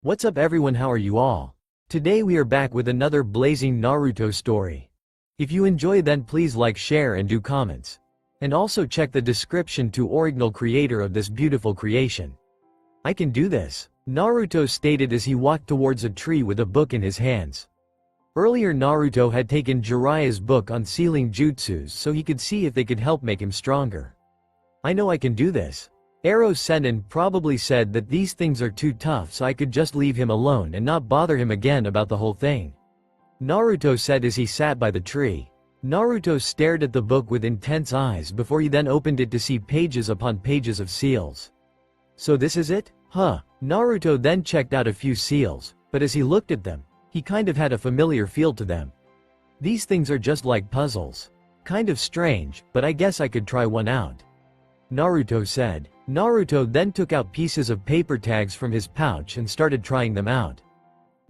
What's up everyone, how are you all? Today we are back with another blazing Naruto story. If you enjoy then please like, share and do comments. And also check the description to original creator of this beautiful creation. I can do this, Naruto stated as he walked towards a tree with a book in his hands. Earlier Naruto had taken Jiraiya's book on sealing jutsus so he could see if they could help make him stronger. I know I can do this. Ero Sennin probably said that these things are too tough so I could just leave him alone and not bother him again about the whole thing. Naruto said as he sat by the tree. Naruto stared at the book with intense eyes before he then opened it to see pages upon pages of seals. So this is it? Huh. Naruto then checked out a few seals, but as he looked at them, he kind of had a familiar feel to them. These things are just like puzzles. Kind of strange, but I guess I could try one out. Naruto said. Naruto then took out pieces of paper tags from his pouch and started trying them out.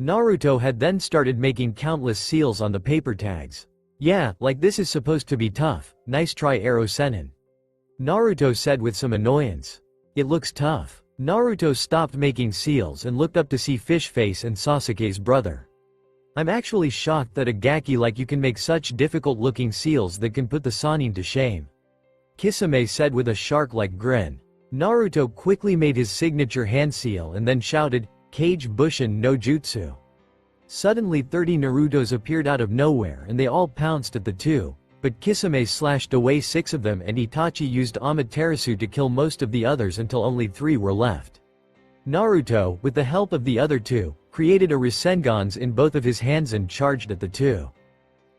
Naruto had then started making countless seals on the paper tags. Yeah, like this is supposed to be tough, nice try Ero Sennin. Naruto said with some annoyance. It looks tough. Naruto stopped making seals and looked up to see Fish Face and Sasuke's brother. I'm actually shocked that a Gaki like you can make such difficult looking seals that can put the Sannin to shame. Kisame said with a shark-like grin. Naruto quickly made his signature hand seal and then shouted, Kage Bushin no Jutsu. Suddenly 30 Narutos appeared out of nowhere and they all pounced at the two, but Kisame slashed away 6 of them and Itachi used Amaterasu to kill most of the others until only 3 were left. Naruto, with the help of the other 2, created a Rasengan's in both of his hands and charged at the 2.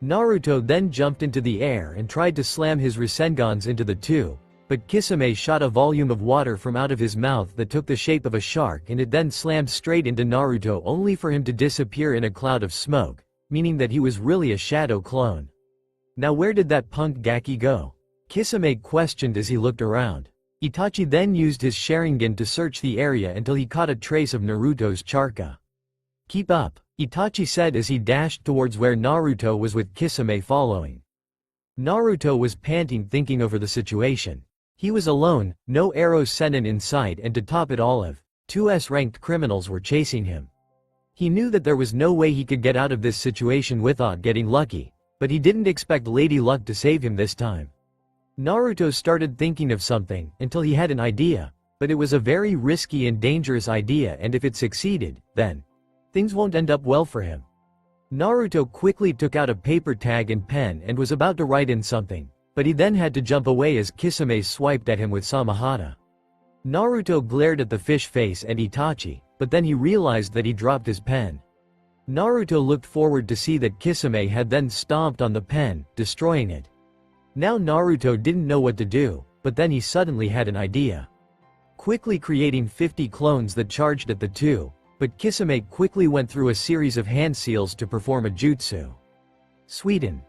Naruto then jumped into the air and tried to slam his Rasengan's into the 2. But Kisame shot a volume of water from out of his mouth that took the shape of a shark and it then slammed straight into Naruto only for him to disappear in a cloud of smoke, meaning that he was really a shadow clone. Now where did that punk Gaki go? Kisame questioned as he looked around. Itachi then used his Sharingan to search the area until he caught a trace of Naruto's chakra. Keep up, Itachi said as he dashed towards where Naruto was with Kisame following. Naruto was panting thinking over the situation. He was alone, no Ero Sennin in sight and to top it all of 2's ranked criminals were chasing him. He knew that there was no way he could get out of this situation without getting lucky, but he didn't expect Lady Luck to save him this time. Naruto started thinking of something until he had an idea, but it was a very risky and dangerous idea and if it succeeded, then things won't end up well for him. Naruto quickly took out a paper tag and pen and was about to write in something, but he then had to jump away as Kisame swiped at him with Samahata. Naruto glared at the fish face and Itachi, but then he realized that he dropped his pen. Naruto looked forward to see that Kisame had then stomped on the pen, destroying it. Now Naruto didn't know what to do, but then he suddenly had an idea. Quickly creating 50 clones that charged at the 2, but Kisame quickly went through a series of hand seals to perform a jutsu. Sweden.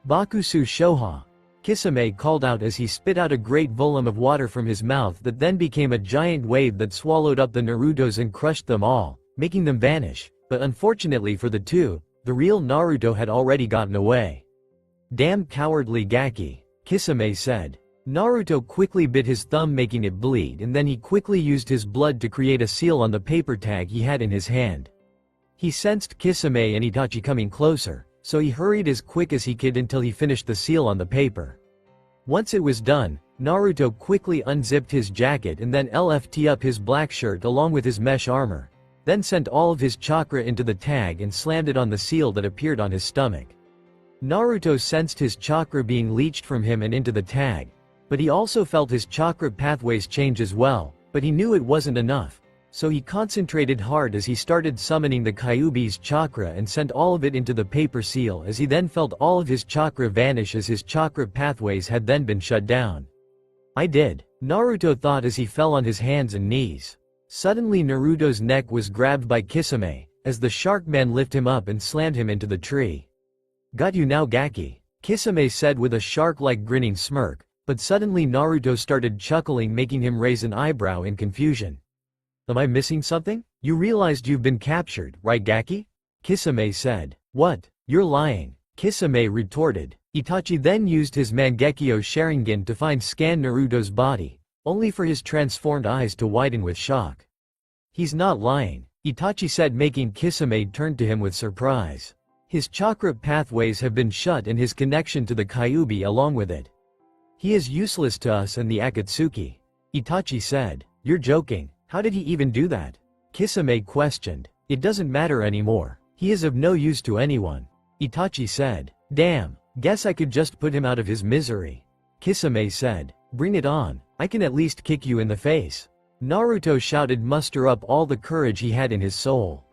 Bakusu Shoha. Kisame called out as he spit out a great volume of water from his mouth that then became a giant wave that swallowed up the Narutos and crushed them all, making them vanish, but unfortunately for the 2, the real Naruto had already gotten away. Damn cowardly Gaki, Kisame said. Naruto quickly bit his thumb making it bleed and then he quickly used his blood to create a seal on the paper tag he had in his hand. He sensed Kisame and Itachi coming closer, so he hurried as quick as he could until he finished the seal on the paper. Once it was done, Naruto quickly unzipped his jacket and then left up his black shirt along with his mesh armor, then sent all of his chakra into the tag and slammed it on the seal that appeared on his stomach. Naruto sensed his chakra being leached from him and into the tag, but he also felt his chakra pathways change as well, but he knew it wasn't enough. So he concentrated hard as he started summoning the Kyuubi's chakra and sent all of it into the paper seal as he then felt all of his chakra vanish as his chakra pathways had then been shut down. I did, Naruto thought as he fell on his hands and knees. Suddenly Naruto's neck was grabbed by Kisame, as the shark man lifted him up and slammed him into the tree. Got you now Gaki, Kisame said with a shark-like grinning smirk, but suddenly Naruto started chuckling making him raise an eyebrow in confusion. Am I missing something? You realized you've been captured, right Gaki? Kisame said. What? You're lying, Kisame retorted. Itachi then used his Mangekyo Sharingan to scan Naruto's body, only for his transformed eyes to widen with shock. He's not lying. Itachi said, making Kisame turn to him with surprise. His chakra pathways have been shut and his connection to the Kyuubi along with it. He is useless to us and the Akatsuki. Itachi said. You're joking, how did he even do that? Kisame questioned. It doesn't matter anymore. He is of no use to anyone. Itachi said. Damn, guess I could just put him out of his misery. Kisame said. Bring it on, I can at least kick you in the face. Naruto shouted, muster up all the courage he had in his soul.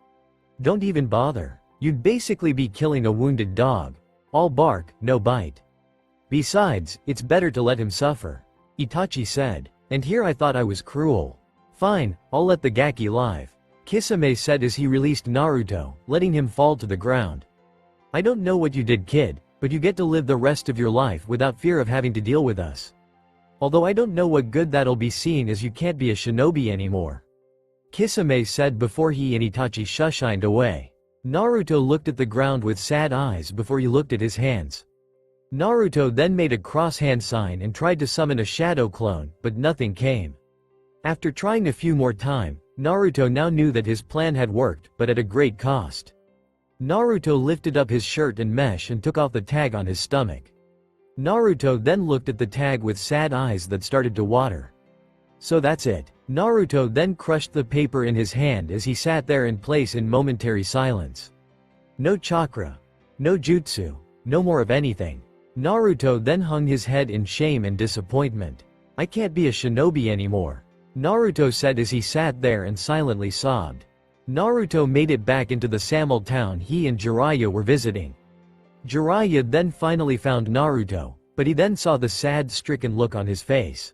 Don't even bother. You'd basically be killing a wounded dog. All bark, no bite. Besides, it's better to let him suffer. Itachi said. And here I thought I was cruel. Fine, I'll let the Gaki live. Kisame said as he released Naruto, letting him fall to the ground. I don't know what you did, kid, but you get to live the rest of your life without fear of having to deal with us. Although I don't know what good that'll be, seeing as you can't be a shinobi anymore. Kisame said before he and Itachi shushined away. Naruto looked at the ground with sad eyes before he looked at his hands. Naruto then made a cross hand sign and tried to summon a shadow clone, but nothing came. After trying a few more times, Naruto now knew that his plan had worked, but at a great cost. Naruto lifted up his shirt and mesh and took off the tag on his stomach. Naruto then looked at the tag with sad eyes that started to water. So that's it. Naruto then crushed the paper in his hand as he sat there in place in momentary silence. No chakra. No jutsu. No more of anything. Naruto then hung his head in shame and disappointment. I can't be a shinobi anymore. Naruto said as he sat there and silently sobbed. Naruto made it back into the Samel town he and Jiraiya were visiting. Jiraiya then finally found Naruto, but he then saw the sad, stricken look on his face.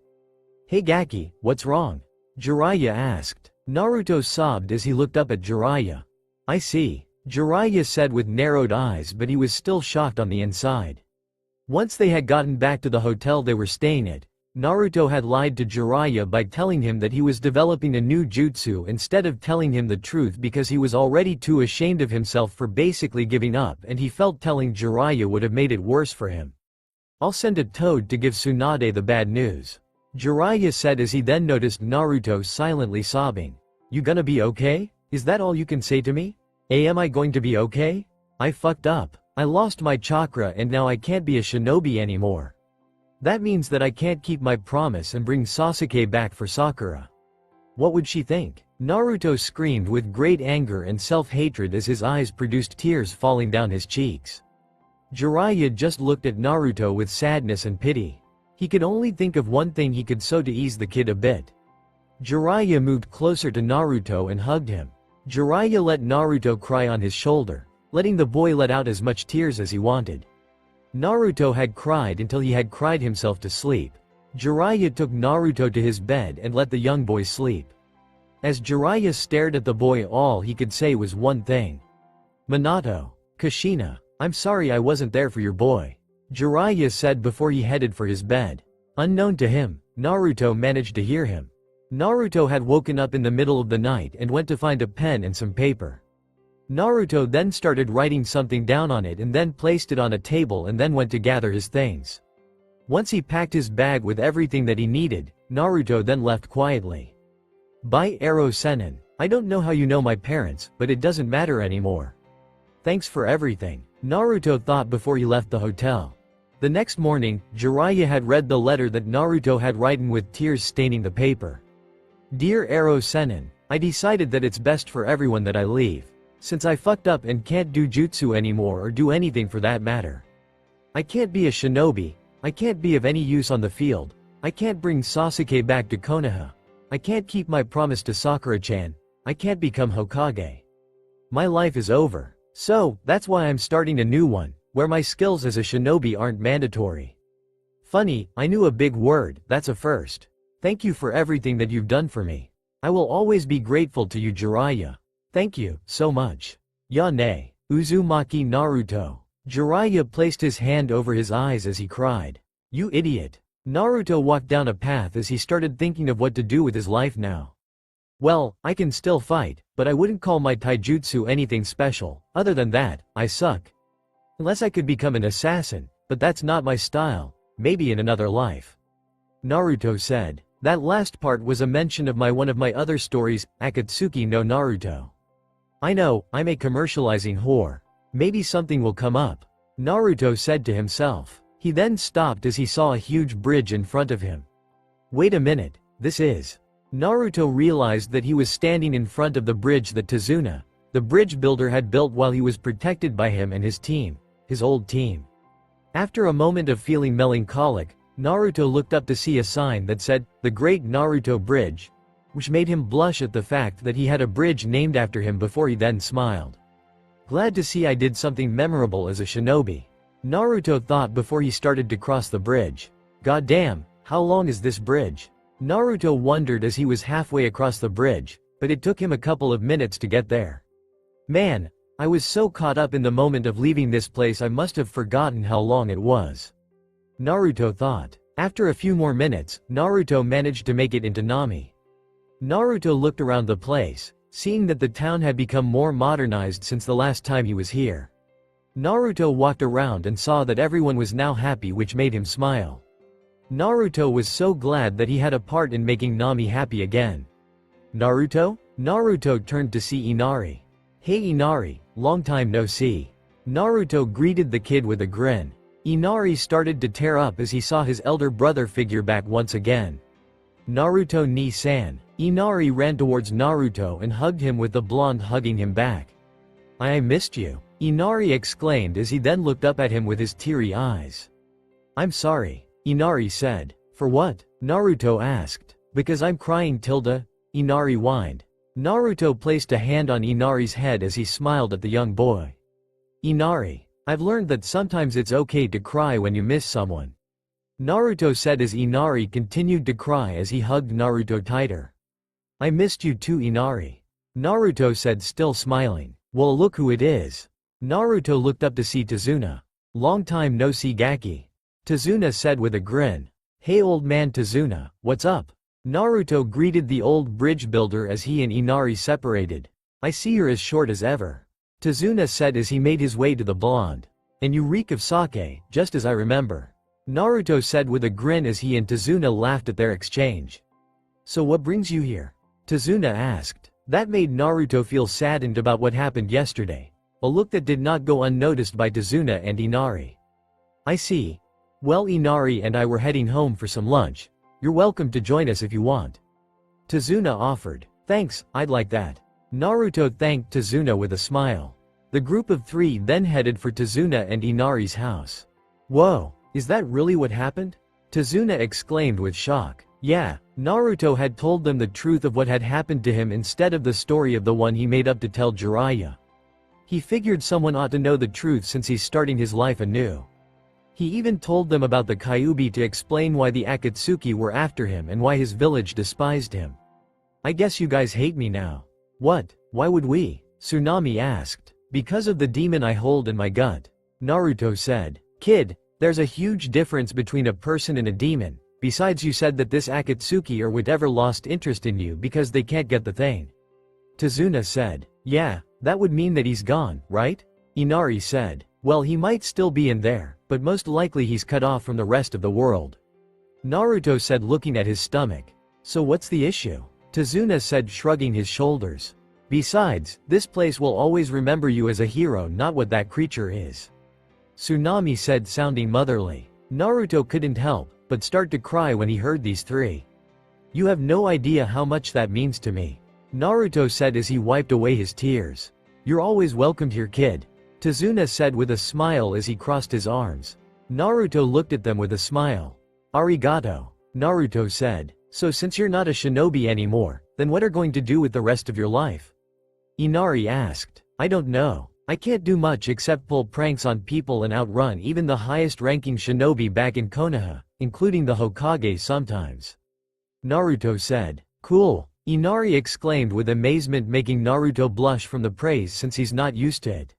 Hey Gaki, what's wrong? Jiraiya asked. Naruto sobbed as he looked up at Jiraiya. I see. Jiraiya said with narrowed eyes, but he was still shocked on the inside. Once they had gotten back to the hotel they were staying at, Naruto had lied to Jiraiya by telling him that he was developing a new jutsu instead of telling him the truth because he was already too ashamed of himself for basically giving up, and he felt telling Jiraiya would have made it worse for him. I'll send a toad to give Tsunade the bad news. Jiraiya said as he then noticed Naruto silently sobbing. You gonna be okay? Is that all you can say to me? Am I going to be okay? I fucked up. I lost my chakra and now I can't be a shinobi anymore. That means that I can't keep my promise and bring Sasuke back for Sakura. What would she think? Naruto screamed with great anger and self-hatred as his eyes produced tears falling down his cheeks. Jiraiya just looked at Naruto with sadness and pity. He could only think of one thing he could so to ease the kid a bit. Jiraiya moved closer to Naruto and hugged him. Jiraiya let Naruto cry on his shoulder, letting the boy let out as much tears as he wanted. Naruto had cried until he had cried himself to sleep. Jiraiya took Naruto to his bed and let the young boy sleep. As Jiraiya stared at the boy, all he could say was one thing. Minato. Kushina. I'm sorry I wasn't there for your boy. Jiraiya said before he headed for his bed. Unknown to him, Naruto managed to hear him. Naruto had woken up in the middle of the night and went to find a pen and some paper. Naruto then started writing something down on it and then placed it on a table and then went to gather his things. Once he packed his bag with everything that he needed, Naruto then left quietly. Bye Ero Sennin. I don't know how you know my parents, but it doesn't matter anymore. Thanks for everything, Naruto thought before he left the hotel. The next morning, Jiraiya had read the letter that Naruto had written with tears staining the paper. Dear Ero Sennin, I decided that it's best for everyone that I leave. Since I fucked up and can't do jutsu anymore or do anything for that matter. I can't be a shinobi, I can't be of any use on the field, I can't bring Sasuke back to Konoha. I can't keep my promise to Sakura-chan, I can't become Hokage. My life is over. So, that's why I'm starting a new one, where my skills as a shinobi aren't mandatory. Funny, I knew a big word, that's a first. Thank you for everything that you've done for me. I will always be grateful to you, Jiraiya. Thank you, so much. Yane. Uzumaki Naruto. Jiraiya placed his hand over his eyes as he cried. You idiot. Naruto walked down a path as he started thinking of what to do with his life now. Well, I can still fight, but I wouldn't call my taijutsu anything special. Other than that, I suck. Unless I could become an assassin, but that's not my style, maybe in another life. Naruto said. That last part was a mention of one of my other stories, Akatsuki no Naruto. I know, I'm a commercializing whore. Maybe something will come up, Naruto said to himself. He then stopped as he saw a huge bridge in front of him. Wait a minute, this is... Naruto realized that he was standing in front of the bridge that Tazuna, the bridge builder, had built while he was protected by him and his team, his old team. After a moment of feeling melancholic, Naruto looked up to see a sign that said, "The Great Naruto Bridge," which made him blush at the fact that he had a bridge named after him before he then smiled. Glad to see I did something memorable as a shinobi, Naruto thought before he started to cross the bridge. Goddamn, how long is this bridge? Naruto wondered as he was halfway across the bridge, but it took him a couple of minutes to get there. Man, I was so caught up in the moment of leaving this place I must have forgotten how long it was, Naruto thought. After a few more minutes, Naruto managed to make it into Nami. Naruto looked around the place, seeing that the town had become more modernized since the last time he was here. Naruto walked around and saw that everyone was now happy, which made him smile. Naruto was so glad that he had a part in making Nami happy again. Naruto? Naruto turned to see Inari. Hey Inari, long time no see. Naruto greeted the kid with a grin. Inari started to tear up as he saw his elder brother figure back once again. Naruto ni-san. Inari ran towards Naruto and hugged him with the blonde hugging him back. I missed you, Inari exclaimed as he then looked up at him with his teary eyes. I'm sorry, Inari said. For what? Naruto asked. Because I'm crying tilde, Inari whined. Naruto placed a hand on Inari's head as he smiled at the young boy. Inari, I've learned that sometimes it's okay to cry when you miss someone, Naruto said as Inari continued to cry as he hugged Naruto tighter. I missed you too Inari, Naruto said, still smiling. Well, look who it is. Naruto looked up to see Tazuna. Long time no see Gaki, Tazuna said with a grin. Hey old man Tazuna, what's up? Naruto greeted the old bridge builder as he and Inari separated. I see you're as short as ever, Tazuna said as he made his way to the blonde. And you reek of sake, just as I remember, Naruto said with a grin as he and Tazuna laughed at their exchange. So what brings you here? Tazuna asked. That made Naruto feel saddened about what happened yesterday, a look that did not go unnoticed by Tazuna and Inari. I see. Well, Inari and I were heading home for some lunch. You're welcome to join us if you want, Tazuna offered. Thanks, I'd like that. Naruto thanked Tazuna with a smile. The group of three then headed for Tazuna and Inari's house. Whoa, is that really what happened? Tazuna exclaimed with shock. Yeah, Naruto had told them the truth of what had happened to him instead of the story of the one he made up to tell Jiraiya. He figured someone ought to know the truth since he's starting his life anew. He even told them about the Kyuubi to explain why the Akatsuki were after him and why his village despised him. I guess you guys hate me now. What? Why would we? Tsunami asked. Because of the demon I hold in my gut, Naruto said. Kid, there's a huge difference between a person and a demon. Besides, you said that this Akatsuki or whatever lost interest in you because they can't get the thing, Tazuna said. Yeah, that would mean that he's gone, right? Inari said. Well, he might still be in there, but most likely he's cut off from the rest of the world, Naruto said, looking at his stomach. So what's the issue? Tazuna said, shrugging his shoulders. Besides, this place will always remember you as a hero, not what that creature is, Tsunami said, sounding motherly. Naruto couldn't help but start to cry when he heard these three. You have no idea how much that means to me, Naruto said as he wiped away his tears. You're always welcomed here, kid, Tazuna said with a smile as he crossed his arms. Naruto looked at them with a smile. Arigato, Naruto said. So since you're not a shinobi anymore, then what are going to do with the rest of your life? Inari asked. I don't know. I can't do much except pull pranks on people and outrun even the highest ranking shinobi back in Konoha, including the Hokage sometimes, Naruto said. Cool, Inari exclaimed with amazement, making Naruto blush from the praise since he's not used to it.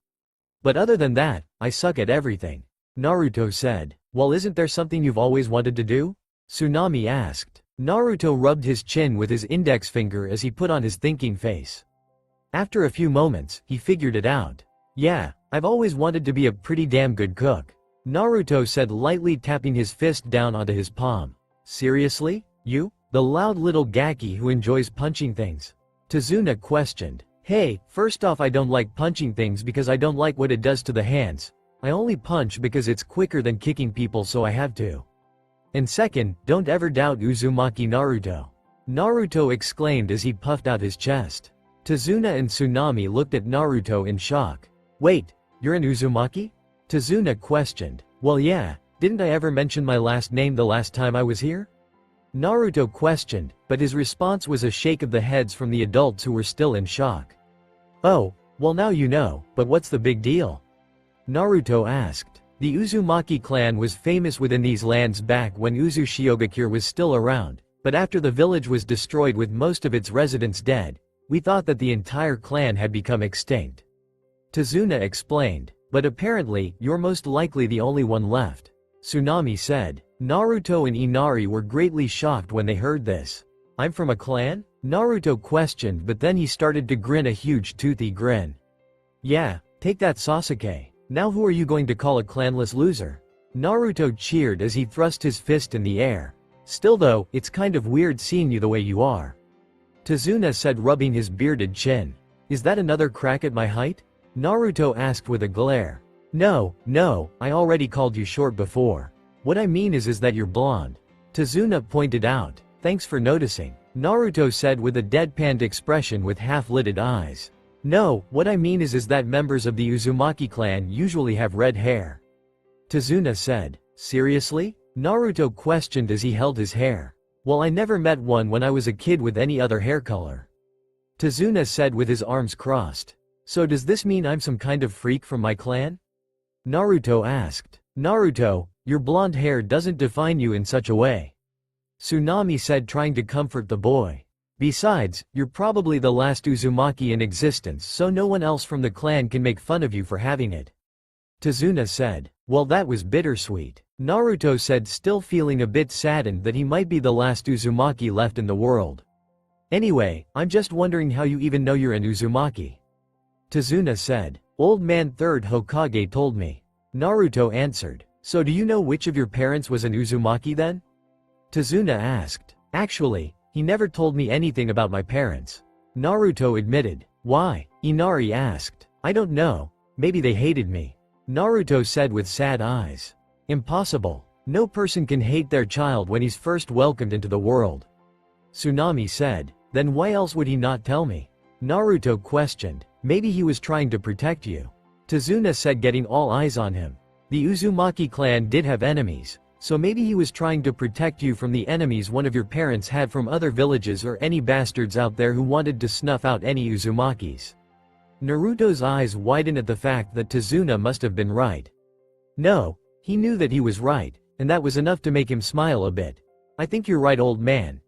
But other than that, I suck at everything, Naruto said. Well, isn't there something you've always wanted to do? Tsunami asked. Naruto rubbed his chin with his index finger as he put on his thinking face. After a few moments, he figured it out. Yeah, I've always wanted to be a pretty damn good cook, Naruto said, lightly tapping his fist down onto his palm. Seriously? You? The loud little Gaki who enjoys punching things? Tazuna questioned. Hey, first off, I don't like punching things because I don't like what it does to the hands. I only punch because it's quicker than kicking people, so I have to. And second, don't ever doubt Uzumaki Naruto. Naruto exclaimed as he puffed out his chest. Tazuna and Tsunami looked at Naruto in shock. Wait, you're an Uzumaki? Tazuna questioned. Well yeah, didn't I ever mention my last name the last time I was here? Naruto questioned, but his response was a shake of the heads from the adults who were still in shock. Oh, well now you know, but what's the big deal? Naruto asked. The Uzumaki clan was famous within these lands back when Uzushiogakure was still around, but after the village was destroyed with most of its residents dead, we thought that the entire clan had become extinct. Tazuna explained, but apparently, you're most likely the only one left. Tsunami said. Naruto and Inari were greatly shocked when they heard this. I'm from a clan? Naruto questioned, but then he started to grin a huge toothy grin. Yeah, take that Sasuke. Now who are you going to call a clanless loser? Naruto cheered as he thrust his fist in the air. Still though, it's kind of weird seeing you the way you are. Tazuna said, rubbing his bearded chin. Is that another crack at my height? Naruto asked with a glare. No, I already called you short before. What I mean is that you're blonde. Tazuna pointed out. Thanks for noticing. Naruto said with a deadpanned expression with half-lidded eyes. No, what I mean is that members of the Uzumaki clan usually have red hair. Tazuna said. Seriously? Naruto questioned as he held his hair. Well, I never met one when I was a kid with any other hair color. Tazuna said with his arms crossed. So does this mean I'm some kind of freak from my clan? Naruto asked. Naruto, your blonde hair doesn't define you in such a way. Tsunami said, trying to comfort the boy. Besides, you're probably the last Uzumaki in existence, so no one else from the clan can make fun of you for having it. Tazuna said. Well, that was bittersweet. Naruto said, still feeling a bit saddened that he might be the last Uzumaki left in the world. Anyway, I'm just wondering how you even know you're an Uzumaki. Tazuna said. Old man third Hokage told me. Naruto answered. So do you know which of your parents was an Uzumaki then? Tazuna asked. Actually, he never told me anything about my parents. Naruto admitted. Why? Inari asked. I don't know, maybe they hated me. Naruto said with sad eyes. Impossible. No person can hate their child when he's first welcomed into the world. Tsunami said. Then why else would he not tell me? Naruto questioned. Maybe he was trying to protect you. Tazuna said, getting all eyes on him. The Uzumaki clan did have enemies, so maybe he was trying to protect you from the enemies one of your parents had from other villages or any bastards out there who wanted to snuff out any Uzumakis. Naruto's eyes widened at the fact that Tazuna must have been right. No, he knew that he was right, and that was enough to make him smile a bit. I think you're right, old man.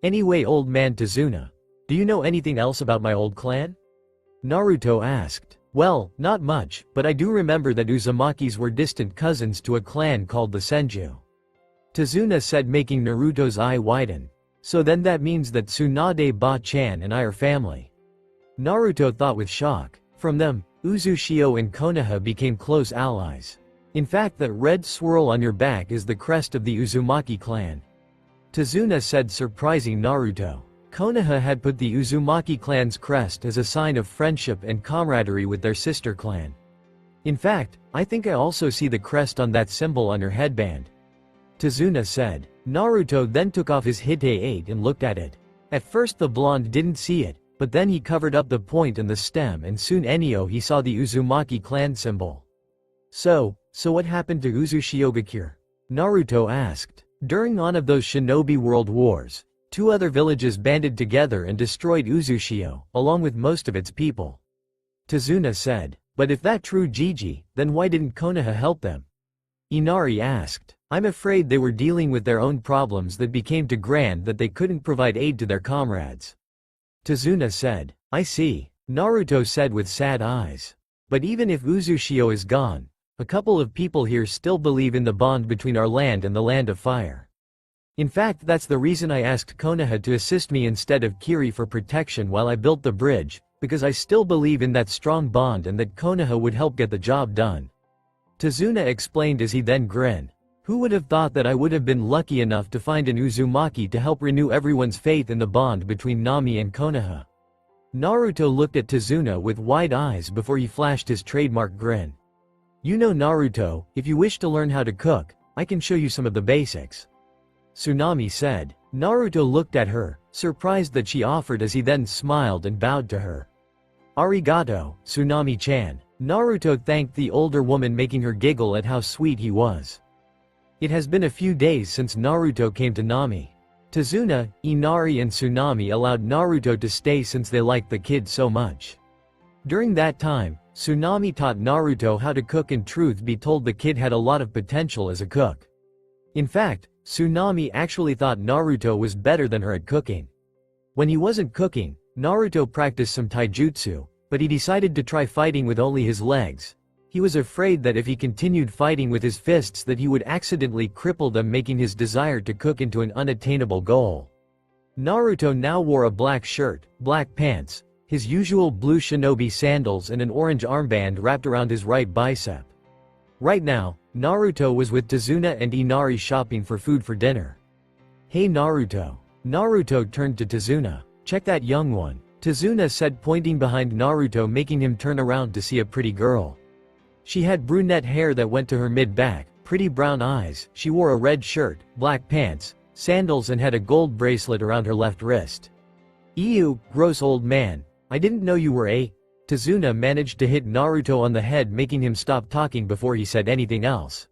Anyway, old man Tazuna, do you know anything else about my old clan? Naruto asked. Well, not much, but I do remember that Uzumakis were distant cousins to a clan called the Senju. Tazuna said, making Naruto's eye widen. So then that means that Tsunade Ba-chan and I are family. Naruto thought with shock. From them, Uzushio and Konoha became close allies. In fact, that red swirl on your back is the crest of the Uzumaki clan. Tazuna said, surprising Naruto. Konoha had put the Uzumaki clan's crest as a sign of friendship and camaraderie with their sister clan. In fact, I think I also see the crest on that symbol on her headband. Tazuna said. Naruto then took off his Hite-8 and looked at it. At first the blonde didn't see it, but then he covered up the point and the stem, and soon he saw the Uzumaki clan symbol. So what happened to Uzushiogakure? Naruto asked. During one of those shinobi world wars, 2 other villages banded together and destroyed Uzushio, along with most of its people. Tazuna said. But if that's true, Gigi, then why didn't Konoha help them? Inari asked. I'm afraid they were dealing with their own problems that became too grand that they couldn't provide aid to their comrades. Tazuna said. I see. Naruto said with sad eyes. But even if Uzushio is gone, a couple of people here still believe in the bond between our land and the Land of Fire. In fact, that's the reason I asked Konoha to assist me instead of Kiri for protection while I built the bridge, because I still believe in that strong bond and that Konoha would help get the job done. Tazuna explained as he then grinned. Who would have thought that I would have been lucky enough to find an Uzumaki to help renew everyone's faith in the bond between Nami and Konoha? Naruto looked at Tazuna with wide eyes before he flashed his trademark grin. You know Naruto, if you wish to learn how to cook, I can show you some of the basics. Tsunami said. Naruto looked at her, surprised that she offered as he then smiled and bowed to her. Arigato, Tsunami-chan. Naruto thanked the older woman, making her giggle at how sweet he was. It has been a few days since Naruto came to Nami. Tazuna, Inari and Tsunami allowed Naruto to stay since they liked the kid so much. During that time, Tsunami taught Naruto how to cook, and truth be told the kid had a lot of potential as a cook. In fact, Tsunami actually thought Naruto was better than her at cooking. When he wasn't cooking, Naruto practiced some taijutsu, but he decided to try fighting with only his legs. He was afraid that if he continued fighting with his fists that he would accidentally cripple them, making his desire to cook into an unattainable goal. Naruto now wore a black shirt, black pants, his usual blue shinobi sandals and an orange armband wrapped around his right bicep. Right now, Naruto was with Tazuna and Inari shopping for food for dinner. Hey Naruto. Naruto turned to Tazuna. Check that young one, Tazuna said, pointing behind Naruto, making him turn around to see a pretty girl. She had brunette hair that went to her mid-back, pretty brown eyes, she wore a red shirt, black pants, sandals and had a gold bracelet around her left wrist. Ew, gross old man, I didn't know you were a… Tazuna managed to hit Naruto on the head, making him stop talking before he said anything else.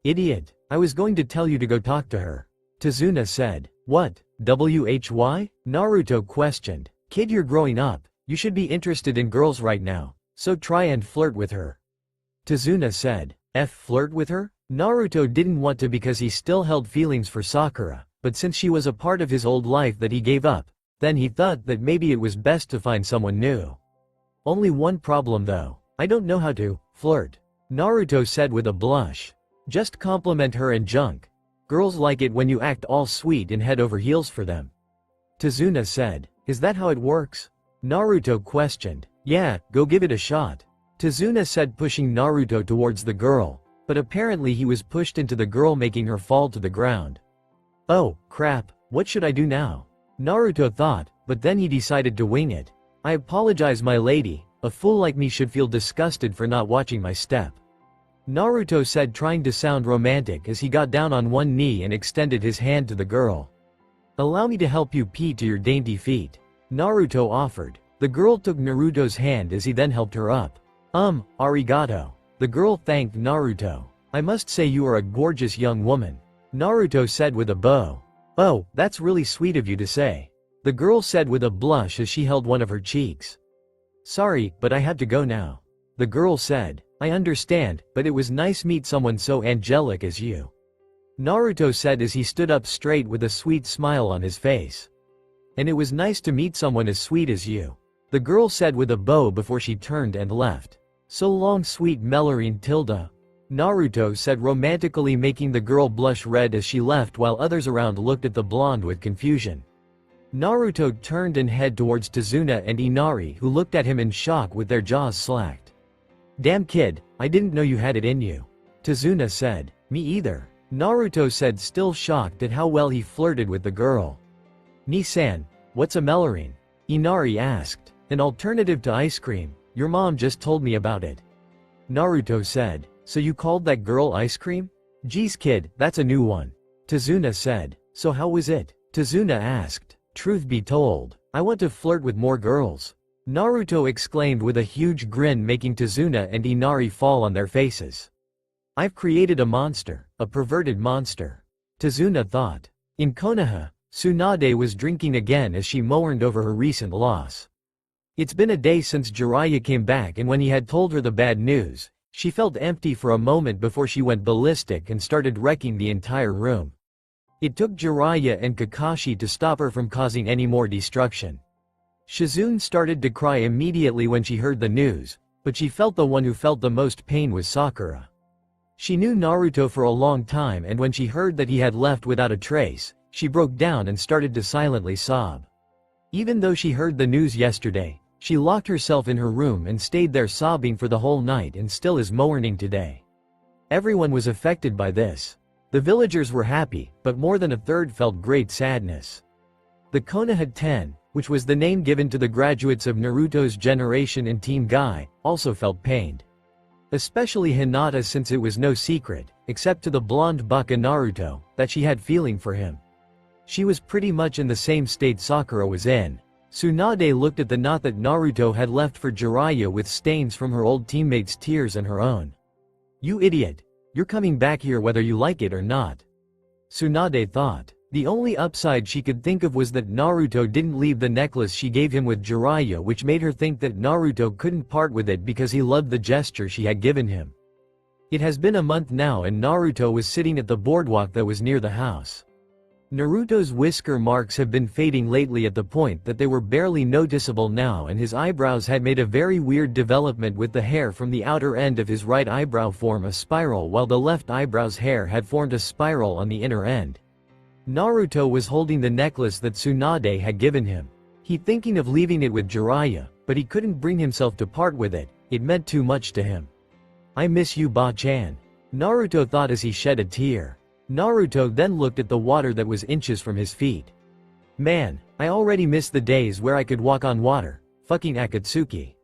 Idiot, I was going to tell you to go talk to her. Tazuna said. What, why? Naruto questioned. Kid, you're growing up, you should be interested in girls right now, so try and flirt with her. Tazuna said. Flirt with her? Naruto didn't want to because he still held feelings for Sakura, but since she was a part of his old life that he gave up, then he thought that maybe it was best to find someone new. Only one problem though, I don't know how to flirt. Naruto said with a blush. Just compliment her and junk. Girls like it when you act all sweet and head over heels for them. Tazuna said. Is that how it works? Naruto questioned. Yeah, go give it a shot. Tazuna said, pushing Naruto towards the girl, but apparently he was pushed into the girl, making her fall to the ground. Oh, crap, what should I do now? Naruto thought, but then he decided to wing it. I apologize my lady, a fool like me should feel disgusted for not watching my step. Naruto said, trying to sound romantic as he got down on one knee and extended his hand to the girl. Allow me to help you pee to your dainty feet. Naruto offered. The girl took Naruto's hand as he then helped her up. Arigato. The girl thanked Naruto. I must say you are a gorgeous young woman. Naruto said with a bow. Oh, that's really sweet of you to say. The girl said with a blush as she held one of her cheeks. Sorry, but I have to go now. The girl said. I understand, but it was nice meet someone so angelic as you. Naruto said as he stood up straight with a sweet smile on his face. And it was nice to meet someone as sweet as you. The girl said with a bow before she turned and left. So long sweet Melorine Tilda. Naruto said romantically, making the girl blush red as she left, while others around looked at the blonde with confusion. Naruto turned and headed towards Tazuna and Inari, who looked at him in shock with their jaws slacked. Damn kid, I didn't know you had it in you. Tazuna said. Me either. Naruto said, still shocked at how well he flirted with the girl. Ni-san, what's a Melorine? Inari asked. An alternative to ice cream, your mom just told me about it. Naruto said. So you called that girl ice cream? Geez kid, that's a new one. Tazuna said. So how was it? Tazuna asked. Truth be told, I want to flirt with more girls. Naruto exclaimed with a huge grin, making Tazuna and Inari fall on their faces. I've created a monster, a perverted monster. Tazuna thought. In Konoha, Tsunade was drinking again as she mourned over her recent loss. It's been a day since Jiraiya came back, and when he had told her the bad news, she felt empty for a moment before she went ballistic and started wrecking the entire room. It took Jiraiya and Kakashi to stop her from causing any more destruction. Shizune started to cry immediately when she heard the news, but she felt the one who felt the most pain was Sakura. She knew Naruto for a long time, and when she heard that he had left without a trace, she broke down and started to silently sob. Even though she heard the news yesterday, she locked herself in her room and stayed there sobbing for the whole night, and still is mourning today. Everyone was affected by this. The villagers were happy, but more than a third felt great sadness. The Konoha 10, which was the name given to the graduates of Naruto's generation and Team Guy, also felt pained. Especially Hinata, since it was no secret, except to the blonde baka Naruto, that she had feeling for him. She was pretty much in the same state Sakura was in. Tsunade looked at the knot that Naruto had left for Jiraiya with stains from her old teammates' tears and her own. "You idiot. You're coming back here whether you like it or not," Tsunade thought. The only upside she could think of was that Naruto didn't leave the necklace she gave him with Jiraiya, which made her think that Naruto couldn't part with it because he loved the gesture she had given him. It has been a month now and Naruto was sitting at the boardwalk that was near the house. Naruto's whisker marks have been fading lately at the point that they were barely noticeable now, and his eyebrows had made a very weird development, with the hair from the outer end of his right eyebrow form a spiral while the left eyebrow's hair had formed a spiral on the inner end. Naruto was holding the necklace that Tsunade had given him. He thinking of leaving it with Jiraiya, but he couldn't bring himself to part with it. It meant too much to him. "I miss you, Ba-chan," Naruto thought as he shed a tear. Naruto then looked at the water that was inches from his feet. "Man, I already miss the days where I could walk on water, fucking Akatsuki,"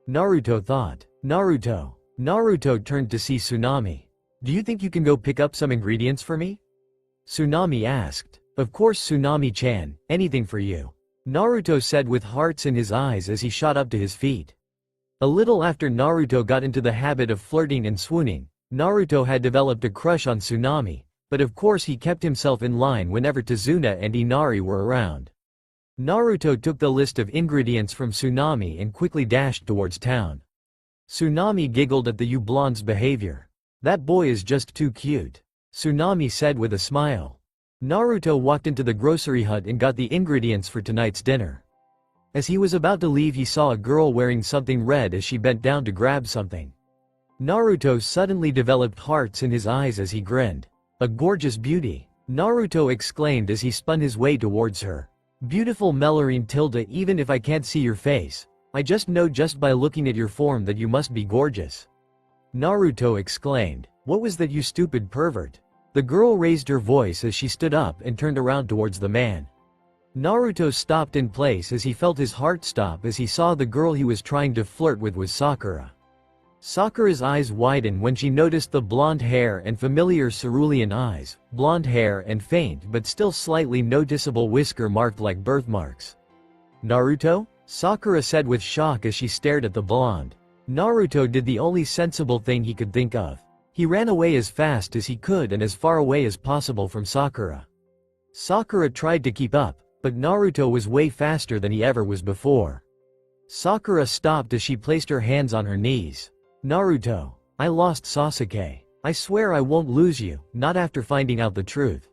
Naruto thought. Naruto turned to see Tsunami. "Do you think you can go pick up some ingredients for me?" Tsunami asked. "Of course Tsunami-chan, anything for you," Naruto said with hearts in his eyes as he shot up to his feet. A little after Naruto got into the habit of flirting and swooning, Naruto had developed a crush on Tsunami, but of course he kept himself in line whenever Tazuna and Inari were around. Naruto took the list of ingredients from Tsunami and quickly dashed towards town. Tsunami giggled at the blonde's behavior. "That boy is just too cute," Tsunami said with a smile. Naruto walked into the grocery hut and got the ingredients for tonight's dinner. As he was about to leave, he saw a girl wearing something red as she bent down to grab something. Naruto suddenly developed hearts in his eyes as he grinned. "A gorgeous beauty," Naruto exclaimed as he spun his way towards her. "Beautiful Melorine Tilda, even if I can't see your face, I just know just by looking at your form that you must be gorgeous," Naruto exclaimed. "What was that, you stupid pervert?" The girl raised her voice as she stood up and turned around towards the man. Naruto stopped in place as he felt his heart stop as he saw the girl he was trying to flirt with was Sakura. Sakura's eyes widened when she noticed the blonde hair and familiar cerulean eyes, blonde hair and faint but still slightly noticeable whisker marked like birthmarks. "Naruto?" Sakura said with shock as she stared at the blonde. Naruto did the only sensible thing he could think of. He ran away as fast as he could and as far away as possible from Sakura. Sakura tried to keep up, but Naruto was way faster than he ever was before. Sakura stopped as she placed her hands on her knees. "Naruto, I lost Sasuke. I swear I won't lose you, not after finding out the truth,"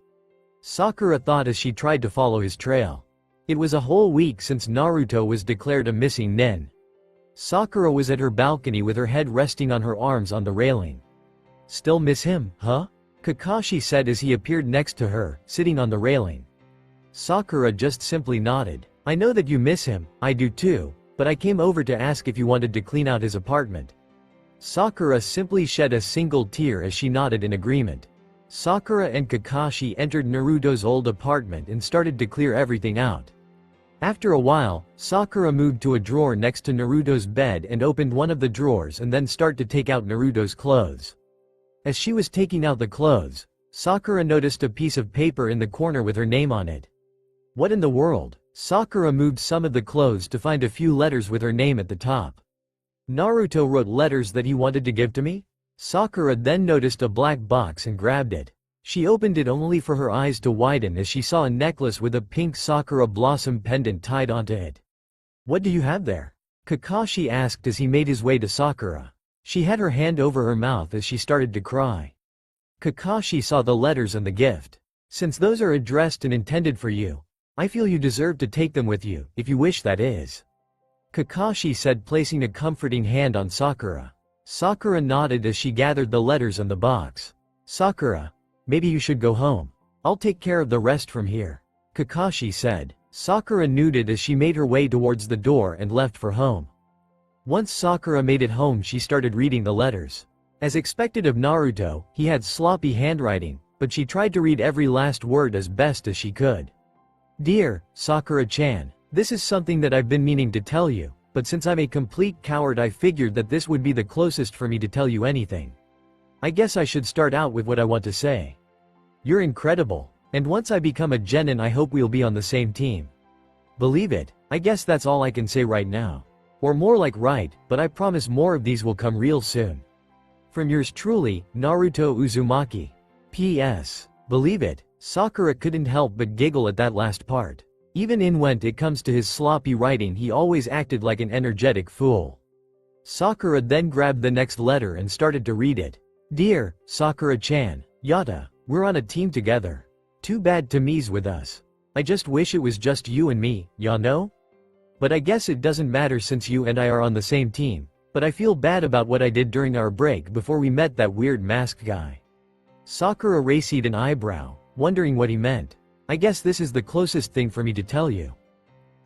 Sakura thought as she tried to follow his trail. It was a whole week since Naruto was declared a missing nin. Sakura was at her balcony with her head resting on her arms on the railing. "Still miss him, huh?" Kakashi said as he appeared next to her, sitting on the railing. Sakura just simply nodded. "I know that you miss him, I do too, but I came over to ask if you wanted to clean out his apartment." Sakura simply shed a single tear as she nodded in agreement. Sakura and Kakashi entered Naruto's old apartment and started to clear everything out. After a while, Sakura moved to a drawer next to Naruto's bed and opened one of the drawers and then started to take out Naruto's clothes. As she was taking out the clothes, Sakura noticed a piece of paper in the corner with her name on it. What in the world? Sakura moved some of the clothes to find a few letters with her name at the top. "Naruto wrote letters that he wanted to give to me?" Sakura then noticed a black box and grabbed it. She opened it only for her eyes to widen as she saw a necklace with a pink sakura blossom pendant tied onto it. "What do you have there?" Kakashi asked as he made his way to Sakura. She had her hand over her mouth as she started to cry. Kakashi saw the letters and the gift. "Since those are addressed and intended for you, I feel you deserve to take them with you, if you wish, that is," Kakashi said, placing a comforting hand on Sakura. Sakura nodded as she gathered the letters and the box. "Sakura, maybe you should go home. I'll take care of the rest from here," Kakashi said. Sakura nodded as she made her way towards the door and left for home. Once Sakura made it home, she started reading the letters. As expected of Naruto, he had sloppy handwriting, but she tried to read every last word as best as she could. "Dear Sakura-chan, This is something that I've been meaning to tell you, but since I'm a complete coward I figured that this would be the closest for me to tell you anything. I guess I should start out with what I want to say. You're incredible, and once I become a genin I hope we'll be on the same team. Believe it, I guess that's all I can say right now. Or more like right, but I promise more of these will come real soon. From yours truly, Naruto Uzumaki. P.S. Believe it, Sakura couldn't help but giggle at that last part. Even when it comes to his sloppy writing he always acted like an energetic fool. Sakura then grabbed the next letter and started to read it. Dear Sakura-chan, yada, we're on a team together. Too bad Tami's with us. I just wish it was just you and me, ya know? But I guess it doesn't matter since you and I are on the same team, but I feel bad about what I did during our break before we met that weird masked guy. Sakura raised an eyebrow, wondering what he meant. I guess this is the closest thing for me to tell you.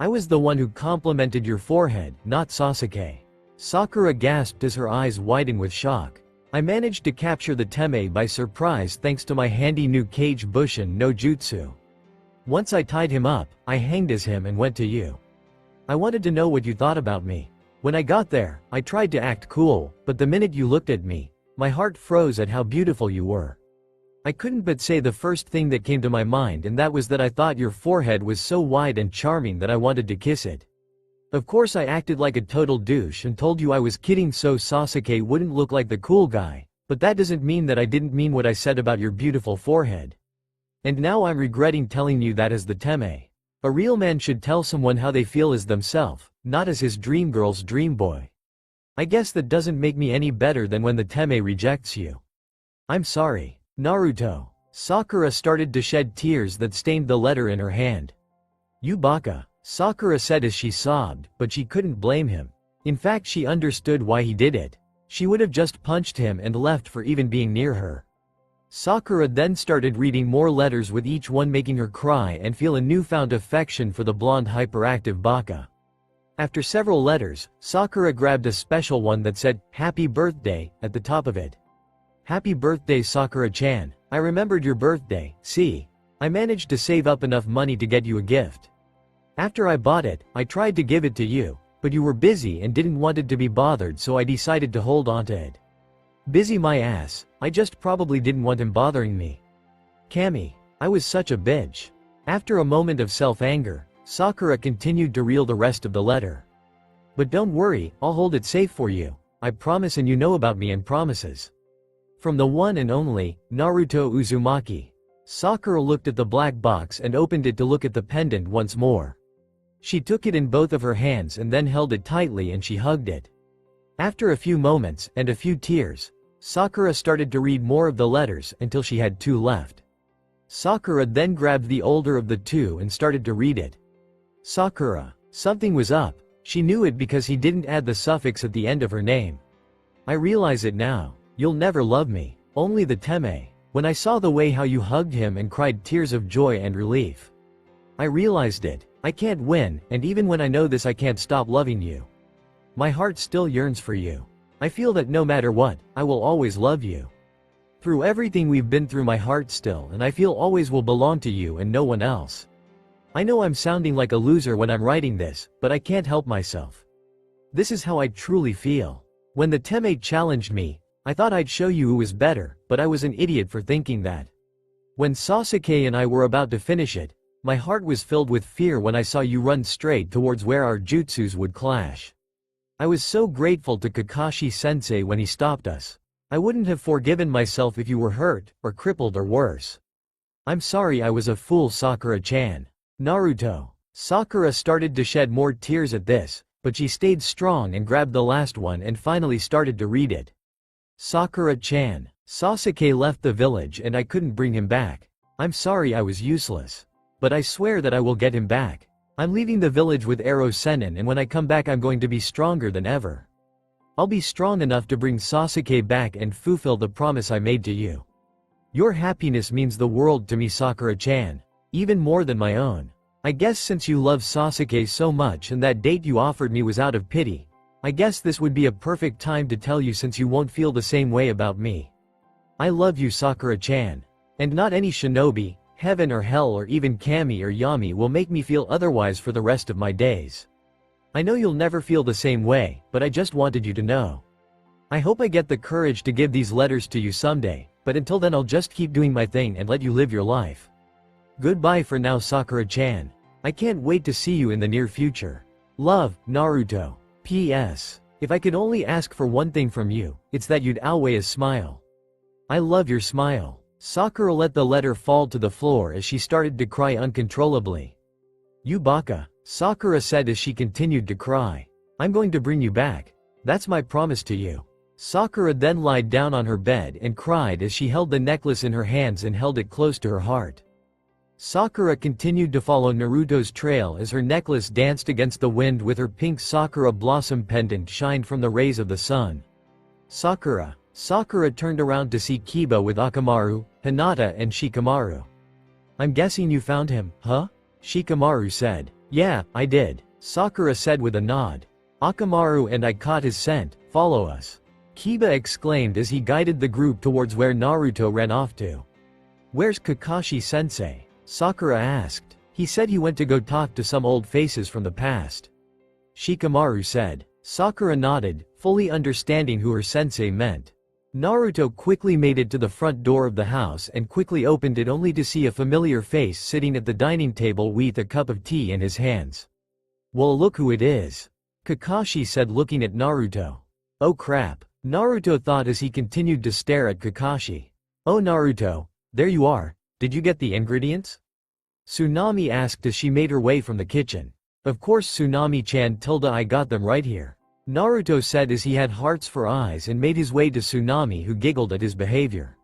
I was the one who complimented your forehead, not Sasuke. Sakura gasped as her eyes widened with shock. I managed to capture the Teme by surprise thanks to my handy new Kage Bushin no Jutsu. Once I tied him up, I hanged as him and went to you. I wanted to know what you thought about me. When I got there, I tried to act cool, but the minute you looked at me, my heart froze at how beautiful you were. I couldn't but say the first thing that came to my mind, and that was that I thought your forehead was so wide and charming that I wanted to kiss it. Of course I acted like a total douche and told you I was kidding so Sasuke wouldn't look like the cool guy, but that doesn't mean that I didn't mean what I said about your beautiful forehead. And now I'm regretting telling you that as the Teme. A real man should tell someone how they feel as themselves, not as his dream girl's dream boy. I guess that doesn't make me any better than when the Teme rejects you. I'm sorry, Naruto. Sakura started to shed tears that stained the letter in her hand. You baka, Sakura said as she sobbed, but she couldn't blame him. In fact she understood why he did it. She would have just punched him and left for even being near her. Sakura then started reading more letters with each one making her cry and feel a newfound affection for the blonde hyperactive baka. After several letters, Sakura grabbed a special one that said, "Happy birthday," at the top of it. Happy birthday Sakura-chan, I remembered your birthday, see? I managed to save up enough money to get you a gift. After I bought it, I tried to give it to you, but you were busy and didn't want it to be bothered so I decided to hold on to it. Busy my ass, I just probably didn't want him bothering me. Kami, I was such a bitch. After a moment of self-anger, Sakura continued to reel the rest of the letter. But don't worry, I'll hold it safe for you, I promise, and you know about me and promises. From the one and only, Naruto Uzumaki. Sakura looked at the black box and opened it to look at the pendant once more. She took it in both of her hands and then held it tightly and she hugged it. After a few moments, and a few tears, Sakura started to read more of the letters until she had 2 left. Sakura then grabbed the older of the 2 and started to read it. Sakura. Something was up, she knew it because he didn't add the suffix at the end of her name. I realize it now, you'll never love me, only the Teme. When I saw the way how you hugged him and cried tears of joy and relief. I realized it, I can't win, and even when I know this I can't stop loving you. My heart still yearns for you. I feel that no matter what, I will always love you. Through everything we've been through my heart still and I feel always will belong to you and no one else. I know I'm sounding like a loser when I'm writing this, but I can't help myself. This is how I truly feel. When the Teme challenged me, I thought I'd show you who was better, but I was an idiot for thinking that. When Sasuke and I were about to finish it, my heart was filled with fear when I saw you run straight towards where our jutsus would clash. I was so grateful to Kakashi-sensei when he stopped us. I wouldn't have forgiven myself if you were hurt, or crippled or worse. I'm sorry I was a fool Sakura-chan. Naruto. Sakura started to shed more tears at this, but she stayed strong and grabbed the last one and finally started to read it. Sakura-chan. Sasuke left the village and I couldn't bring him back. I'm sorry I was useless. But I swear that I will get him back. I'm leaving the village with Ero Sennin, and when I come back I'm going to be stronger than ever. I'll be strong enough to bring Sasuke back and fulfill the promise I made to you. Your happiness means the world to me Sakura-chan. Even more than my own. I guess since you love Sasuke so much and that date you offered me was out of pity, I guess this would be a perfect time to tell you since you won't feel the same way about me. I love you Sakura-chan. And not any shinobi, heaven or hell or even Kami or Yami will make me feel otherwise for the rest of my days. I know you'll never feel the same way, but I just wanted you to know. I hope I get the courage to give these letters to you someday, but until then I'll just keep doing my thing and let you live your life. Goodbye for now, Sakura-chan. I can't wait to see you in the near future. Love, Naruto. P.S. If I could only ask for one thing from you, it's that you'd always smile. I love your smile. Sakura let the letter fall to the floor as she started to cry uncontrollably. You baka, Sakura said as she continued to cry. I'm going to bring you back. That's my promise to you. Sakura then lied down on her bed and cried as she held the necklace in her hands and held it close to her heart. Sakura continued to follow Naruto's trail as her necklace danced against the wind with her pink Sakura blossom pendant shined from the rays of the sun. Sakura turned around to see Kiba with Akamaru, Hinata and Shikamaru. I'm guessing you found him, huh? Shikamaru said. Yeah, I did, Sakura said with a nod. Akamaru and I caught his scent, follow us. Kiba exclaimed as he guided the group towards where Naruto ran off to. Where's Kakashi-sensei? Sakura asked. He said he went to go talk to some old faces from the past. Shikamaru said. Sakura nodded, fully understanding who her sensei meant. Naruto quickly made it to the front door of the house and quickly opened it only to see a familiar face sitting at the dining table with a cup of tea in his hands. Well, look who it is. Kakashi said, looking at Naruto. Oh crap, Naruto thought as he continued to stare at Kakashi. Oh Naruto, there you are. Did you get the ingredients? Tsunami asked as she made her way from the kitchen. Of course Tsunami-chan, I got them right here. Naruto said as he had hearts for eyes and made his way to Tsunami, who giggled at his behavior.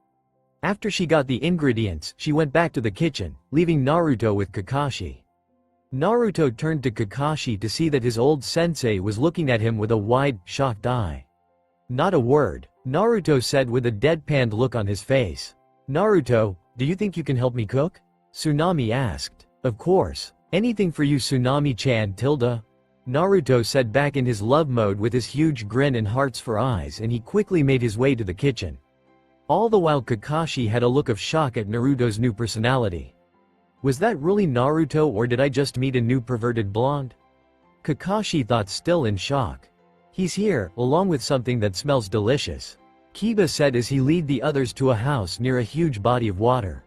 After she got the ingredients, she went back to the kitchen, leaving Naruto with Kakashi. Naruto turned to Kakashi to see that his old sensei was looking at him with a wide, shocked eye. Not a word, Naruto said with a deadpanned look on his face. Naruto, do you think you can help me cook? Tsunami asked. Of course. Anything for you, Tsunami-chan. Naruto said back in his love mode with his huge grin and hearts for eyes, and he quickly made his way to the kitchen. All the while Kakashi had a look of shock at Naruto's new personality. Was that really Naruto, or did I just meet a new perverted blonde? Kakashi thought, still in shock. He's here, along with something that smells delicious. Kiba said as he led the others to a house near a huge body of water.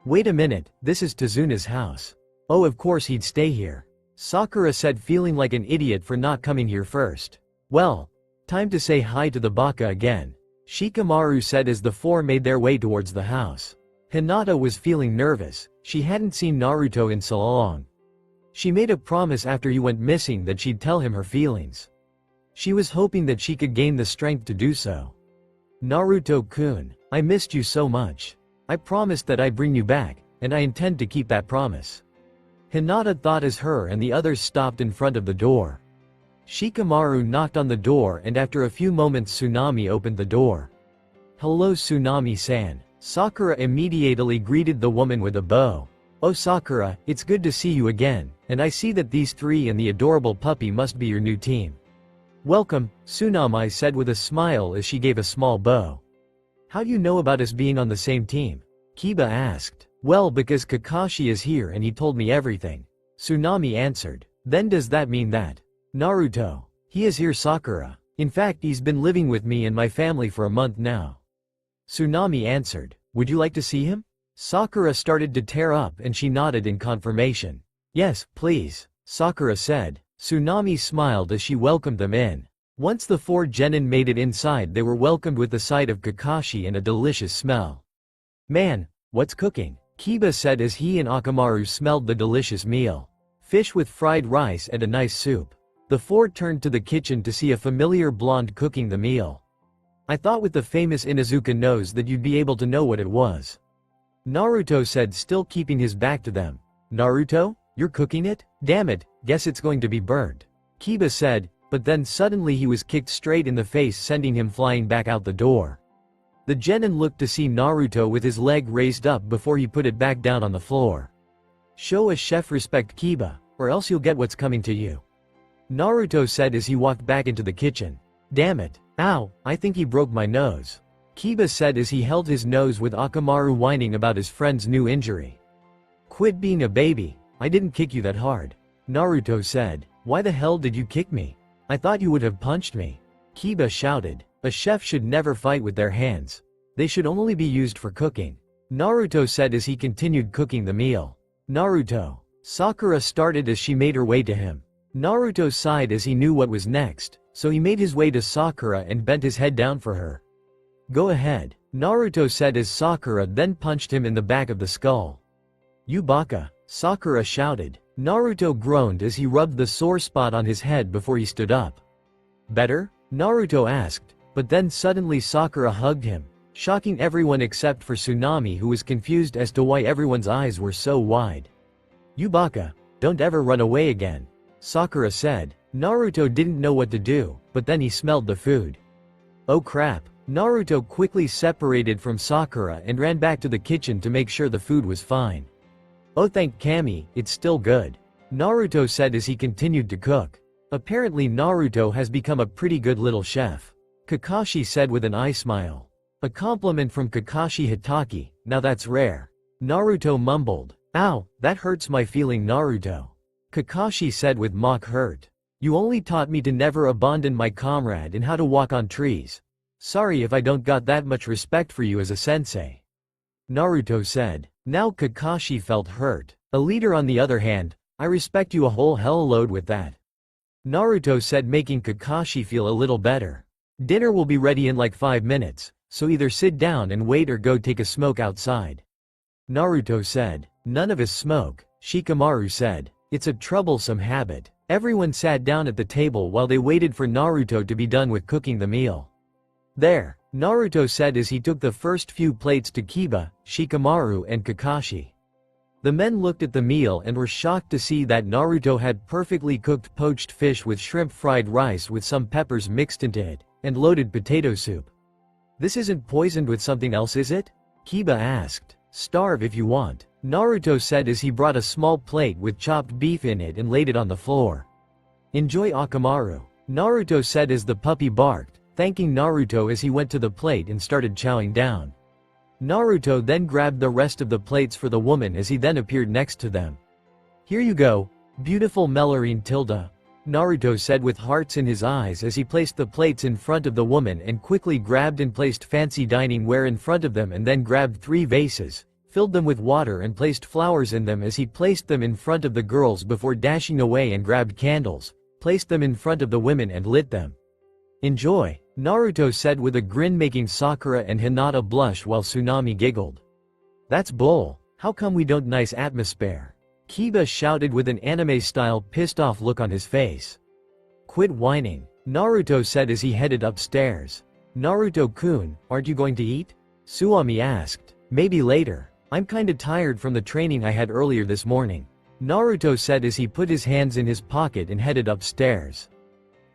Wait a minute, this is Tazuna's house. Oh, of course he'd stay here. Sakura said, feeling like an idiot for not coming here first. Well, time to say hi to the baka again. Shikamaru said as the four made their way towards the house. Hinata was feeling nervous, she hadn't seen Naruto in so long. She made a promise after he went missing that she'd tell him her feelings. She was hoping that she could gain the strength to do so. Naruto-kun, I missed you so much. I promised that I'd bring you back, and I intend to keep that promise. Hinata thought as her and the others stopped in front of the door. Shikamaru knocked on the door, and after a few moments Tsunami opened the door. Hello Tsunami-san. Sakura immediately greeted the woman with a bow. Oh Sakura, it's good to see you again, and I see that these three and the adorable puppy must be your new team. Welcome, Tsunami said with a smile as she gave a small bow. How do you know about us being on the same team? Kiba asked. Well, because Kakashi is here and he told me everything. Tsunami answered. Then does that mean that? Naruto. He is here, Sakura. In fact, he's been living with me and my family for a month now. Tsunami answered. Would you like to see him? Sakura started to tear up and she nodded in confirmation. Yes, please, Sakura said. Tsunami smiled as she welcomed them in. Once the four genin made it inside, they were welcomed with the sight of Kakashi and a delicious smell. Man, what's cooking? Kiba said as he and Akamaru smelled the delicious meal. Fish with fried rice and a nice soup. The four turned to the kitchen to see a familiar blonde cooking the meal. I thought with the famous Inuzuka nose that you'd be able to know what it was. Naruto said, still keeping his back to them. Naruto? You're cooking it? Damn it, guess it's going to be burnt. Kiba said, but then suddenly he was kicked straight in the face, sending him flying back out the door. The genin looked to see Naruto with his leg raised up before he put it back down on the floor. Show a chef respect, Kiba, or else you'll get what's coming to you. Naruto said as he walked back into the kitchen. Damn it. Ow, I think he broke my nose. Kiba said as he held his nose with Akamaru whining about his friend's new injury. Quit being a baby, I didn't kick you that hard. Naruto said. Why the hell did you kick me? I thought you would have punched me. Kiba shouted. A chef should never fight with their hands. They should only be used for cooking. Naruto said as he continued cooking the meal. Naruto. Sakura started as she made her way to him. Naruto sighed as he knew what was next, so he made his way to Sakura and bent his head down for her. Go ahead, Naruto said as Sakura then punched him in the back of the skull. You baka, Sakura shouted. Naruto groaned as he rubbed the sore spot on his head before he stood up. Better? Naruto asked, but then suddenly Sakura hugged him, shocking everyone except for Tsunami, who was confused as to why everyone's eyes were so wide. You baka, don't ever run away again, Sakura said. Naruto didn't know what to do, but then he smelled the food. Oh crap, Naruto quickly separated from Sakura and ran back to the kitchen to make sure the food was fine. Oh thank Kami, it's still good, Naruto said as he continued to cook. Apparently Naruto has become a pretty good little chef, Kakashi said with an eye smile. A compliment from Kakashi Hitaki, now that's rare. Naruto mumbled. Ow, that hurts my feeling Naruto. Kakashi said with mock hurt. You only taught me to never abandon my comrade and how to walk on trees. Sorry if I don't got that much respect for you as a sensei. Naruto said. Now Kakashi felt hurt. A leader on the other hand, I respect you a whole hell load with that. Naruto said, making Kakashi feel a little better. Dinner will be ready in like 5 minutes, so either sit down and wait or go take a smoke outside. Naruto said. None of us smoke, Shikamaru said. It's a troublesome habit. Everyone sat down at the table while they waited for Naruto to be done with cooking the meal. There, Naruto said as he took the first few plates to Kiba, Shikamaru and Kakashi. The men looked at the meal and were shocked to see that Naruto had perfectly cooked poached fish with shrimp fried rice with some peppers mixed into it, and loaded potato soup. This isn't poisoned with something else, is it? Kiba asked. Starve if you want, Naruto said as he brought a small plate with chopped beef in it and laid it on the floor. Enjoy Akamaru, Naruto said as the puppy barked, thanking Naruto as he went to the plate and started chowing down. Naruto then grabbed the rest of the plates for the woman as he then appeared next to them. Here you go, beautiful Melorine Tilda, Naruto said with hearts in his eyes as he placed the plates in front of the woman and quickly grabbed and placed fancy dining ware in front of them and then grabbed 3 vases, filled them with water and placed flowers in them as he placed them in front of the girls before dashing away and grabbed candles, placed them in front of the women and lit them. Enjoy, Naruto said with a grin, making Sakura and Hinata blush while Tsunami giggled. That's bull, how come we don't nice atmosphere? Kiba shouted with an anime-style pissed-off look on his face. Quit whining, Naruto said as he headed upstairs. Naruto-kun, aren't you going to eat? Tsuami asked. Maybe later. I'm kinda tired from the training I had earlier this morning, Naruto said as he put his hands in his pocket and headed upstairs.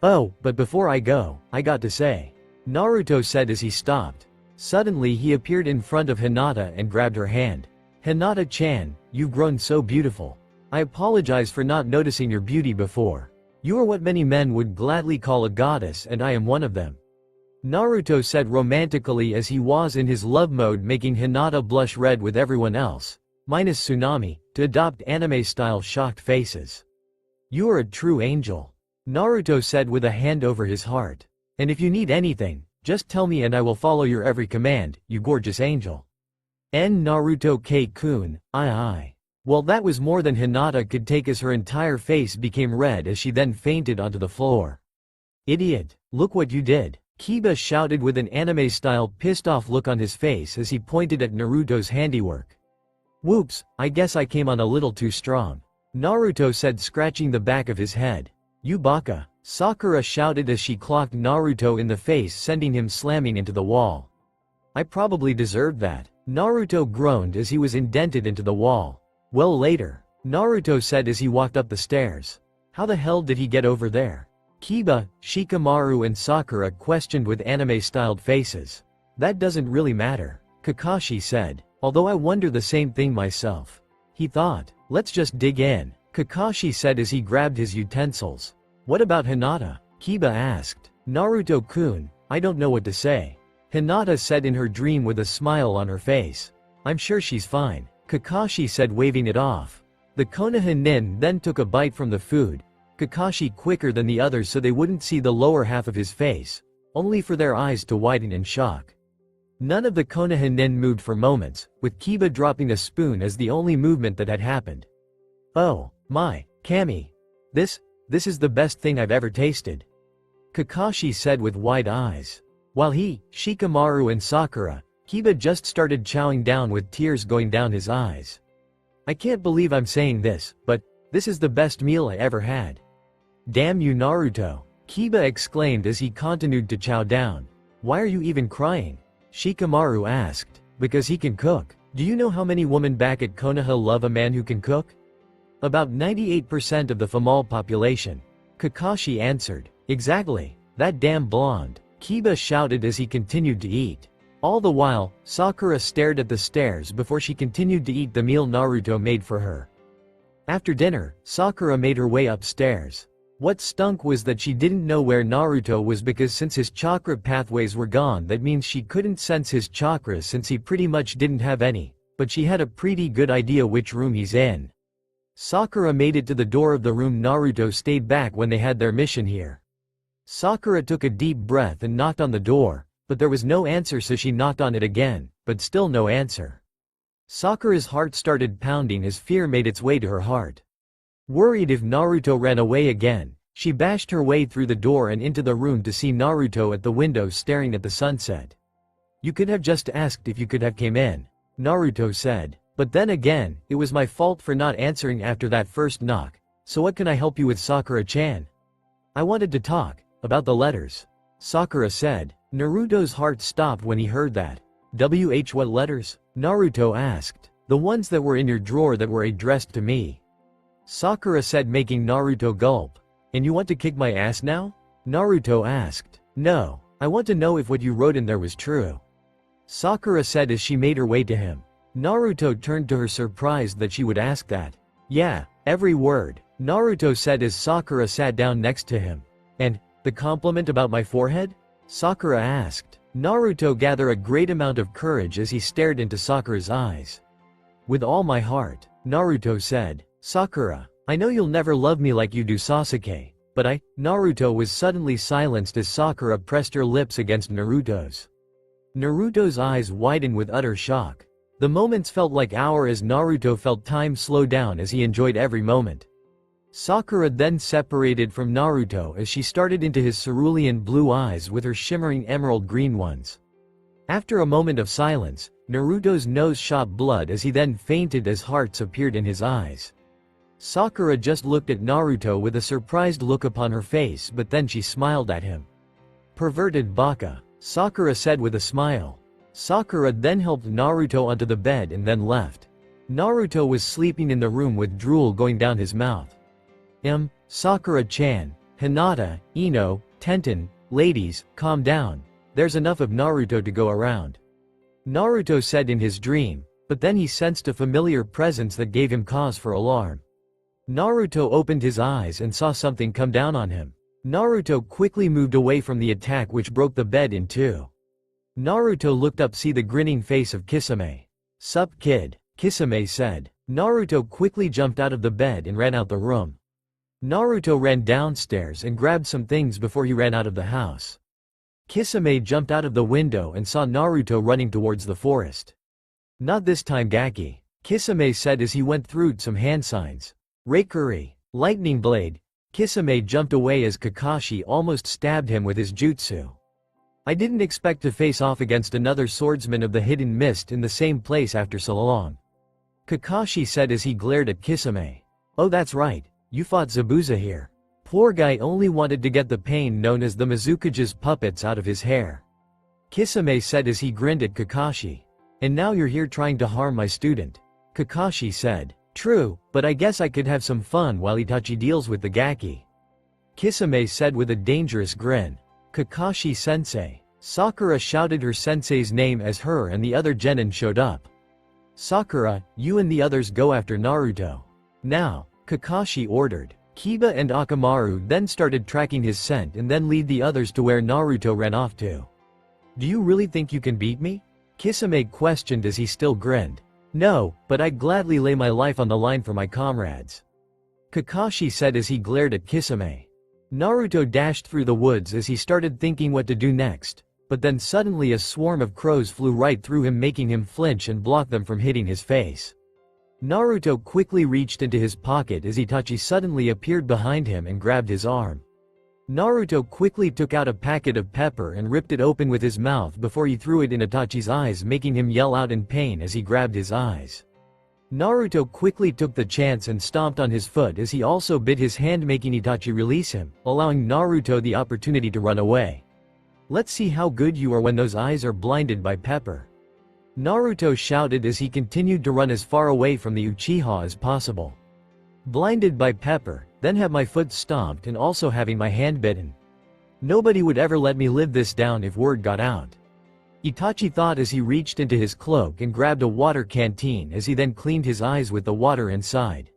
Oh, but before I go, I got to say, Naruto said as he stopped. Suddenly he appeared in front of Hinata and grabbed her hand. Hinata-chan, you've grown so beautiful. I apologize for not noticing your beauty before. You are what many men would gladly call a goddess and I am one of them, Naruto said romantically as he was in his love mode, making Hinata blush red with everyone else, minus Tsunami, to adopt anime-style shocked faces. You are a true angel, Naruto said with a hand over his heart. And if you need anything, just tell me and I will follow your every command, you gorgeous angel. Naruto K-kun, aye. Well, that was more than Hinata could take as her entire face became red as she then fainted onto the floor. Idiot, look what you did, Kiba shouted with an anime-style pissed-off look on his face as he pointed at Naruto's handiwork. Whoops, I guess I came on a little too strong, Naruto said, scratching the back of his head. You baka, Sakura shouted as she clocked Naruto in the face, sending him slamming into the wall. I probably deserved that, Naruto groaned as he was indented into the wall. Well, later, Naruto said as he walked up the stairs. How the hell did he get over there? Kiba, Shikamaru and Sakura questioned with anime-styled faces. That doesn't really matter, Kakashi said, although I wonder the same thing myself. He thought. Let's just dig in, Kakashi said as he grabbed his utensils. What about Hinata? Kiba asked. Naruto-kun, I don't know what to say, Hinata said in her dream with a smile on her face. I'm sure she's fine, Kakashi said, waving it off. The Konoha nin then took a bite from the food, Kakashi quicker than the others so they wouldn't see the lower half of his face, only for their eyes to widen in shock. None of the Konoha nin moved for moments, with Kiba dropping a spoon as the only movement that had happened. "Oh, my, Kami. This is the best thing I've ever tasted," Kakashi said with wide eyes. While he, Shikamaru and Sakura, Kiba just started chowing down with tears going down his eyes. "I can't believe I'm saying this, but this is the best meal I ever had." "Damn you, Naruto," Kiba exclaimed as he continued to chow down. "Why are you even crying?" Shikamaru asked. "Because he can cook. Do you know how many women back at Konoha love a man who can cook?" "About 98% of the female population," Kakashi answered. "Exactly, that damn blonde," Kiba shouted as he continued to eat. All the while, Sakura stared at the stairs before she continued to eat the meal Naruto made for her. After dinner, Sakura made her way upstairs. What stunk was that she didn't know where Naruto was because since his chakra pathways were gone, that means she couldn't sense his chakras since he pretty much didn't have any, but she had a pretty good idea which room he's in. Sakura made it to the door of the room Naruto stayed back when they had their mission here. Sakura took a deep breath and knocked on the door, but there was no answer, so she knocked on it again, but still no answer. Sakura's heart started pounding as fear made its way to her heart. Worried if Naruto ran away again, she bashed her way through the door and into the room to see Naruto at the window staring at the sunset. "You could have just asked if you could have came in," Naruto said. "But then again, it was my fault for not answering after that first knock, so what can I help you with, Sakura-chan?" "I wanted to talk about the letters," Sakura said. Naruto's heart stopped when he heard that. What letters?" Naruto asked. "The ones that were in your drawer that were addressed to me," Sakura said, making Naruto gulp. "And you want to kick my ass now?" Naruto asked. "No, I want to know if what you wrote in there was true," Sakura said as she made her way to him. Naruto turned to her, surprised that she would ask that. "Yeah, every word," Naruto said as Sakura sat down next to him. "And the compliment about my forehead?" Sakura asked. Naruto gathered a great amount of courage as he stared into Sakura's eyes. "With all my heart," Naruto said. "Sakura, I know you'll never love me like you do Sasuke, but Naruto was suddenly silenced as Sakura pressed her lips against Naruto's. Naruto's eyes widened with utter shock. The moments felt like hours as Naruto felt time slow down as he enjoyed every moment. Sakura then separated from Naruto as she started into his cerulean blue eyes with her shimmering emerald green ones. After a moment of silence, Naruto's nose shot blood as he then fainted as hearts appeared in his eyes. Sakura just looked at Naruto with a surprised look upon her face, but then she smiled at him. "Perverted baka," Sakura said with a smile. Sakura then helped Naruto onto the bed and then left. Naruto was sleeping in the room with drool going down his mouth. Sakura-chan, Hinata, Ino, Tenten, ladies, calm down. There's enough of Naruto to go around," Naruto said in his dream, but then he sensed a familiar presence that gave him cause for alarm. Naruto opened his eyes and saw something come down on him. Naruto quickly moved away from the attack which broke the bed in two. Naruto looked up, see the grinning face of Kisame. "Sup kid," Kisame said. Naruto quickly jumped out of the bed and ran out the room. Naruto ran downstairs and grabbed some things before he ran out of the house. Kisame jumped out of the window and saw Naruto running towards the forest. "Not this time, Gaki," Kisame said as he went through some hand signs. "Raikuri, lightning blade." Kisame jumped away as Kakashi almost stabbed him with his jutsu. "I didn't expect to face off against another swordsman of the hidden mist in the same place after so long," Kakashi said as he glared at Kisame. "Oh, that's right. You fought Zabuza here. Poor guy only wanted to get the pain known as the Mizukage's puppets out of his hair," Kisame said as he grinned at Kakashi. "And now you're here trying to harm my student," Kakashi said. "True, but I guess I could have some fun while Itachi deals with the Gaki," Kisame said with a dangerous grin. "Kakashi-sensei." Sakura shouted her sensei's name as her and the other genin showed up. "Sakura, you and the others go after Naruto now," Kakashi ordered. Kiba and Akamaru then started tracking his scent and then lead the others to where Naruto ran off to. "Do you really think you can beat me?" Kisame questioned as he still grinned. No, but I'd gladly lay my life on the line for my comrades. Kakashi said as he glared at Kisame. Naruto dashed through the woods as he started thinking what to do next, but then suddenly a swarm of crows flew right through him, making him flinch and block them from hitting his face. Naruto quickly reached into his pocket as Itachi suddenly appeared behind him and grabbed his arm. Naruto quickly took out a packet of pepper and ripped it open with his mouth before he threw it in Itachi's eyes, making him yell out in pain as he grabbed his eyes. Naruto quickly took the chance and stomped on his foot as he also bit his hand, making Itachi release him, allowing Naruto the opportunity to run away. Let's see how good you are when those eyes are blinded by pepper. Naruto shouted as he continued to run as far away from the Uchiha as possible. Blinded by pepper, then have my foot stomped and also having my hand bitten. Nobody would ever let me live this down if word got out. Itachi thought as he reached into his cloak and grabbed a water canteen as he then cleaned his eyes with the water inside.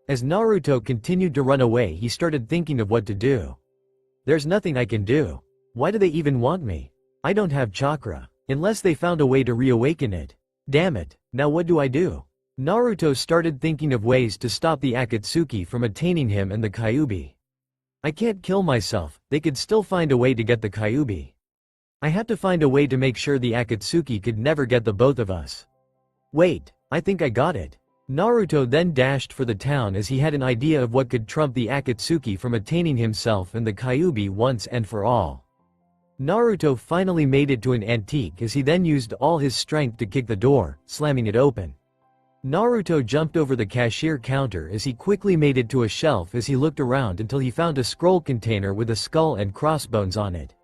As Naruto continued to run away, he started thinking of what to do. There's nothing I can do. Why do they even want me? I don't have chakra, unless they found a way to reawaken it. Damn it, now what do I do? Naruto started thinking of ways to stop the Akatsuki from attaining him and the Kyuubi. I can't kill myself, they could still find a way to get the Kyuubi. I have to find a way to make sure the Akatsuki could never get the both of us. Wait, I think I got it. Naruto then dashed for the town as he had an idea of what could trump the Akatsuki from attaining himself and the Kyuubi once and for all. Naruto finally made it to an antique as he then used all his strength to kick the door, slamming it open. Naruto jumped over the cashier counter as he quickly made it to a shelf as he looked around until he found a scroll container with a skull and crossbones on it.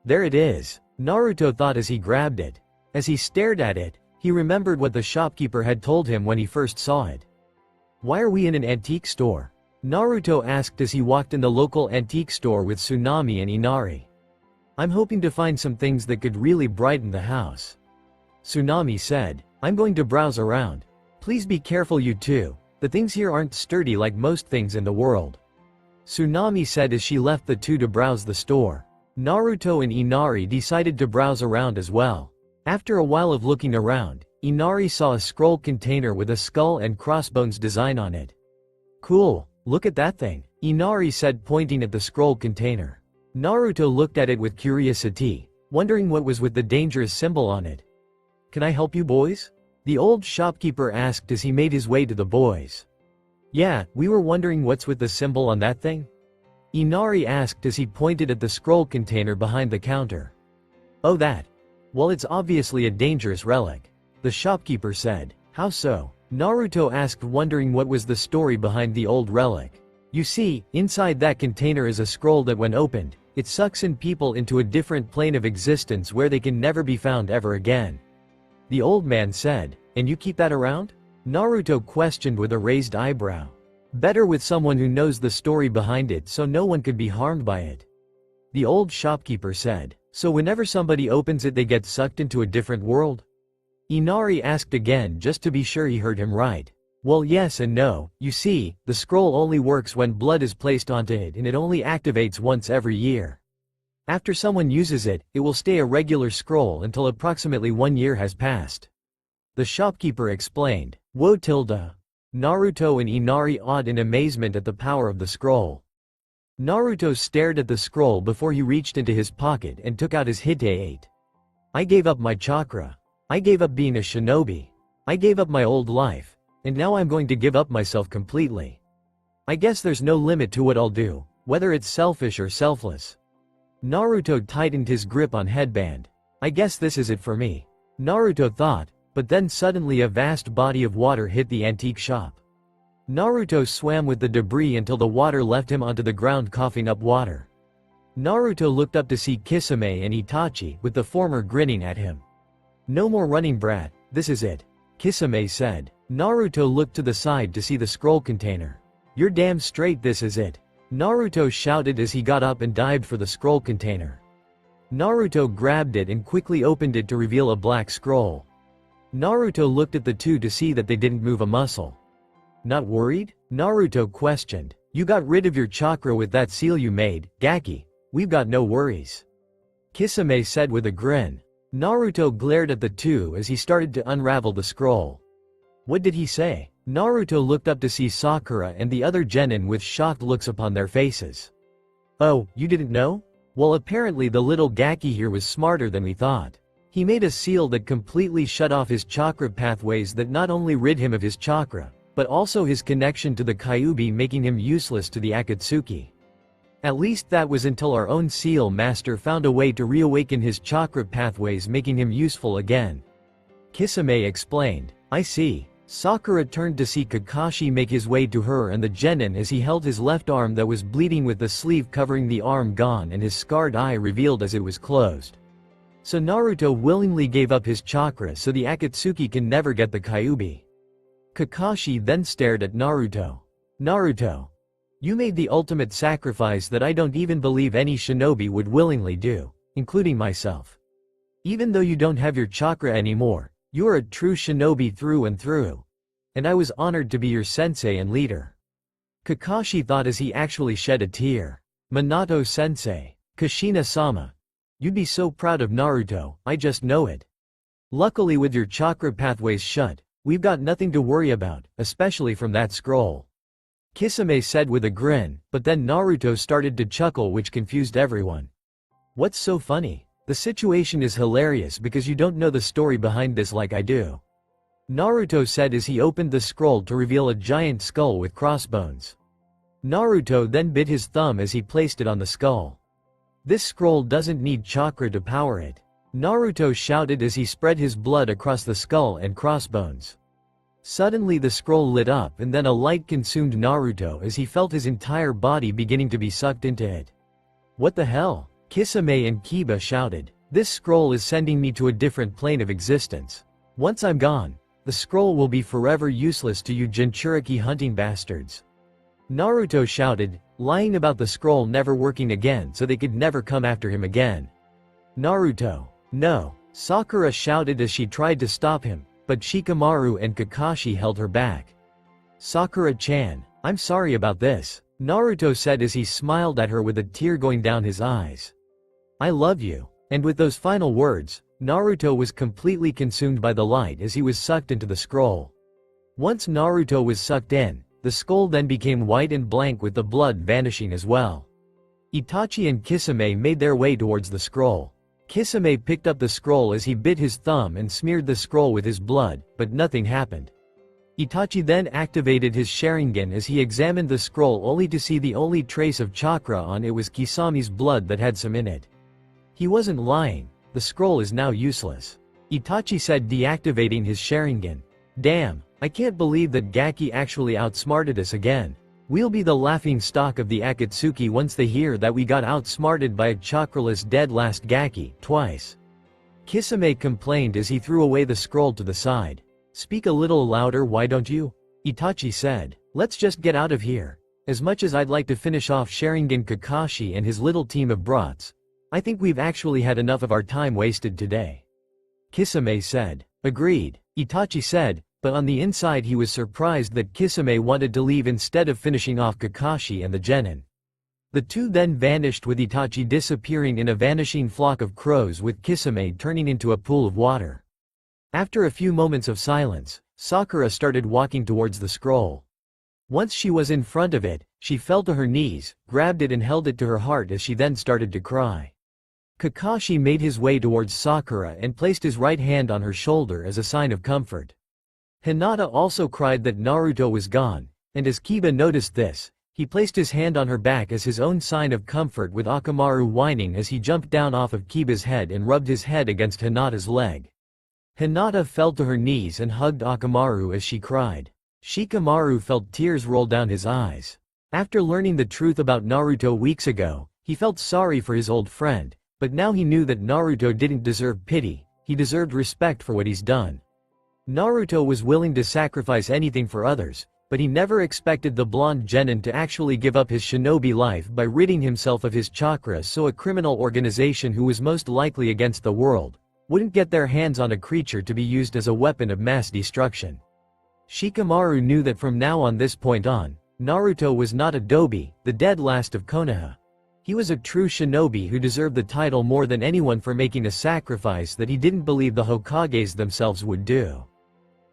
There it is, Naruto thought as he grabbed it. As he stared at it, he remembered what the shopkeeper had told him when he first saw it. Why are we in an antique store? Naruto asked as he walked in the local antique store with Tsunami and Inari. I'm hoping to find some things that could really brighten the house. Tsunami said, I'm going to browse around. Please be careful you two, the things here aren't sturdy like most things in the world. Tsunami said as she left the two to browse the store. Naruto and Inari decided to browse around as well. After a while of looking around, Inari saw a scroll container with a skull and crossbones design on it. Cool, look at that thing, Inari said, pointing at the scroll container. Naruto looked at it with curiosity, wondering what was with the dangerous symbol on it. Can I help you boys? The old shopkeeper asked as he made his way to the boys. Yeah, we were wondering what's with the symbol on that thing? Inari asked as he pointed at the scroll container behind the counter. Oh that. Well, it's obviously a dangerous relic. The shopkeeper said. How so? Naruto asked, wondering what was the story behind the old relic. You see, inside that container is a scroll that when opened, it sucks in people into a different plane of existence where they can never be found ever again. The old man said. And you keep that around? Naruto questioned with a raised eyebrow. Better with someone who knows the story behind it so no one could be harmed by it. The old shopkeeper said. So whenever somebody opens it they get sucked into a different world? Inari asked again just to be sure he heard him right. Well, yes and no. You see, the scroll only works when blood is placed onto it and it only activates once every year. After someone uses it, it will stay a regular scroll until approximately 1 year has passed. The shopkeeper explained. Whoa tilde. Naruto and Inari awed in amazement at the power of the scroll. Naruto stared at the scroll before he reached into his pocket and took out his Hite-8. I gave up my chakra. I gave up being a shinobi. I gave up my old life. And now I'm going to give up myself completely. I guess there's no limit to what I'll do, whether it's selfish or selfless. Naruto tightened his grip on headband. I guess this is it for me. Naruto thought, but then suddenly a vast body of water hit the antique shop. Naruto swam with the debris until the water left him onto the ground coughing up water. Naruto looked up to see Kisame and Itachi, with the former grinning at him. No more running, brat, this is it, Kisame said. Naruto looked to the side to see the scroll container. You're damn straight, this is it, Naruto shouted as he got up and dived for the scroll container. Naruto grabbed it and quickly opened it to reveal a black scroll. Naruto looked at the two to see that they didn't move a muscle. Not worried? Naruto questioned. You got rid of your chakra with that seal you made, Gaki. We've got no worries. Kisame said with a grin. Naruto glared at the two as he started to unravel the scroll. What did he say? Naruto looked up to see Sakura and the other genin with shocked looks upon their faces. Oh, you didn't know? Well, apparently the little Gaki here was smarter than we thought. He made a seal that completely shut off his chakra pathways that not only rid him of his chakra, but also his connection to the Kyuubi, making him useless to the Akatsuki. At least that was until our own seal master found a way to reawaken his chakra pathways, making him useful again. Kisame explained. I see. Sakura turned to see Kakashi make his way to her and the genin as he held his left arm that was bleeding, with the sleeve covering the arm gone and his scarred eye revealed as it was closed. So Naruto willingly gave up his chakra so the Akatsuki can never get the Kyuubi. Kakashi then stared at Naruto. Naruto, you made the ultimate sacrifice that I don't even believe any shinobi would willingly do, including myself. Even though you don't have your chakra anymore, you are a true shinobi through and through. And I was honored to be your sensei and leader. Kakashi thought as he actually shed a tear. Minato sensei, Kushina-sama. You'd be so proud of Naruto, I just know it. Luckily with your chakra pathways shut, we've got nothing to worry about, especially from that scroll. Kisame said with a grin, but then Naruto started to chuckle, which confused everyone. What's so funny? The situation is hilarious because you don't know the story behind this like I do. Naruto said as he opened the scroll to reveal a giant skull with crossbones. Naruto then bit his thumb as he placed it on the skull. This scroll doesn't need chakra to power it. Naruto shouted as he spread his blood across the skull and crossbones. Suddenly the scroll lit up and then a light consumed Naruto as he felt his entire body beginning to be sucked into it. What the hell? Kisame and Kiba shouted. This scroll is sending me to a different plane of existence. Once I'm gone, the scroll will be forever useless to you Jinchuriki hunting bastards. Naruto shouted, lying about the scroll never working again so they could never come after him again. Naruto, no, Sakura shouted as she tried to stop him, but Shikamaru and Kakashi held her back. Sakura-chan, I'm sorry about this, Naruto said as he smiled at her with a tear going down his eyes. I love you. And with those final words, Naruto was completely consumed by the light as he was sucked into the scroll. Once Naruto was sucked in, the skull then became white and blank with the blood vanishing as well. Itachi and Kisame made their way towards the scroll. Kisame picked up the scroll as he bit his thumb and smeared the scroll with his blood, but nothing happened. Itachi then activated his Sharingan as he examined the scroll only to see the only trace of chakra on it was Kisame's blood that had some in it. He wasn't lying, the scroll is now useless. Itachi said, deactivating his Sharingan. Damn, I can't believe that Gaki actually outsmarted us again. We'll be the laughing stock of the Akatsuki once they hear that we got outsmarted by a chakraless dead last Gaki, twice. Kisame complained as he threw away the scroll to the side. Speak a little louder, why don't you? Itachi said. Let's just get out of here. As much as I'd like to finish off Sharingan Kakashi and his little team of brats, I think we've actually had enough of our time wasted today. Kisame said. Agreed, Itachi said, but on the inside he was surprised that Kisame wanted to leave instead of finishing off Kakashi and the genin. The two then vanished, with Itachi disappearing in a vanishing flock of crows with Kisame turning into a pool of water. After a few moments of silence, Sakura started walking towards the scroll. Once she was in front of it, she fell to her knees, grabbed it and held it to her heart as she then started to cry. Kakashi made his way towards Sakura and placed his right hand on her shoulder as a sign of comfort. Hinata also cried that Naruto was gone, and as Kiba noticed this, he placed his hand on her back as his own sign of comfort, with Akamaru whining as he jumped down off of Kiba's head and rubbed his head against Hinata's leg. Hinata fell to her knees and hugged Akamaru as she cried. Shikamaru felt tears roll down his eyes. After learning the truth about Naruto weeks ago, he felt sorry for his old friend, but now he knew that Naruto didn't deserve pity, he deserved respect for what he's done. Naruto was willing to sacrifice anything for others, but he never expected the blonde genin to actually give up his shinobi life by ridding himself of his chakra so a criminal organization who was most likely against the world wouldn't get their hands on a creature to be used as a weapon of mass destruction. Shikamaru knew that from now on this point on, Naruto was not Adobe, the dead last of Konoha. He was a true shinobi who deserved the title more than anyone for making a sacrifice that he didn't believe the Hokages themselves would do.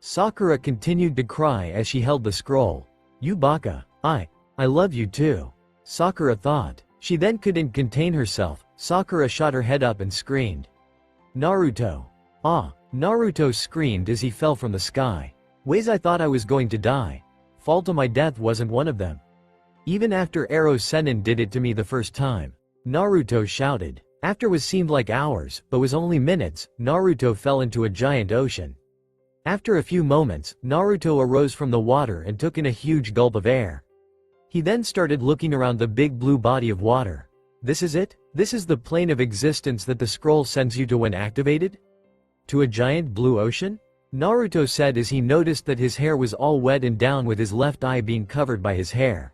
Sakura continued to cry as she held the scroll. You baka. I love you too. Sakura thought. She then couldn't contain herself. Sakura shot her head up and screamed. Naruto. Ah! Naruto screamed as he fell from the sky. Ways I thought I was going to die. Fall to my death wasn't one of them. Even after Arrow Sennin did it to me the first time. Naruto shouted. After what seemed like hours, but was only minutes, Naruto fell into a giant ocean. After a few moments, Naruto arose from the water and took in a huge gulp of air. He then started looking around the big blue body of water. This is it? This is the plane of existence that the scroll sends you to when activated? To a giant blue ocean? Naruto said as he noticed that his hair was all wet and down with his left eye being covered by his hair.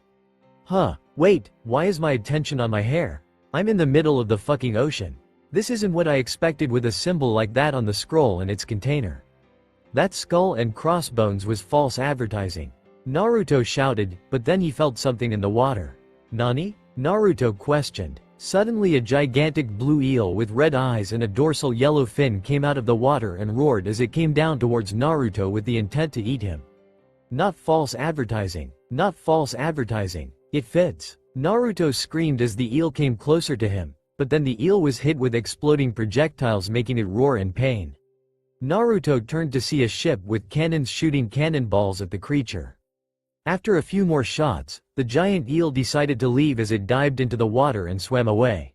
Huh, wait, why is my attention on my hair? I'm in the middle of the fucking ocean. This isn't what I expected with a symbol like that on the scroll and its container. That skull and crossbones was false advertising. Naruto shouted, but then he felt something in the water. Nani? Naruto questioned. Suddenly a gigantic blue eel with red eyes and a dorsal yellow fin came out of the water and roared as it came down towards Naruto with the intent to eat him. Not false advertising. Not false advertising. It fits. Naruto screamed as the eel came closer to him, but then the eel was hit with exploding projectiles making it roar in pain. Naruto turned to see a ship with cannons shooting cannonballs at the creature. After a few more shots, the giant eel decided to leave as it dived into the water and swam away.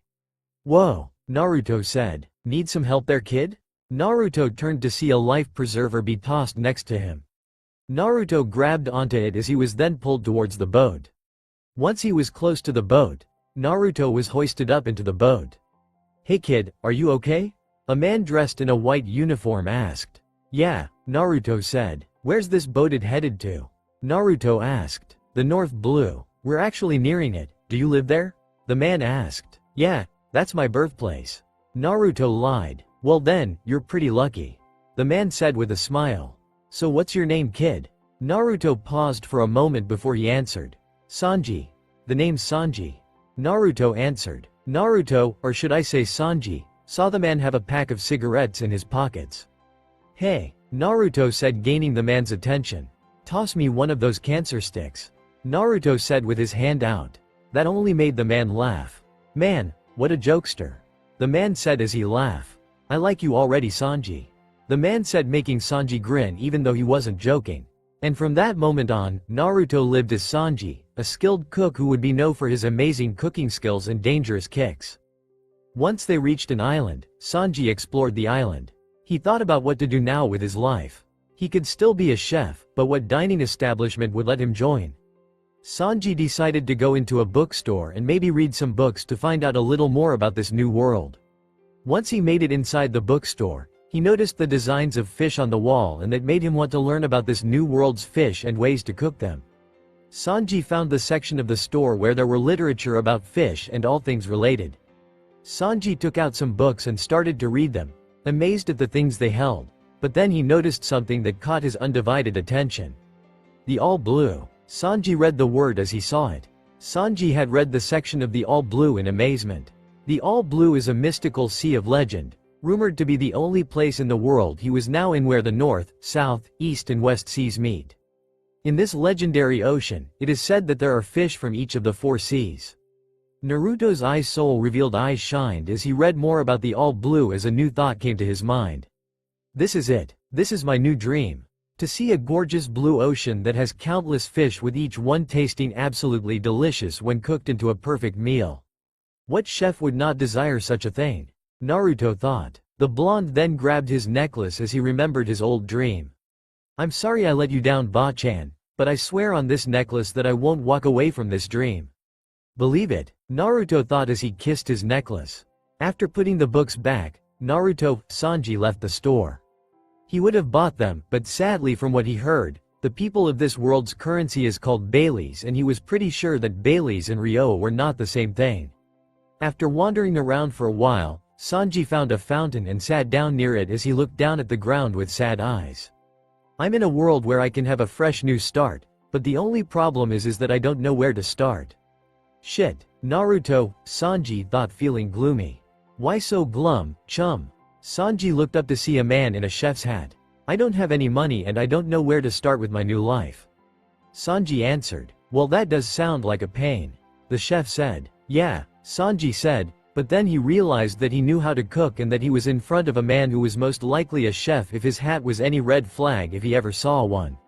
Whoa, Naruto said. Need some help there, kid? Naruto turned to see a life preserver be tossed next to him. Naruto grabbed onto it as he was then pulled towards the boat. Once he was close to the boat, Naruto was hoisted up into the boat. Hey kid, are you okay? A man dressed in a white uniform asked. Yeah, Naruto said. Where's this boat headed to? Naruto asked. The North Blue. We're actually nearing it. Do you live there? The man asked. Yeah, that's my birthplace. Naruto lied. Well then, you're pretty lucky. The man said with a smile. So what's your name, kid? Naruto paused for a moment before he answered. Sanji. The name's Sanji. Naruto answered. Naruto, or should I say Sanji, saw the man have a pack of cigarettes in his pockets. Hey, Naruto said, gaining the man's attention. Toss me one of those cancer sticks. Naruto said with his hand out. That only made the man laugh. Man, what a jokester. The man said as he laughed. I like you already, Sanji. The man said, making Sanji grin even though he wasn't joking. And from that moment on, Naruto lived as Sanji, a skilled cook who would be known for his amazing cooking skills and dangerous kicks. Once they reached an island, Sanji explored the island. He thought about what to do now with his life. He could still be a chef, but what dining establishment would let him join? Sanji decided to go into a bookstore and maybe read some books to find out a little more about this new world. Once he made it inside the bookstore, he noticed the designs of fish on the wall and that made him want to learn about this new world's fish and ways to cook them. Sanji found the section of the store where there were literature about fish and all things related. Sanji took out some books and started to read them, amazed at the things they held. But then he noticed something that caught his undivided attention. The All Blue. Sanji read the word as he saw it. Sanji had read the section of the All Blue in amazement. The All Blue is a mystical sea of legend, rumored to be the only place in the world he was now in where the North, South, East and West seas meet. In this legendary ocean, it is said that there are fish from each of the 4 seas. Naruto's eyes soul revealed eyes shined as he read more about the All Blue as a new thought came to his mind. This is it. This is my new dream. To see a gorgeous blue ocean that has countless fish with each one tasting absolutely delicious when cooked into a perfect meal. What chef would not desire such a thing? Naruto thought. The blonde then grabbed his necklace as he remembered his old dream. I'm sorry I let you down, Ba-chan, but I swear on this necklace that I won't walk away from this dream. Believe it, Naruto thought as he kissed his necklace. After putting the books back, Sanji left the store. He would have bought them, but sadly from what he heard, the people of this world's currency is called Baileys and he was pretty sure that Baileys and Ryo were not the same thing. After wandering around for a while, Sanji found a fountain and sat down near it as he looked down at the ground with sad eyes. I'm in a world where I can have a fresh new start, but the only problem is that I don't know where to start. Shit, Naruto, Sanji thought, feeling gloomy. Why so glum, chum? Sanji looked up to see a man in a chef's hat. I don't have any money and I don't know where to start with my new life. Sanji answered, well, that does sound like a pain. The chef said. Yeah, Sanji said, but then he realized that he knew how to cook and that he was in front of a man who was most likely a chef if his hat was any red flag if he ever saw one.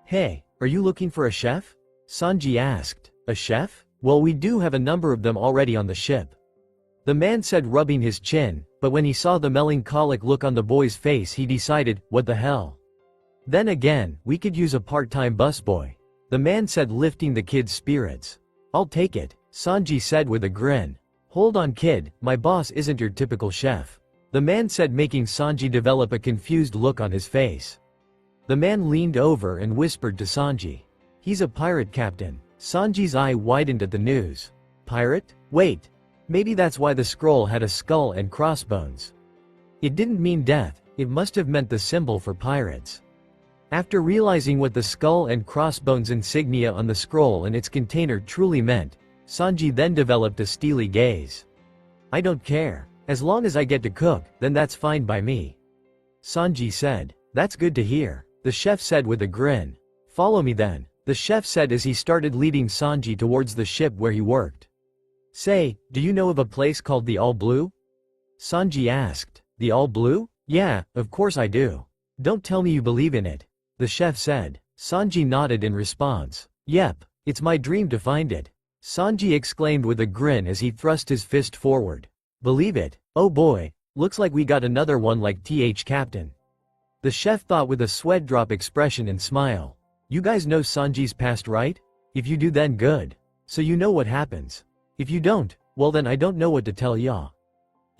Hey, are you looking for a chef? Sanji asked. A chef? Well, we do have a number of them already on the ship. The man said, rubbing his chin, but when he saw the melancholic look on the boy's face he decided, what the hell? Then again, we could use a part-time busboy. The man said, lifting the kid's spirits. I'll take it, Sanji said with a grin. Hold on kid, my boss isn't your typical chef. The man said, making Sanji develop a confused look on his face. The man leaned over and whispered to Sanji. He's a pirate captain. Sanji's eye widened at the news. Pirate? Wait. Maybe that's why the scroll had a skull and crossbones. It didn't mean death, it must have meant the symbol for pirates. After realizing what the skull and crossbones insignia on the scroll and its container truly meant, Sanji then developed a steely gaze. I don't care. As long as I get to cook, then that's fine by me. Sanji said. That's good to hear, the chef said with a grin. Follow me then, the chef said as he started leading Sanji towards the ship where he worked. Say, do you know of a place called the All Blue? Sanji asked. The All Blue? Yeah, of course I do. Don't tell me you believe in it, the chef said. Sanji nodded in response. Yep, it's my dream to find it, Sanji exclaimed with a grin as he thrust his fist forward. Believe it? Oh boy, looks like we got another one like Captain. The chef thought with a sweat drop expression and smile. You guys know Sanji's past, right? If you do, then good. So you know what happens. If you don't, well then I don't know what to tell ya.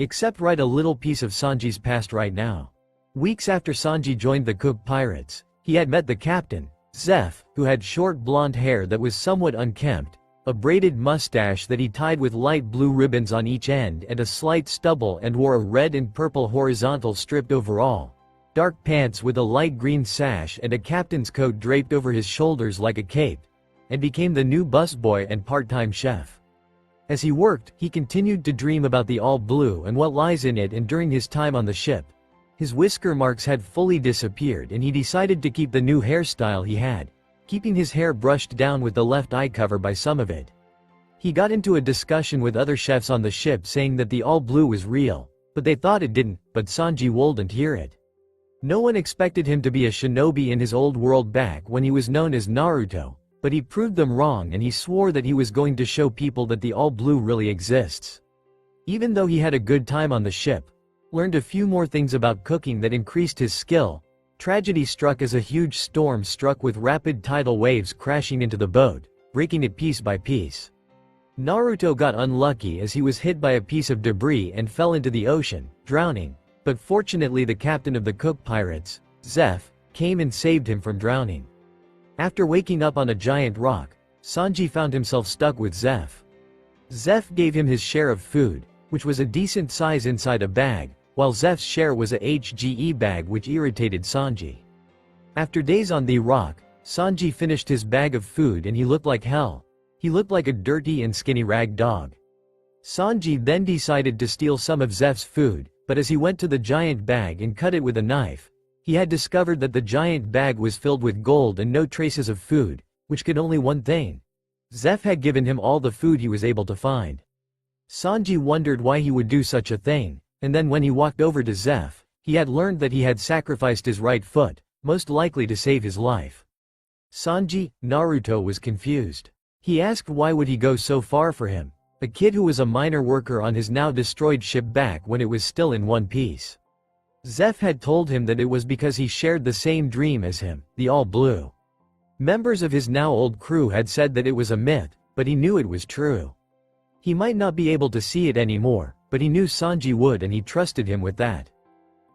Except write a little piece of Sanji's past right now. Weeks after Sanji joined the Cook Pirates, he had met the captain, Zeph, who had short blonde hair that was somewhat unkempt, a braided mustache that he tied with light blue ribbons on each end and a slight stubble, and wore a red and purple horizontal stripped overall, dark pants with a light green sash and a captain's coat draped over his shoulders like a cape, and became the new busboy and part-time chef. As he worked, he continued to dream about the All Blue and what lies in it, and during his time on the ship, his whisker marks had fully disappeared and he decided to keep the new hairstyle he had, keeping his hair brushed down with the left eye cover by some of it. He got into a discussion with other chefs on the ship saying that the All Blue was real, but they thought it didn't, but Sanji wouldn't hear it. No one expected him to be a shinobi in his old world back when he was known as Naruto, but he proved them wrong and he swore that he was going to show people that the All Blue really exists. Even though he had a good time on the ship, learned a few more things about cooking that increased his skill, tragedy struck as a huge storm struck with rapid tidal waves crashing into the boat, breaking it piece by piece. Naruto got unlucky as he was hit by a piece of debris and fell into the ocean, drowning, but fortunately the captain of the Cook Pirates, Zeph, came and saved him from drowning. After waking up on a giant rock, Sanji found himself stuck with Zeph. Zeph gave him his share of food, which was a decent size inside a bag, while Zeph's share was a HGE bag, which irritated Sanji. After days on the rock, Sanji finished his bag of food and he looked like hell. He looked like a dirty and skinny rag dog. Sanji then decided to steal some of Zeph's food, but as he went to the giant bag and cut it with a knife, he had discovered that the giant bag was filled with gold and no traces of food, which could only one thing. Zeph had given him all the food he was able to find. Sanji wondered why he would do such a thing, and then when he walked over to Zeph, he had learned that he had sacrificed his right foot, most likely to save his life. Naruto was confused. He asked why would he go so far for him, a kid who was a minor worker on his now destroyed ship back when it was still in one piece. Zeph had told him that it was because he shared the same dream as him, the All Blue. Members of his now old crew had said that it was a myth, but he knew it was true. He might not be able to see it anymore, but he knew Sanji would and he trusted him with that.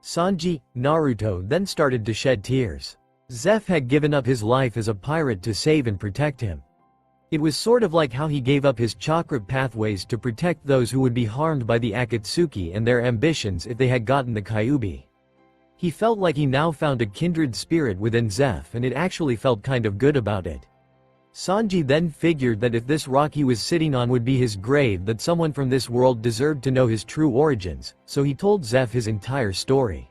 Naruto then started to shed tears. Zeph had given up his life as a pirate to save and protect him. It was sort of like how he gave up his chakra pathways to protect those who would be harmed by the Akatsuki and their ambitions if they had gotten the Kyuubi. He felt like he now found a kindred spirit within Zeph and it actually felt kind of good about it. Sanji then figured that if this rock he was sitting on would be his grave, that someone from this world deserved to know his true origins, so he told Zeph his entire story.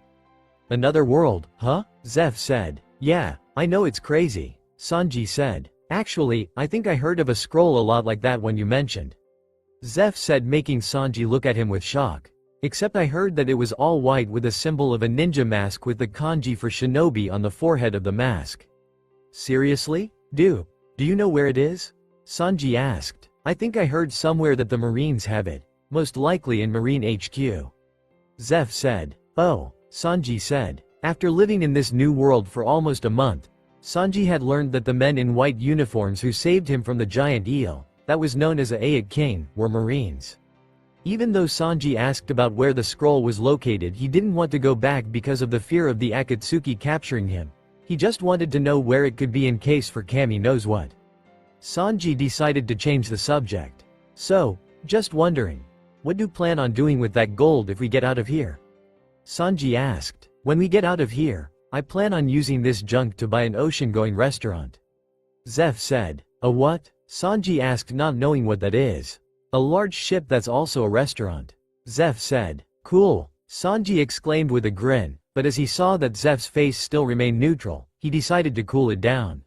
Another world, huh? Zeph said. Yeah, I know it's crazy. Sanji said. Actually, I think I heard of a scroll a lot like that one you mentioned. Zeph said, making Sanji look at him with shock. Except I heard that it was all white with a symbol of a ninja mask with the kanji for shinobi on the forehead of the mask. Seriously? Do you know where it is? Sanji asked. I think I heard somewhere that the Marines have it, most likely in Marine HQ. Zeph said. Oh, Sanji said. After living in this new world for almost a month, Sanji had learned that the men in white uniforms who saved him from the giant eel, that was known as a Aid King, were Marines. Even though Sanji asked about where the scroll was located, he didn't want to go back because of the fear of the Akatsuki capturing him. He just wanted to know where it could be in case for Kami knows what. Sanji decided to change the subject. So, just wondering, what do you plan on doing with that gold if we get out of here? Sanji asked. When we get out of here, I plan on using this junk to buy an ocean-going restaurant. Zeph said. A what? Sanji asked, not knowing what that is. A large ship that's also a restaurant. Zeph said. Cool. Sanji exclaimed with a grin, but as he saw that Zeph's face still remained neutral, he decided to cool it down.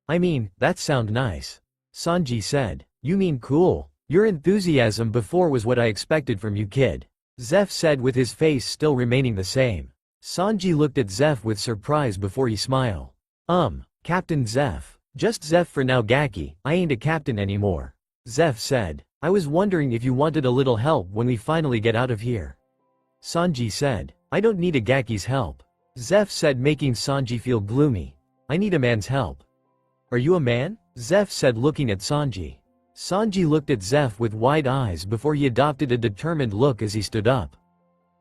I mean, that sounds nice. Sanji said. You mean cool? Your enthusiasm before was what I expected from you, kid. Zeph said with his face still remaining the same. Sanji looked at Zeph with surprise before he smiled. Captain Zeph. Just Zeph for now, Gaki, I ain't a captain anymore. Zeph said. I was wondering if you wanted a little help when we finally get out of here. Sanji said. I don't need a Gaki's help. Zeph said, making Sanji feel gloomy. I need a man's help. Are you a man? Zeph said, looking at Sanji. Sanji looked at Zeph with wide eyes before he adopted a determined look as he stood up.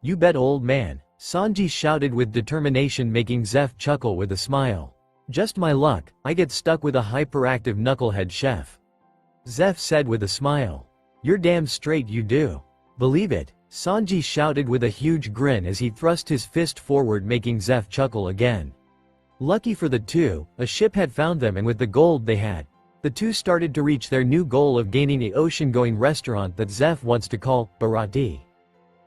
You bet, old man. Sanji shouted with determination, making Zeph chuckle with a smile. Just my luck, I get stuck with a hyperactive knucklehead chef. Zeph said with a smile. You're damn straight you do. Believe it, Sanji shouted with a huge grin as he thrust his fist forward, making Zeph chuckle again. Lucky for the two, a ship had found them, and with the gold they had, the two started to reach their new goal of gaining an ocean-going restaurant that Zeph wants to call Barati.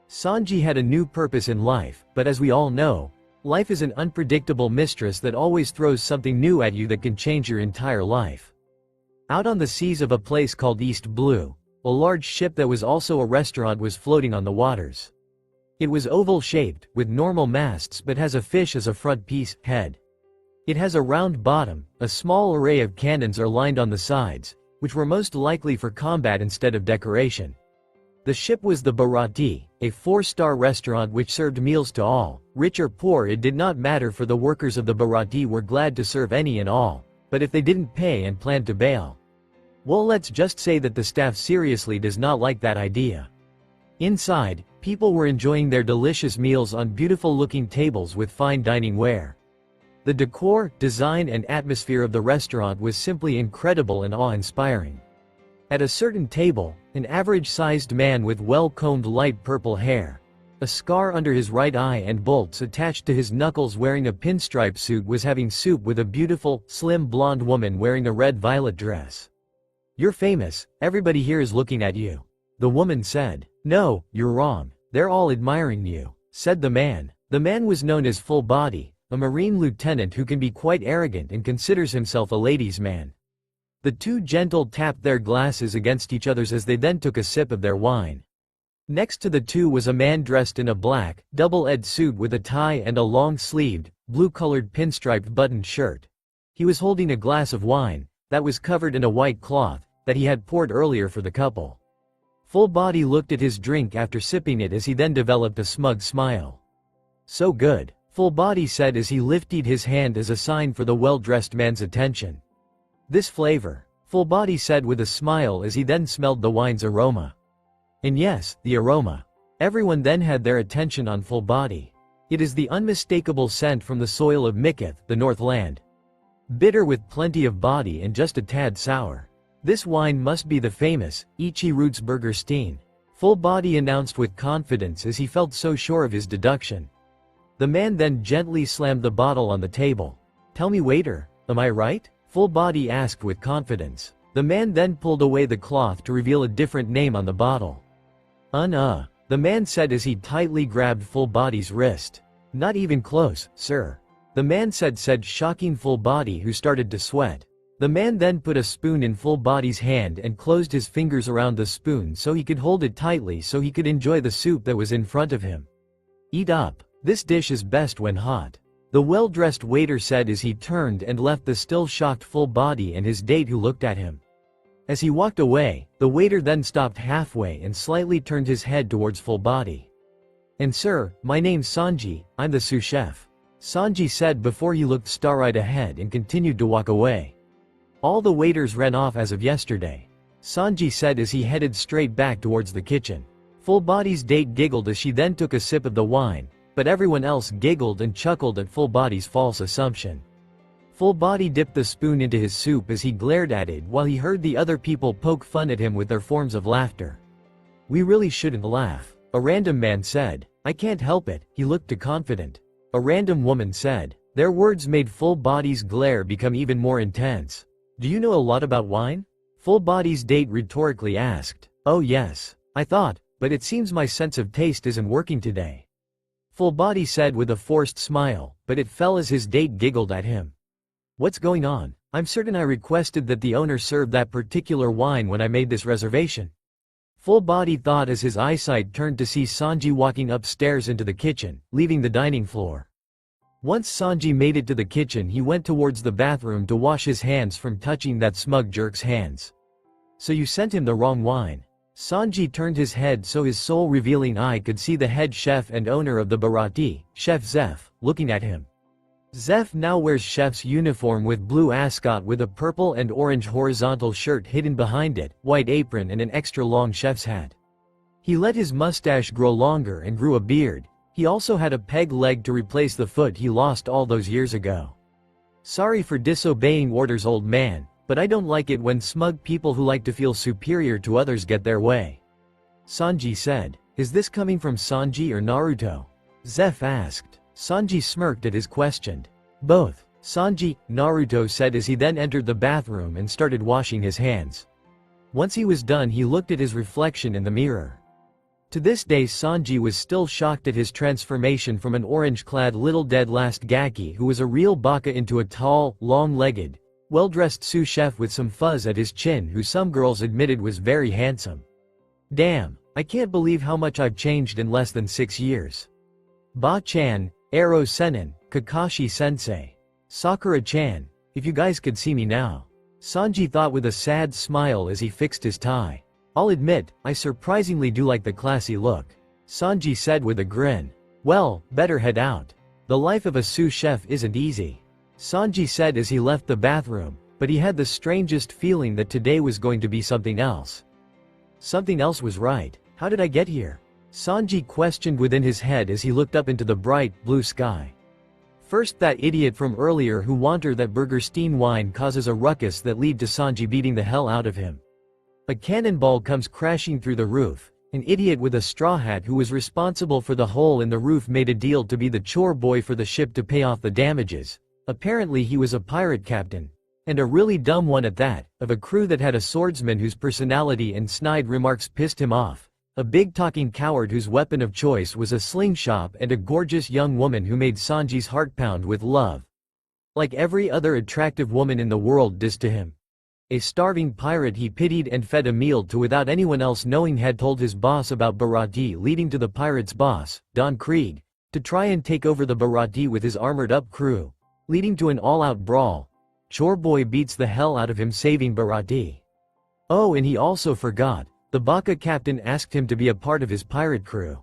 Sanji had a new purpose in life, but as we all know, life is an unpredictable mistress that always throws something new at you that can change your entire life. Out on the seas of a place called East Blue, a large ship that was also a restaurant was floating on the waters. It was oval-shaped, with normal masts, but has a fish as a front piece, head. It has a round bottom, a small array of cannons are lined on the sides, which were most likely for combat instead of decoration. The ship was the Barati, a 4-star restaurant which served meals to all, rich or poor. It did not matter, for the workers of the Barati were glad to serve any and all, but if they didn't pay and planned to bail, well, let's just say that the staff seriously does not like that idea. Inside, people were enjoying their delicious meals on beautiful-looking tables with fine dining ware. The decor, design and atmosphere of the restaurant was simply incredible and awe-inspiring. At a certain table, an average-sized man with well-combed light purple hair, a scar under his right eye and bolts attached to his knuckles, wearing a pinstripe suit, was having soup with a beautiful, slim blonde woman wearing a red-violet dress. You're famous, everybody here is looking at you. The woman said. No, you're wrong, they're all admiring you, said the man. The man was known as Full Body, a Marine lieutenant who can be quite arrogant and considers himself a ladies' man. The two gentlemen tapped their glasses against each other's as they then took a sip of their wine. Next to the two was a man dressed in a black, double-edged suit with a tie and a long-sleeved, blue-colored pinstriped buttoned shirt. He was holding a glass of wine that was covered in a white cloth that he had poured earlier for the couple. Full Body looked at his drink after sipping it as he then developed a smug smile. So good, Full Body said as he lifted his hand as a sign for the well-dressed man's attention. This flavor, Full Body said with a smile as he then smelled the wine's aroma. And yes, the aroma. Everyone then had their attention on Full Body. It is the unmistakable scent from the soil of Miketh, the Northland. Bitter with plenty of body and just a tad sour. This wine must be the famous Ichi Rootsburger Steen. Full Body announced with confidence as he felt so sure of his deduction. The man then gently slammed the bottle on the table. Tell me, waiter, am I right? Full Body asked with confidence. The man then pulled away the cloth to reveal a different name on the bottle. The man said as he tightly grabbed Full Body's wrist. Not even close, sir. The man said shocking Full Body, who started to sweat. The man then put a spoon in Full Body's hand and closed his fingers around the spoon so he could hold it tightly so he could enjoy the soup that was in front of him. Eat up. This dish is best when hot. The well-dressed waiter said as he turned and left the still shocked Full Body and his date, who looked at him. As he walked away, the waiter then stopped halfway and slightly turned his head towards Full Body. "And sir, my name's Sanji, I'm the sous chef," Sanji said before he looked starry-eyed ahead and continued to walk away. "All the waiters ran off as of yesterday," Sanji said as he headed straight back towards the kitchen. Full Body's date giggled as she then took a sip of the wine, but everyone else giggled and chuckled at Full Body's false assumption. Full Body dipped the spoon into his soup as he glared at it while he heard the other people poke fun at him with their forms of laughter. "We really shouldn't laugh," a random man said. "I can't help it," he looked too confident. A random woman said. Their words made Full Body's glare become even more intense. "Do you know a lot about wine?" Full Body's date rhetorically asked. "Oh yes, I thought, but it seems my sense of taste isn't working today," Full Body said with a forced smile, but it fell as his date giggled at him. "What's going on? I'm certain I requested that the owner serve that particular wine when I made this reservation," Full Body thought as his eyesight turned to see Sanji walking upstairs into the kitchen, leaving the dining floor. Once Sanji made it to the kitchen, he went towards the bathroom to wash his hands from touching that smug jerk's hands. "So you sent him the wrong wine." Sanji turned his head so his soul-revealing eye could see the head chef and owner of the Bharati, Chef Zeph, looking at him. Zeph now wears chef's uniform with blue ascot with a purple and orange horizontal shirt hidden behind it, white apron and an extra long chef's hat. He let his mustache grow longer and grew a beard. He also had a peg leg to replace the foot he lost all those years ago. "Sorry for disobeying orders, old man, but I don't like it when smug people who like to feel superior to others get their way," Sanji said. "Is this coming from Sanji or Naruto?" Zeph asked. Sanji smirked at his question. "Both," Sanji, Naruto said as he then entered the bathroom and started washing his hands. Once he was done, he looked at his reflection in the mirror. To this day Sanji was still shocked at his transformation from an orange-clad little dead last Gaki who was a real baka into a tall, long-legged, well-dressed sous chef with some fuzz at his chin who some girls admitted was very handsome. "Damn, I can't believe how much I've changed in less than 6 years. Ba-chan, Aro Senin, Kakashi-sensei, Sakura-chan, if you guys could see me now," Sanji thought with a sad smile as he fixed his tie. "I'll admit, I surprisingly do like the classy look," Sanji said with a grin. "Well, better head out. The life of a sous chef isn't easy," Sanji said as he left the bathroom, but he had the strangest feeling that today was going to be something else. Something else was right. How did I get here? Sanji questioned within his head as he looked up into the bright, blue sky. First, that idiot from earlier who wanted that Burgerstein wine causes a ruckus that lead to Sanji beating the hell out of him. A cannonball comes crashing through the roof. An idiot with a straw hat who was responsible for the hole in the roof made a deal to be the chore boy for the ship to pay off the damages. Apparently he was a pirate captain. And a really dumb one at that, of a crew that had a swordsman whose personality and snide remarks pissed him off. A big talking coward whose weapon of choice was a slingshot, and a gorgeous young woman who made Sanji's heart pound with love. Like every other attractive woman in the world dissed to him. A starving pirate he pitied and fed a meal to without anyone else knowing had told his boss about Bharati, leading to the pirate's boss, Don Krieg, to try and take over the Bharati with his armored-up crew, leading to an all-out brawl. Choreboy beats the hell out of him, saving Bharati. Oh, and he also forgot. The Baka captain asked him to be a part of his pirate crew.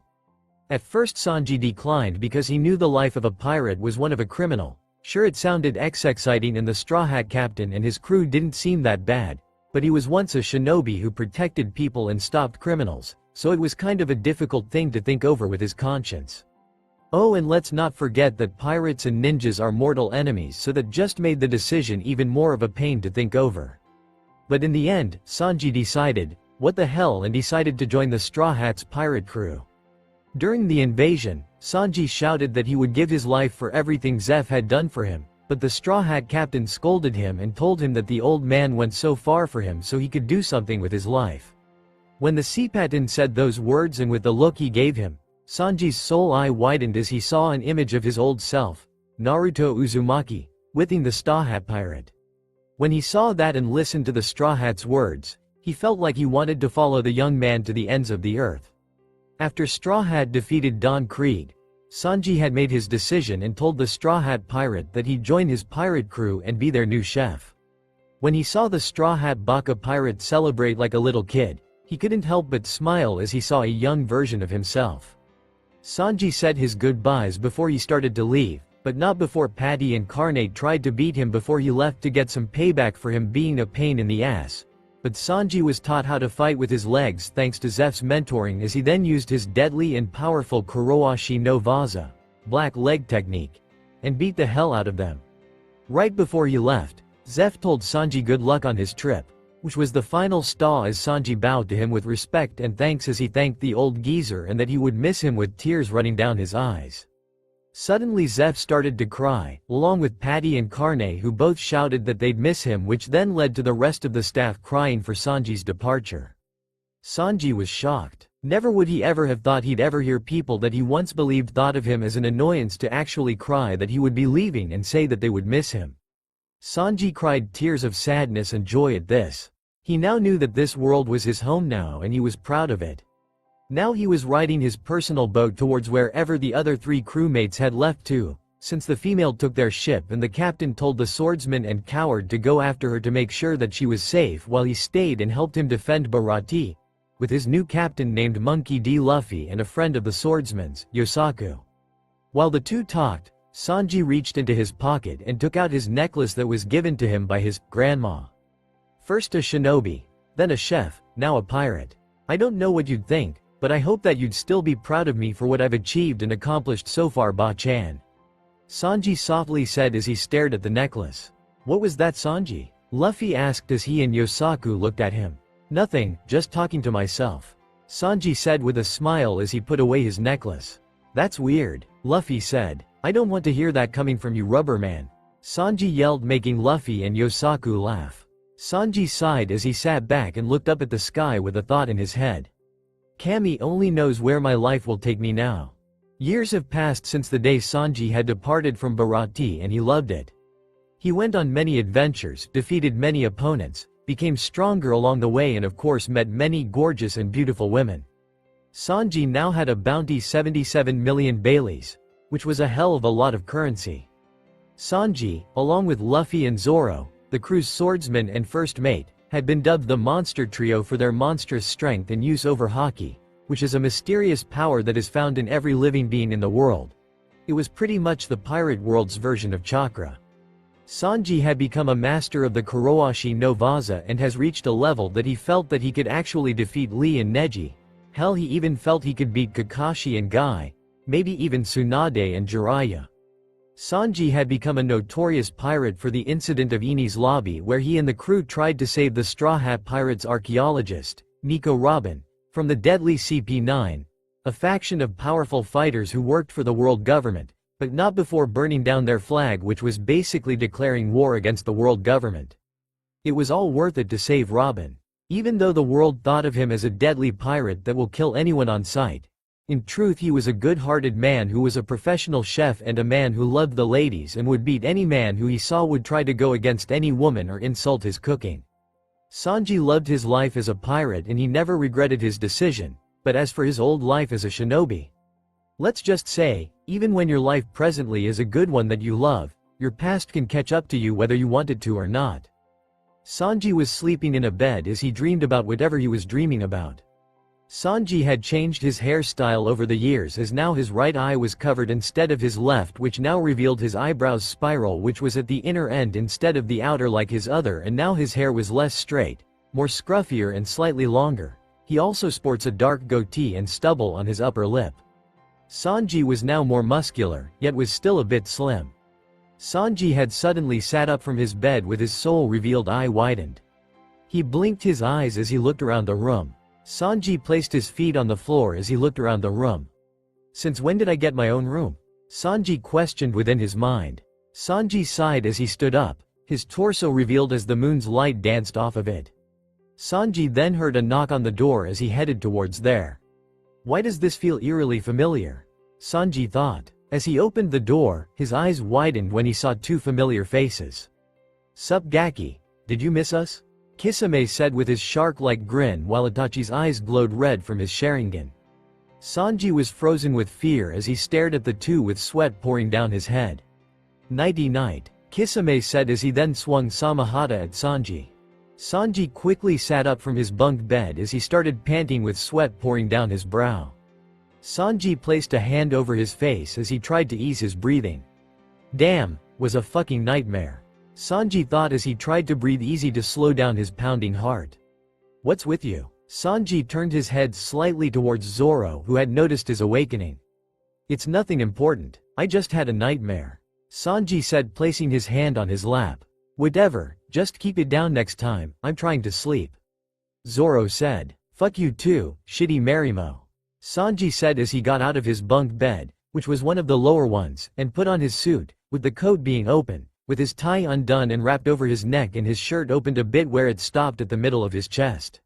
At first Sanji declined because he knew the life of a pirate was one of a criminal. Sure, it sounded exciting and the Straw Hat captain and his crew didn't seem that bad, but he was once a shinobi who protected people and stopped criminals, so it was kind of a difficult thing to think over with his conscience. Oh, and let's not forget that pirates and ninjas are mortal enemies, so that just made the decision even more of a pain to think over. But in the end, Sanji decided, what the hell, and decided to join the Straw Hats pirate crew. During the invasion, Sanji shouted that he would give his life for everything Zeph had done for him, but the Straw Hat captain scolded him and told him that the old man went so far for him so he could do something with his life. When the Seapatin said those words and with the look he gave him, Sanji's soul eye widened as he saw an image of his old self, Naruto Uzumaki, whipping the Straw Hat Pirate. When he saw that and listened to the Straw Hat's words, he felt like he wanted to follow the young man to the ends of the earth. After Straw Hat defeated Don Krieg, Sanji had made his decision and told the Straw Hat Pirate that he'd join his pirate crew and be their new chef. When he saw the Straw Hat Baka Pirate celebrate like a little kid, he couldn't help but smile as he saw a young version of himself. Sanji said his goodbyes before he started to leave, but not before Patty and Carnate tried to beat him before he left to get some payback for him being a pain in the ass. But Sanji was taught how to fight with his legs thanks to Zeph's mentoring, as he then used his deadly and powerful Kuroashi no Vaza, black leg technique, and beat the hell out of them. Right before he left, Zeph told Sanji good luck on his trip, which was the final straw, as Sanji bowed to him with respect and thanks as he thanked the old geezer and that he would miss him with tears running down his eyes. Suddenly Zeph started to cry, along with Patty and Carnate, who both shouted that they'd miss him, which then led to the rest of the staff crying for Sanji's departure. Sanji was shocked. Never would he ever have thought he'd ever hear people that he once believed thought of him as an annoyance to actually cry that he would be leaving and say that they would miss him. Sanji cried tears of sadness and joy at this. He now knew that this world was his home now and he was proud of it. Now he was riding his personal boat towards wherever the other 3 crewmates had left to, since the female took their ship and the captain told the swordsman and coward to go after her to make sure that she was safe, while he stayed and helped him defend Baratie, with his new captain named Monkey D. Luffy and a friend of the swordsman's, Yosaku. While the two talked, Sanji reached into his pocket and took out his necklace that was given to him by his grandma. First a shinobi, then a chef, now a pirate. I don't know what you'd think, but I hope that you'd still be proud of me for what I've achieved and accomplished so far, Ba-chan. Sanji softly said as he stared at the necklace. What was that, Sanji? Luffy asked as he and Yosaku looked at him. Nothing, just talking to myself, Sanji said with a smile as he put away his necklace. That's weird, Luffy said. I don't want to hear that coming from you, rubber man, Sanji yelled, making Luffy and Yosaku laugh. Sanji sighed as he sat back and looked up at the sky with a thought in his head. Kami only knows where my life will take me now. Years have passed since the day Sanji had departed from Baratie and he loved it. He went on many adventures, defeated many opponents, became stronger along the way and of course met many gorgeous and beautiful women. Sanji now had a bounty 77 million Baileys, which was a hell of a lot of currency. Sanji, along with Luffy and Zoro, the crew's swordsman and first mate, had been dubbed the Monster Trio for their monstrous strength and use over haki, which is a mysterious power that is found in every living being in the world. It was pretty much the pirate world's version of chakra. Sanji had become a master of the Kuroashi no Vaza and has reached a level that he felt that he could actually defeat Lee and Neji. Hell, he even felt he could beat Kakashi and Guy, maybe even Tsunade and Jiraiya. Sanji had become a notorious pirate for the incident of Enies Lobby, where he and the crew tried to save the Straw Hat Pirates archaeologist, Nico Robin, from the deadly CP9, a faction of powerful fighters who worked for the world government, but not before burning down their flag, which was basically declaring war against the world government. It was all worth it to save Robin, even though the world thought of him as a deadly pirate that will kill anyone on sight. In truth, he was a good-hearted man who was a professional chef and a man who loved the ladies and would beat any man who he saw would try to go against any woman or insult his cooking. Sanji loved his life as a pirate and he never regretted his decision, but as for his old life as a shinobi, let's just say, even when your life presently is a good one that you love, your past can catch up to you whether you want it to or not. Sanji was sleeping in a bed as he dreamed about whatever he was dreaming about. Sanji had changed his hairstyle over the years, as now his right eye was covered instead of his left, which now revealed his eyebrows spiral, which was at the inner end instead of the outer like his other, and now his hair was less straight, more scruffier and slightly longer. He also sports a dark goatee and stubble on his upper lip. Sanji was now more muscular, yet was still a bit slim. Sanji had suddenly sat up from his bed with his soul-revealed eye widened. He blinked his eyes as he looked around the room. Sanji placed his feet on the floor as he looked around the room. Since when did I get my own room? Sanji questioned within his mind. Sanji sighed as he stood up, his torso revealed as the moon's light danced off of it. Sanji then heard a knock on the door as he headed towards there. Why does this feel eerily familiar? Sanji thought. As he opened the door, his eyes widened when he saw two familiar faces. Sup Gaki, did you miss us? Kisame said with his shark-like grin while Itachi's eyes glowed red from his Sharingan. Sanji was frozen with fear as he stared at the two with sweat pouring down his head. Nighty-night, Kisame said as he then swung Samahata at Sanji. Sanji quickly sat up from his bunk bed as he started panting with sweat pouring down his brow. Sanji placed a hand over his face as he tried to ease his breathing. Damn, was a fucking nightmare. Sanji thought as he tried to breathe easy to slow down his pounding heart. What's with you? Sanji turned his head slightly towards Zoro, who had noticed his awakening. It's nothing important, I just had a nightmare. Sanji said, placing his hand on his lap. Whatever, just keep it down next time, I'm trying to sleep. Zoro said. Fuck you too, shitty Marimo. Sanji said as he got out of his bunk bed, which was one of the lower ones, and put on his suit, with the coat being open, with his tie undone and wrapped over his neck and his shirt opened a bit where it stopped at the middle of his chest.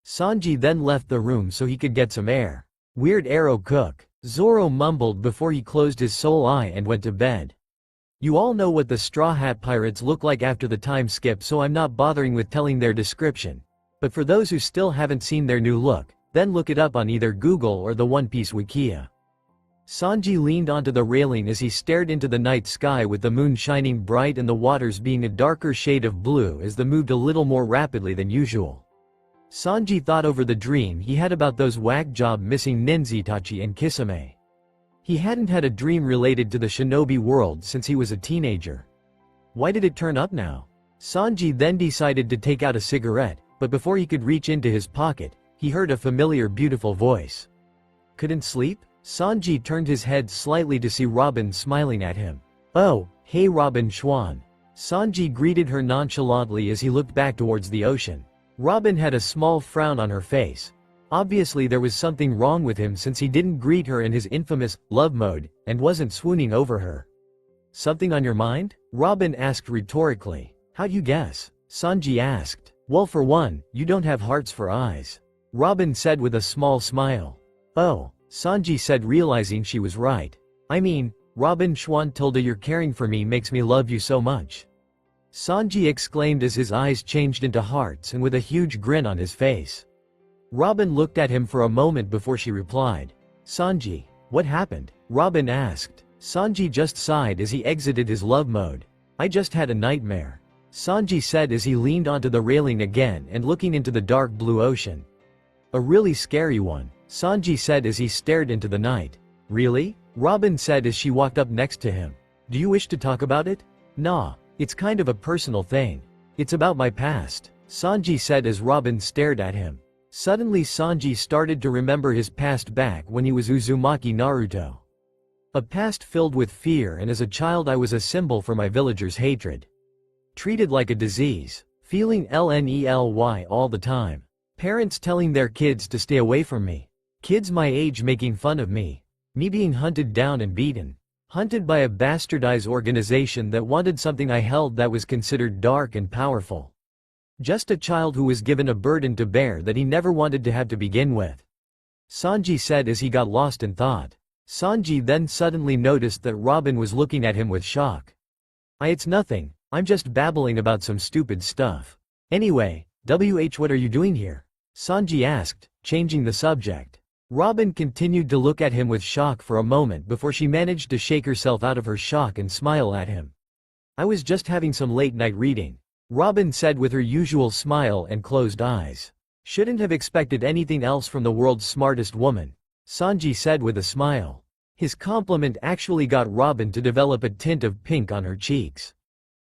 Sanji then left the room so he could get some air. Weird arrow cook, Zoro mumbled before he closed his soul eye and went to bed. You all know what the Straw Hat Pirates look like after the time skip, so I'm not bothering with telling their description. But for those who still haven't seen their new look, then look it up on either Google or the One Piece Wikia. Sanji leaned onto the railing as he stared into the night sky with the moon shining bright and the waters being a darker shade of blue as they moved a little more rapidly than usual. Sanji thought over the dream he had about those whack job missing Ninzitachi and Kisame. He hadn't had a dream related to the shinobi world since he was a teenager. Why did it turn up now? Sanji then decided to take out a cigarette, but before he could reach into his pocket, he heard a familiar beautiful voice. Couldn't sleep? Sanji turned his head slightly to see Robin smiling at him. Oh, hey Robin Schwan. Sanji greeted her nonchalantly as he looked back towards the ocean. Robin had a small frown on her face. Obviously there was something wrong with him since he didn't greet her in his infamous love mode, and wasn't swooning over her. Something on your mind? Robin asked rhetorically. How'd you guess? Sanji asked. Well, for one, you don't have hearts for eyes. Robin said with a small smile. Oh, Sanji said, realizing she was right. I mean, Robin Schwan Tilda, your caring for me makes me love you so much. Sanji exclaimed as his eyes changed into hearts and with a huge grin on his face. Robin looked at him for a moment before she replied. Sanji, what happened? Robin asked. Sanji just sighed as he exited his love mode. I just had a nightmare. Sanji said as he leaned onto the railing again and looking into the dark blue ocean. A really scary one, Sanji said as he stared into the night. Really? Robin said as she walked up next to him. Do you wish to talk about it? Nah, it's kind of a personal thing. It's about my past, Sanji said as Robin stared at him. Suddenly Sanji started to remember his past back when he was Uzumaki Naruto. A past filled with fear, and as a child I was a symbol for my villagers' hatred. Treated like a disease, feeling lonely all the time. Parents telling their kids to stay away from me. Kids my age making fun of me. Me being hunted down and beaten. Hunted by a bastardized organization that wanted something I held that was considered dark and powerful. Just a child who was given a burden to bear that he never wanted to have to begin with. Sanji said as he got lost in thought. Sanji then suddenly noticed that Robin was looking at him with shock. It's nothing, I'm just babbling about some stupid stuff. Anyway, what are you doing here? Sanji asked, changing the subject. Robin continued to look at him with shock for a moment before she managed to shake herself out of her shock and smile at him. I was just having some late night reading, Robin said with her usual smile and closed eyes. Shouldn't have expected anything else from the world's smartest woman, Sanji said with a smile. His compliment actually got Robin to develop a tint of pink on her cheeks.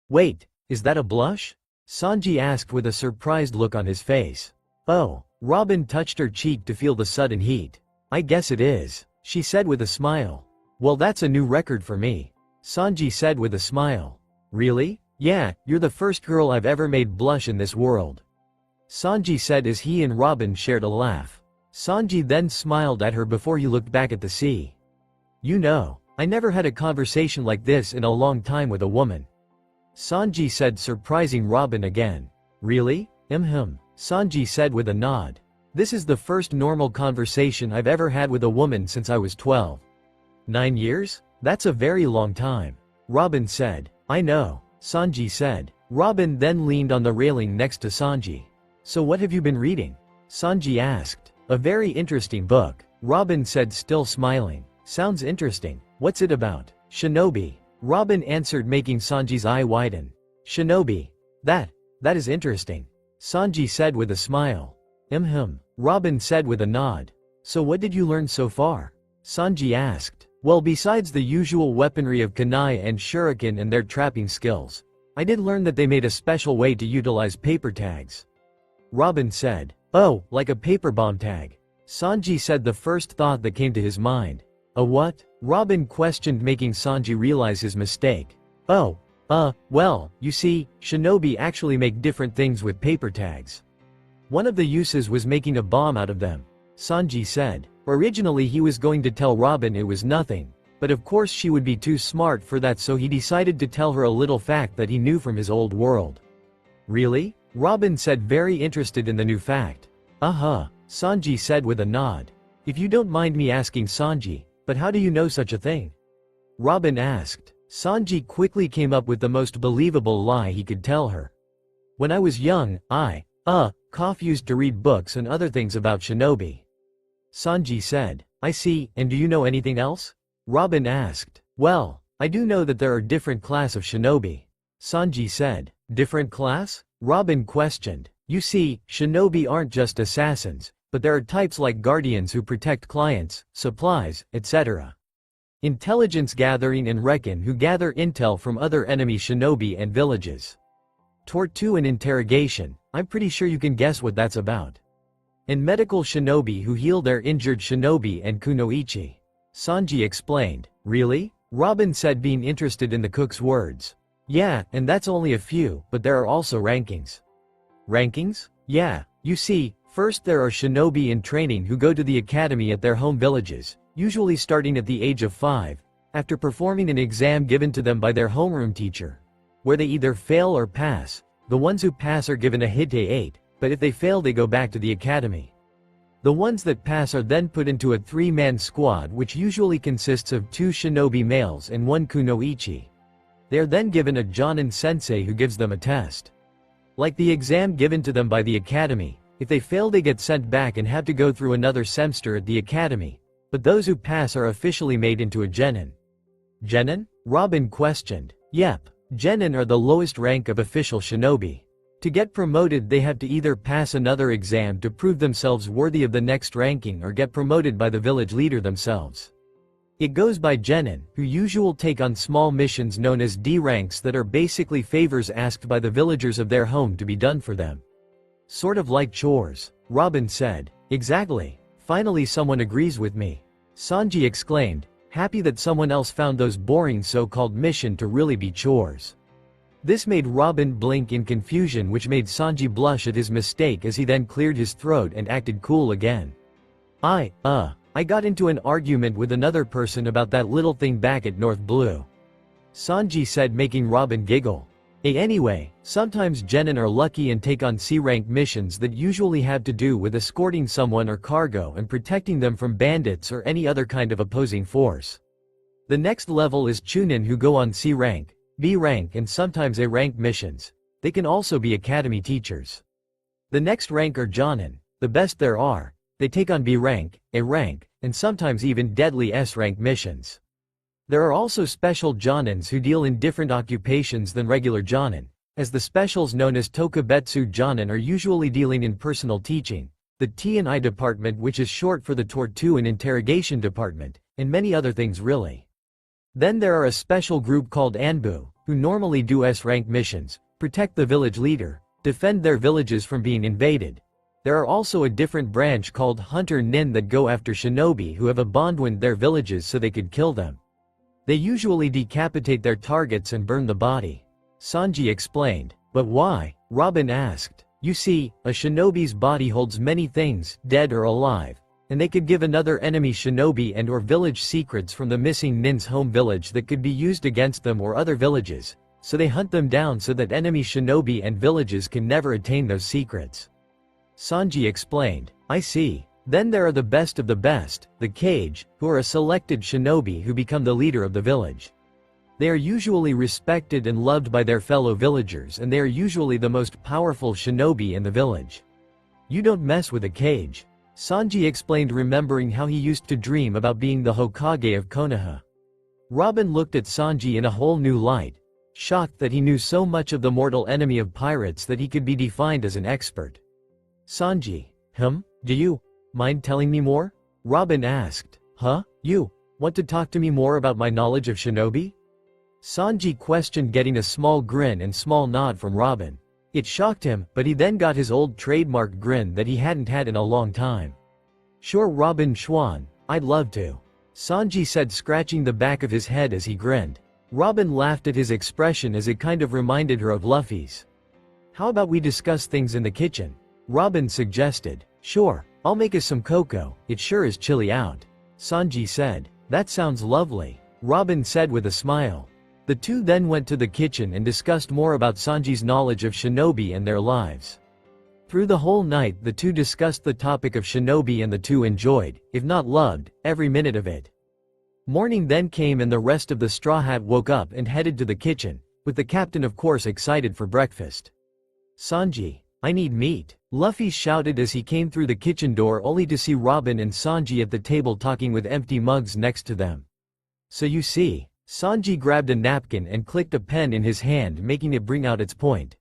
Wait, is that a blush? Sanji asked with a surprised look on his face. Oh, Robin touched her cheek to feel the sudden heat. I guess it is, she said with a smile. Well, that's a new record for me, Sanji said with a smile. Really? Yeah, you're the first girl I've ever made blush in this world, Sanji said as he and Robin shared a laugh. Sanji then smiled at her before he looked back at the sea. You know, I never had a conversation like this in a long time with a woman, Sanji said, surprising Robin again. Really? Sanji said with a nod. This is the first normal conversation I've ever had with a woman since I was 12. 9 years? That's a very long time. Robin said. I know, Sanji said. Robin then leaned on the railing next to Sanji. So what have you been reading? Sanji asked. A very interesting book, Robin said, still smiling. Sounds interesting. What's it about? Shinobi. Robin answered, making Sanji's eye widen. Shinobi. That is interesting, Sanji said with a smile. Robin said with a nod. So what did you learn so far? Sanji asked. Well, besides the usual weaponry of kunai and shuriken and their trapping skills, I did learn that they made a special way to utilize paper tags. Robin said. Oh, like a paper bomb tag. Sanji said, the first thought that came to his mind. A what? Robin questioned, making Sanji realize his mistake. Oh, well, you see, shinobi actually make different things with paper tags. One of the uses was making a bomb out of them, Sanji said. Originally he was going to tell Robin it was nothing, but of course she would be too smart for that, so he decided to tell her a little fact that he knew from his old world. Really? Robin said, very interested in the new fact. Sanji said with a nod. If you don't mind me asking, Sanji, but how do you know such a thing? Robin asked. Sanji quickly came up with the most believable lie he could tell her. When I was young, I used to read books and other things about shinobi. Sanji said. I see, and do you know anything else? Robin asked. Well, I do know that there are different class of shinobi. Sanji said. Different class? Robin questioned. You see, shinobi aren't just assassins, but there are types like guardians who protect clients, supplies, etc. Intelligence gathering and recon who gather intel from other enemy shinobi and villages. Tortu and interrogation, I'm pretty sure you can guess what that's about. And medical shinobi who heal their injured shinobi and kunoichi. Sanji explained. Really? Robin said, being interested in the cook's words. Yeah, and that's only a few, but there are also rankings. Rankings? Yeah, you see, first there are shinobi in training who go to the academy at their home villages, usually starting at the age of 5, after performing an exam given to them by their homeroom teacher, where they either fail or pass. The ones who pass are given a Hite 8, but if they fail they go back to the academy. The ones that pass are then put into a 3-man squad, which usually consists of 2 shinobi males and 1 kunoichi. They are then given a Jonin sensei who gives them a test. Like the exam given to them by the academy, if they fail they get sent back and have to go through another semester at the academy, but those who pass are officially made into a genin. Genin? Robin questioned. Yep, genin are the lowest rank of official shinobi. To get promoted they have to either pass another exam to prove themselves worthy of the next ranking or get promoted by the village leader themselves. It goes by genin, who usually take on small missions known as D ranks that are basically favors asked by the villagers of their home to be done for them. Sort of like chores, Robin said. Exactly. Finally someone agrees with me, Sanji exclaimed, happy that someone else found those boring so-called mission to really be chores. This made Robin blink in confusion, which made Sanji blush at his mistake as he then cleared his throat and acted cool again. I got into an argument with another person about that little thing back at North Blue, Sanji said, making Robin giggle. Anyway, sometimes genin are lucky and take on C-rank missions that usually have to do with escorting someone or cargo and protecting them from bandits or any other kind of opposing force. The next level is chunin, who go on C rank, B rank and sometimes A rank missions. They can also be academy teachers. The next rank are jonin, the best there are. They take on B rank, A rank, and sometimes even deadly S rank missions. There are also special jonins who deal in different occupations than regular jonin, as the specials known as tokubetsu jonin are usually dealing in personal teaching, the T&I department, which is short for the Tortu and interrogation department, and many other things really. Then there are a special group called Anbu, who normally do S-rank missions, protect the village leader, defend their villages from being invaded. There are also a different branch called Hunter Nin that go after shinobi who have abandoned their villages so they could kill them. They usually decapitate their targets and burn the body, Sanji explained. But why? Robin asked. You see, a shinobi's body holds many things, dead or alive, and they could give another enemy shinobi and or village secrets from the missing nin's home village that could be used against them or other villages, so they hunt them down so that enemy shinobi and villages can never attain those secrets. Sanji explained. I see. Then there are the best of the best, the Kage, who are a selected shinobi who become the leader of the village. They are usually respected and loved by their fellow villagers, and they are usually the most powerful shinobi in the village. You don't mess with a Kage. Sanji explained, remembering how he used to dream about being the Hokage of Konoha. Robin looked at Sanji in a whole new light, shocked that he knew so much of the mortal enemy of pirates that he could be defined as an expert. Sanji, do you mind telling me more? Robin asked. Huh? You want to talk to me more about my knowledge of shinobi? Sanji questioned, getting a small grin and small nod from Robin. It shocked him, but he then got his old trademark grin that he hadn't had in a long time. Sure, Robin Schwan, I'd love to. Sanji said, scratching the back of his head as he grinned. Robin laughed at his expression as it kind of reminded her of Luffy's. How about we discuss things in the kitchen? Robin suggested. Sure, I'll make us some cocoa, it sure is chilly out. Sanji said. That sounds lovely, Robin said with a smile. The two then went to the kitchen and discussed more about Sanji's knowledge of shinobi and their lives. Through the whole night the two discussed the topic of shinobi, and the two enjoyed, if not loved, every minute of it. Morning then came and the rest of the Straw Hat woke up and headed to the kitchen, with the captain of course excited for breakfast. Sanji, I need meat, Luffy shouted as he came through the kitchen door, only to see Robin and Sanji at the table talking with empty mugs next to them. So you see, Sanji grabbed a napkin and clicked a pen in his hand, making it bring out its point.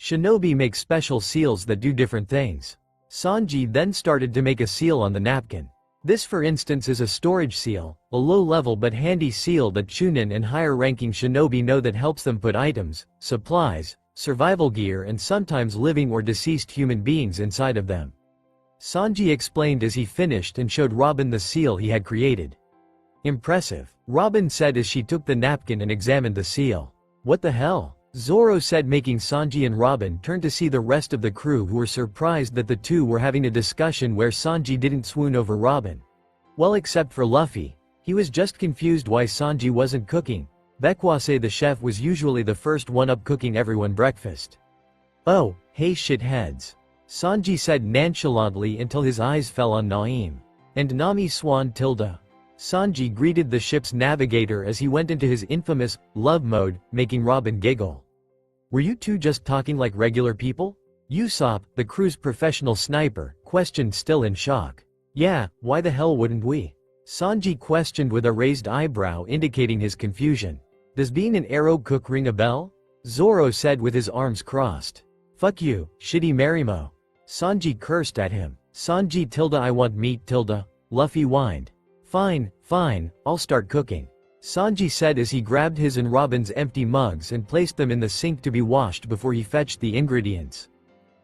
Shinobi make special seals that do different things. Sanji then started to make a seal on the napkin. This for instance is a storage seal, a low-level but handy seal that Chunin and higher-ranking shinobi know that helps them put items, supplies, survival gear and sometimes living or deceased human beings inside of them. Sanji explained as he finished and showed Robin the seal he had created. Impressive, Robin said as she took the napkin and examined the seal. What the hell? Zoro said, making Sanji and Robin turn to see the rest of the crew, who were surprised that the two were having a discussion where Sanji didn't swoon over Robin. Well, except for Luffy. He was just confused why Sanji wasn't cooking. Bekwase the chef was usually the first one up, cooking everyone breakfast. Oh, hey shitheads, Sanji said nonchalantly until his eyes fell on Naim and Nami Swan Tilda. Sanji greeted the ship's navigator as he went into his infamous love mode, making Robin giggle. Were you two just talking like regular people? Usopp, the crew's professional sniper, questioned, still in shock. Yeah, why the hell wouldn't we? Sanji questioned with a raised eyebrow indicating his confusion. Does being an arrow cook ring a bell? Zoro said with his arms crossed. Fuck you, shitty Marimo. Sanji cursed at him. Sanji tilde I want meat tilde, Luffy whined. Fine, I'll start cooking, Sanji said as he grabbed his and Robin's empty mugs and placed them in the sink to be washed before he fetched the ingredients.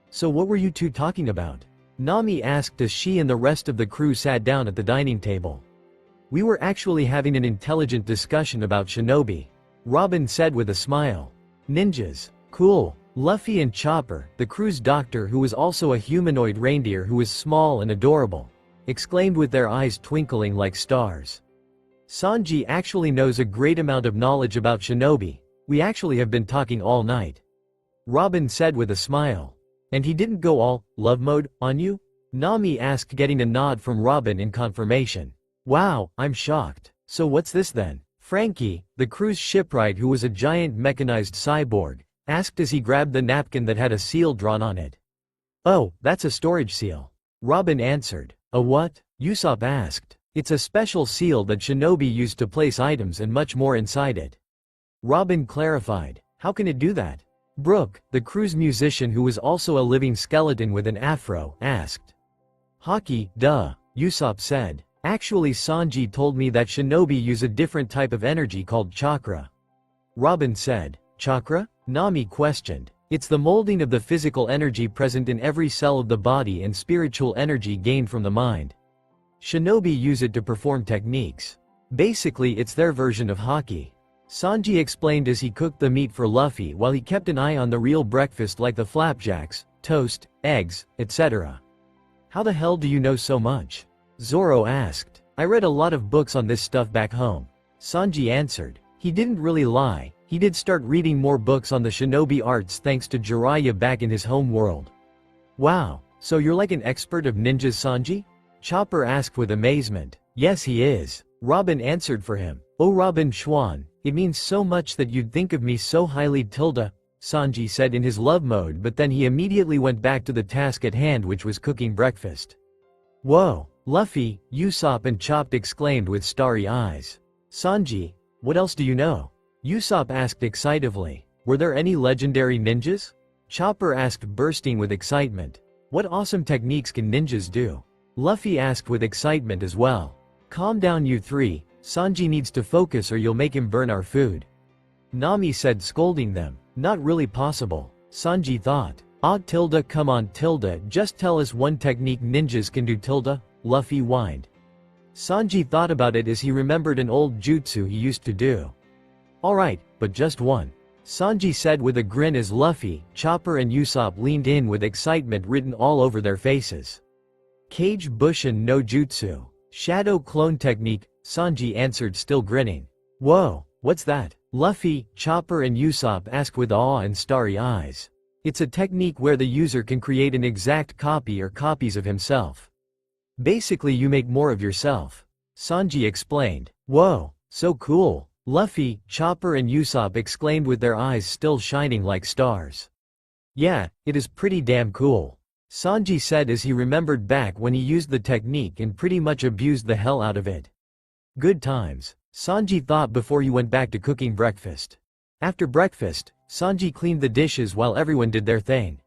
So what were you two talking about? Nami asked as she and the rest of the crew sat down at the dining table. We were actually having an intelligent discussion about shinobi, Robin said with a smile. Ninjas, cool. Luffy and Chopper, the crew's doctor who was also a humanoid reindeer who was small and adorable, exclaimed with their eyes twinkling like stars. Sanji actually knows a great amount of knowledge about shinobi. We actually have been talking all night, Robin said with a smile. And he didn't go all love mode on you? Nami asked, getting a nod from Robin in confirmation. Wow, I'm shocked. So what's this then? Frankie, the crew's shipwright who was a giant mechanized cyborg, asked as he grabbed the napkin that had a seal drawn on it. Oh, that's a storage seal, Robin answered. A what? Usopp asked. It's a special seal that shinobi use to place items and much more inside it, Robin clarified. How can it do that? Brook, the crew's musician who was also a living skeleton with an afro, asked. Hockey, duh, Usopp said. Actually Sanji told me that shinobi use a different type of energy called chakra, Robin said. Chakra? Nami questioned. It's the molding of the physical energy present in every cell of the body and spiritual energy gained from the mind. Shinobi use it to perform techniques. Basically it's their version of hockey, Sanji explained as he cooked the meat for Luffy while he kept an eye on the real breakfast like the flapjacks, toast, eggs, etc. How the hell do you know so much? Zoro asked. I read a lot of books on this stuff back home, Sanji answered. He didn't really lie. He did start reading more books on the shinobi arts thanks to Jiraiya back in his home world. Wow, So you're like an expert of ninjas, Sanji? Chopper asked with amazement. Yes, he is. Robin answered for him. Oh, Robin Schwan, it means so much that you'd think of me so highly, Tilda, Sanji said in his love mode, but then he immediately went back to the task at hand, which was cooking breakfast. Whoa, Luffy, Usopp and Chopped exclaimed with starry eyes. Sanji, what else do you know? Usopp asked excitedly. Were there any legendary ninjas? Chopper asked, bursting with excitement. What awesome techniques can ninjas do? Luffy asked with excitement as well. Calm down, you three, Sanji needs to focus or you'll make him burn our food. Nami said, scolding them. Not really possible, Sanji thought. Ah, Tilda, come on, Tilda, just tell us one technique ninjas can do, Tilda, Luffy whined. Sanji thought about it as he remembered an old jutsu he used to do. Alright, but just one, Sanji said with a grin as Luffy, Chopper and Usopp leaned in with excitement written all over their faces. Kage Bushin no Jutsu. Shadow clone technique, Sanji answered, still grinning. Whoa, what's that? Luffy, Chopper and Usopp asked with awe and starry eyes. It's a technique where the user can create an exact copy or copies of himself. Basically you make more of yourself. Sanji explained. Whoa, so cool. Luffy, Chopper and Usopp exclaimed with their eyes still shining like stars. Yeah, it is pretty damn cool, Sanji said as he remembered back when he used the technique and pretty much abused the hell out of it. Good times, Sanji thought before he went back to cooking breakfast. After breakfast, Sanji cleaned the dishes while everyone did their thing.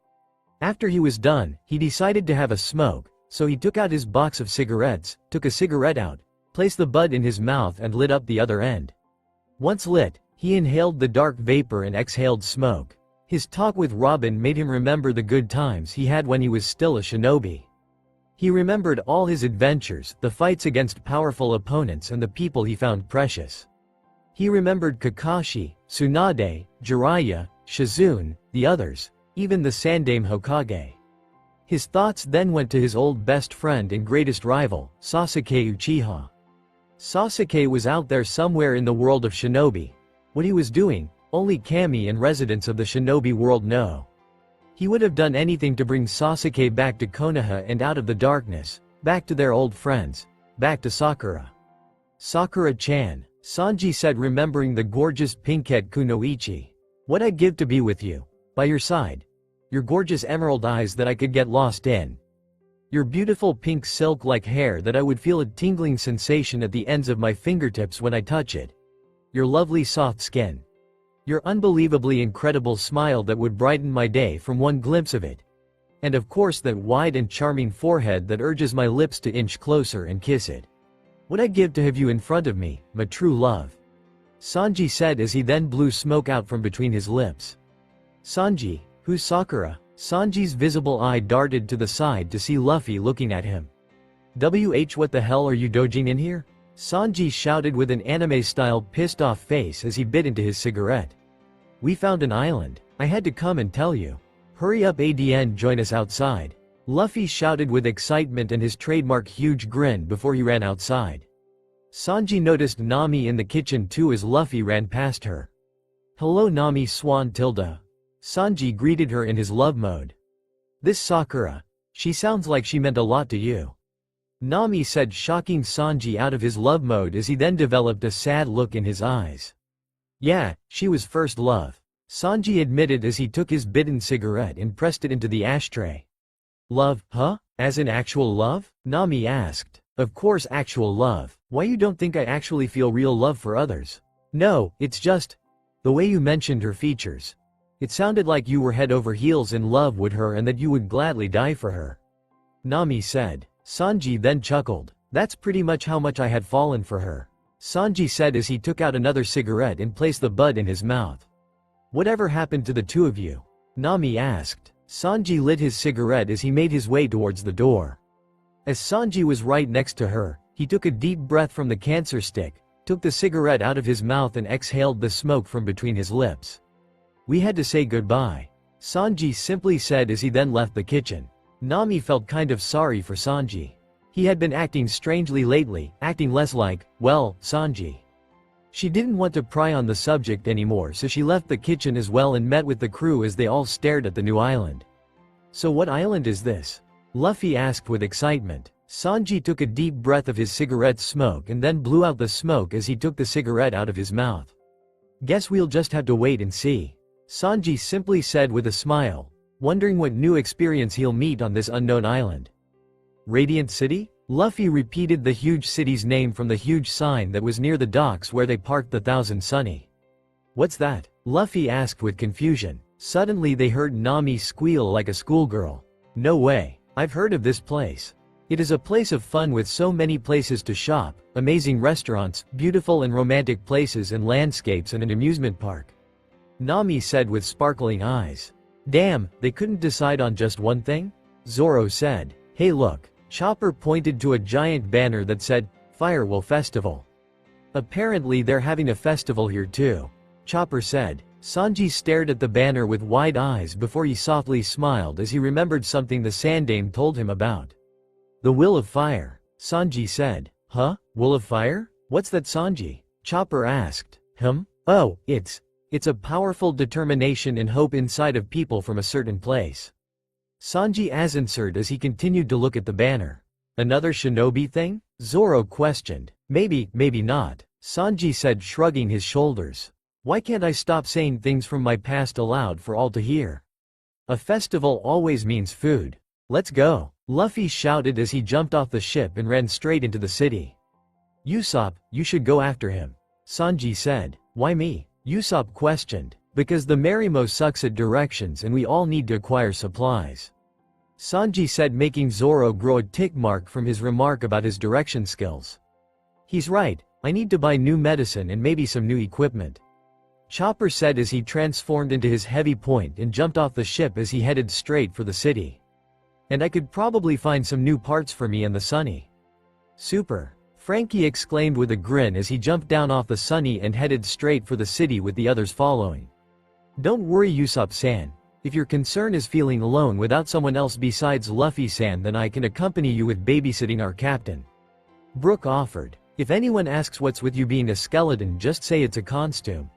After he was done, he decided to have a smoke, so he took out his box of cigarettes, took a cigarette out, placed the butt in his mouth and lit up the other end. Once lit, he inhaled the dark vapor and exhaled smoke. His talk with Robin made him remember the good times he had when he was still a shinobi. He remembered all his adventures, the fights against powerful opponents and the people he found precious. He remembered Kakashi, Tsunade, Jiraiya, Shizune, the others, even the Sandaime Hokage. His thoughts then went to his old best friend and greatest rival, Sasuke Uchiha. Sasuke was out there somewhere in the world of shinobi. What he was doing, only Kami and residents of the shinobi world know. He would have done anything to bring Sasuke back to Konoha and out of the darkness, back to their old friends, back to Sakura. Sakura-chan, Sanji said, remembering the gorgeous pinkette Kunoichi. What I'd give to be with you, by your side. Your gorgeous emerald eyes that I could get lost in. Your beautiful pink silk-like hair that I would feel a tingling sensation at the ends of my fingertips when I touch it. Your lovely soft skin. Your unbelievably incredible smile that would brighten my day from one glimpse of it. And of course that wide and charming forehead that urges my lips to inch closer and kiss it. What I'd give to have you in front of me, my true love. Sanji said as he then blew smoke out from between his lips. Sanji, who's Sakura? Sanji's visible eye darted to the side to see Luffy looking at him. What the hell are you dojing in here? Sanji shouted with an anime-style pissed-off face as he bit into his cigarette. We found an island. I had to come and tell you. Hurry up, ADN, join us outside. Luffy shouted with excitement and his trademark huge grin before he ran outside. Sanji noticed Nami in the kitchen too as Luffy ran past her. Hello Nami Swan Tilda. Sanji greeted her in his love mode. This Sakura. She sounds like she meant a lot to you. Nami said, shocking Sanji out of his love mode as he then developed a sad look in his eyes. Yeah, she was first love. Sanji admitted as he took his bitten cigarette and pressed it into the ashtray. Love, huh? As in actual love? Nami asked. Of course actual love. Why you don't think I actually feel real love for others? No, it's just the way you mentioned her features. It sounded like you were head over heels in love with her and that you would gladly die for her. Nami said. Sanji then chuckled. That's pretty much how much I had fallen for her. Sanji said as he took out another cigarette and placed the butt in his mouth. Whatever happened to the two of you? Nami asked. Sanji lit his cigarette as he made his way towards the door. As Sanji was right next to her, he took a deep breath from the cancer stick, took the cigarette out of his mouth and exhaled the smoke from between his lips. We had to say goodbye, Sanji simply said as he then left the kitchen. Nami felt kind of sorry for Sanji. He had been acting strangely lately, acting less like, well, Sanji. She didn't want to pry on the subject anymore, so she left the kitchen as well and met with the crew as they all stared at the new island. So what island is this? Luffy asked with excitement. Sanji took a deep breath of his cigarette smoke and then blew out the smoke as he took the cigarette out of his mouth. Guess we'll just have to wait and see. Sanji simply said with a smile, wondering what new experience he'll meet on this unknown island. Radiant City? Luffy repeated the huge city's name from the huge sign that was near the docks where they parked the Thousand Sunny. What's that? Luffy asked with confusion. Suddenly they heard Nami squeal like a schoolgirl. No way. I've heard of this place. It is a place of fun with so many places to shop, amazing restaurants, beautiful and romantic places and landscapes and an amusement park. Nami said with sparkling eyes. Damn, they couldn't decide on just one thing? Zoro said. Hey look. Chopper pointed to a giant banner that said, Firewall Festival. Apparently they're having a festival here too. Chopper said. Sanji stared at the banner with wide eyes before he softly smiled as he remembered something the Sandaime told him about. The Will of Fire. Sanji said. Huh? Will of Fire? What's that, Sanji? Chopper asked. Oh, it's a powerful determination and hope inside of people from a certain place. Sanji answered as he continued to look at the banner. Another shinobi thing? Zoro questioned. Maybe not. Sanji said, shrugging his shoulders. Why can't I stop saying things from my past aloud for all to hear? A festival always means food. Let's go. Luffy shouted as he jumped off the ship and ran straight into the city. Usopp, you should go after him. Sanji said. Why me? Usopp questioned. Because the Marimo sucks at directions and we all need to acquire supplies. Sanji said, making Zoro grow a tick mark from his remark about his direction skills. He's right, I need to buy new medicine and maybe some new equipment. Chopper said as he transformed into his heavy point and jumped off the ship as he headed straight for the city. And I could probably find some new parts for me and the Sunny. Super. Frankie exclaimed with a grin as he jumped down off the Sunny and headed straight for the city with the others following. Don't worry, Usopp-san. If your concern is feeling alone without someone else besides Luffy-san, then I can accompany you with babysitting our captain. Brook offered. If anyone asks what's with you being a skeleton, just say it's a costume.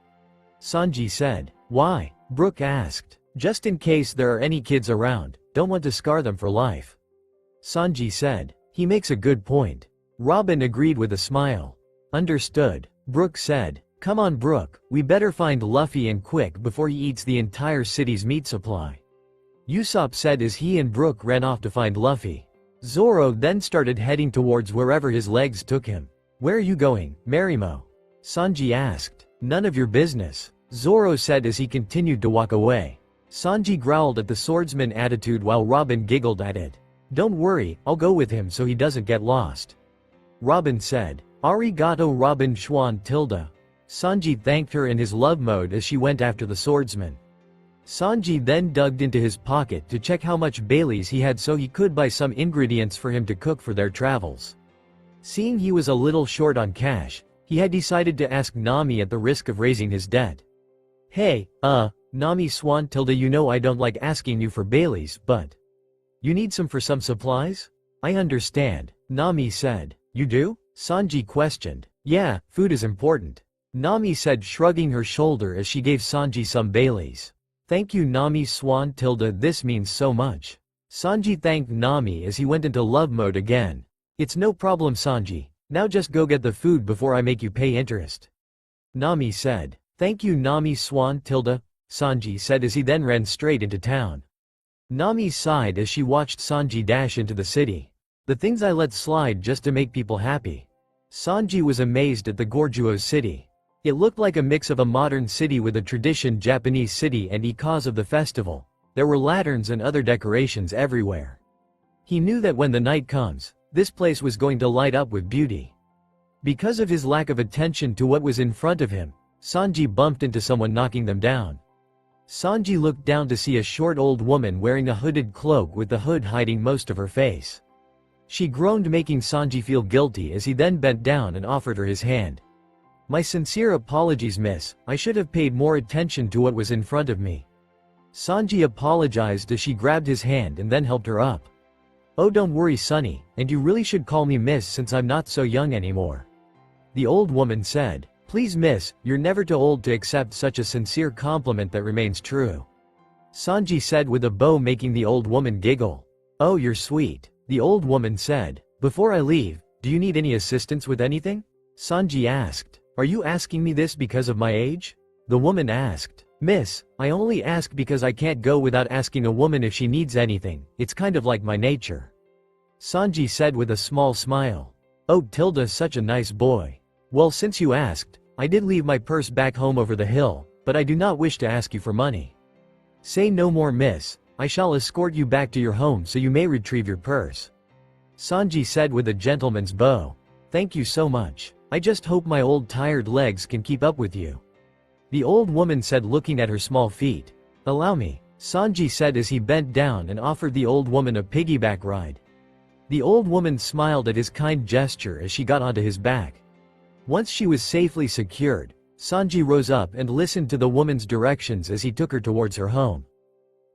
Sanji said. Why? Brook asked. Just in case there are any kids around, don't want to scar them for life. Sanji said. He makes a good point. Robin agreed with a smile. Understood. Brook said. Come on Brook, we better find Luffy and quick before he eats the entire city's meat supply. Usopp said as he and Brook ran off to find Luffy. Zoro then started heading towards wherever his legs took him. Where are you going, Marimo? Sanji asked. None of your business, Zoro said as he continued to walk away. Sanji growled at the swordsman attitude while Robin giggled at it. Don't worry, I'll go with him so he doesn't get lost. Robin said. Arigato Robin Schwan tilde. Sanji thanked her in his love mode as she went after the swordsman. Sanji then dug into his pocket to check how much Bailey's he had so he could buy some ingredients for him to cook for their travels. Seeing he was a little short on cash, he had decided to ask Nami at the risk of raising his debt. Hey, Nami Swan tilde, you know I don't like asking you for Bailey's, but you need some for some supplies? I understand, Nami said. You do? Sanji questioned. Yeah, food is important. Nami said, shrugging her shoulder as she gave Sanji some Bailey's. Thank you Nami Swan tilde, this means so much. Sanji thanked Nami as he went into love mode again. It's no problem Sanji, now just go get the food before I make you pay interest. Nami said. Thank you Nami Swan tilde, Sanji said as he then ran straight into town. Nami sighed as she watched Sanji dash into the city. The things I let slide just to make people happy. Sanji was amazed at the Gorguo's city. It looked like a mix of a modern city with a tradition Japanese city, and because of the festival, there were lanterns and other decorations everywhere. He knew that when the night comes, this place was going to light up with beauty. Because of his lack of attention to what was in front of him, Sanji bumped into someone knocking them down. Sanji looked down to see a short old woman wearing a hooded cloak with the hood hiding most of her face. She groaned, making Sanji feel guilty as he then bent down and offered her his hand. My sincere apologies miss, I should have paid more attention to what was in front of me. Sanji apologized as she grabbed his hand and then helped her up. Oh don't worry Sunny, and you really should call me miss since I'm not so young anymore. The old woman said. Please miss, you're never too old to accept such a sincere compliment that remains true. Sanji said with a bow, making the old woman giggle. Oh, you're sweet, the old woman said. Before I leave, do you need any assistance with anything? Sanji asked. Are you asking me this because of my age? The woman asked. Miss, I only ask because I can't go without asking a woman if she needs anything, it's kind of like my nature. Sanji said with a small smile. Oh, Tilda's such a nice boy. Well, since you asked, I did leave my purse back home over the hill, but I do not wish to ask you for money. Say no more, miss, I shall escort you back to your home so you may retrieve your purse. Sanji said with a gentleman's bow. Thank you so much. I just hope my old tired legs can keep up with you. The old woman said, looking at her small feet. Allow me, Sanji said as he bent down and offered the old woman a piggyback ride. The old woman smiled at his kind gesture as she got onto his back. Once she was safely secured, Sanji rose up and listened to the woman's directions as he took her towards her home.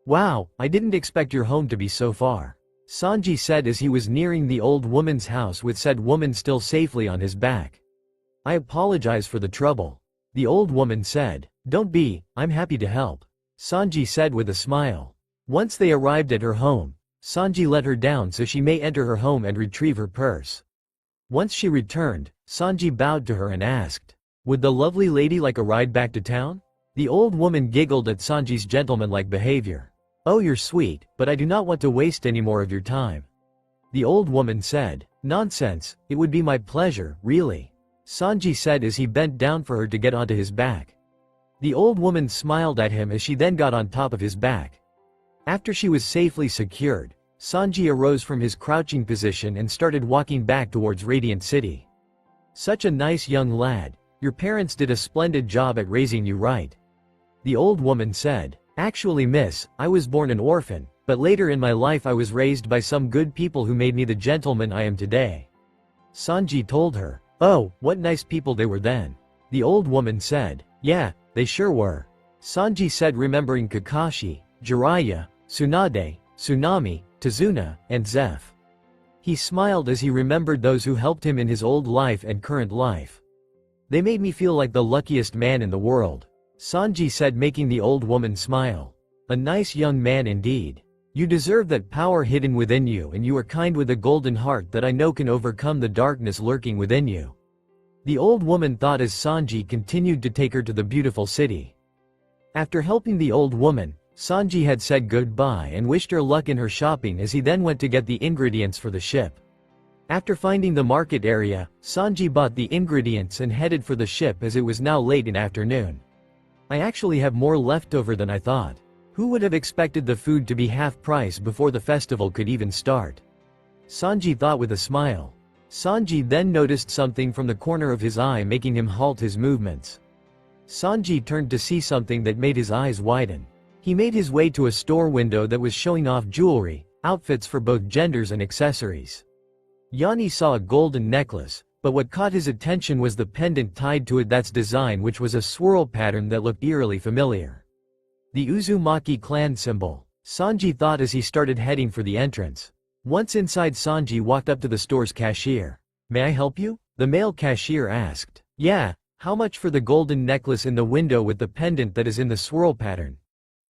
Wow, I didn't expect your home to be so far, Sanji said as he was nearing the old woman's house with said woman still safely on his back. I apologize for the trouble, the old woman said. Don't be, I'm happy to help, Sanji said with a smile. Once they arrived at her home, Sanji let her down so she may enter her home and retrieve her purse. Once she returned, Sanji bowed to her and asked, would the lovely lady like a ride back to town? The old woman giggled at Sanji's gentlemanlike behavior. Oh, you're sweet, but I do not want to waste any more of your time. The old woman said. Nonsense, it would be my pleasure, really, Sanji said as he bent down for her to get onto his back. The old woman smiled at him as she then got on top of his back. After she was safely secured, Sanji arose from his crouching position and started walking back towards Radiant City. Such a nice young lad, your parents did a splendid job at raising you, right? The old woman said. Actually, miss, I was born an orphan, but later in my life I was raised by some good people who made me the gentleman I am today. Sanji told her. Oh, what nice people they were then. The old woman said. Yeah, they sure were, Sanji said, remembering Kakashi, Jiraiya, Tsunade, Tsunami, Tazuna, and Zeph. He smiled as he remembered those who helped him in his old life and current life. They made me feel like the luckiest man in the world, Sanji said, making the old woman smile. A nice young man indeed. You deserve that power hidden within you, and you are kind with a golden heart that I know can overcome the darkness lurking within you. The old woman thought as Sanji continued to take her to the beautiful city. After helping the old woman, Sanji had said goodbye and wished her luck in her shopping as he then went to get the ingredients for the ship. After finding the market area, Sanji bought the ingredients and headed for the ship as it was now late in afternoon. I actually have more left over than I thought. Who would have expected the food to be half price before the festival could even start? Sanji thought with a smile. Sanji then noticed something from the corner of his eye, making him halt his movements. Sanji turned to see something that made his eyes widen. He made his way to a store window that was showing off jewelry, outfits for both genders and accessories. Yanni saw a golden necklace, but what caught his attention was the pendant tied to it, that's design, which was a swirl pattern that looked eerily familiar. The Uzumaki clan symbol, Sanji thought as he started heading for the entrance. Once inside, Sanji walked up to the store's cashier. May I help you? The male cashier asked. Yeah, how much for the golden necklace in the window with the pendant that is in the swirl pattern?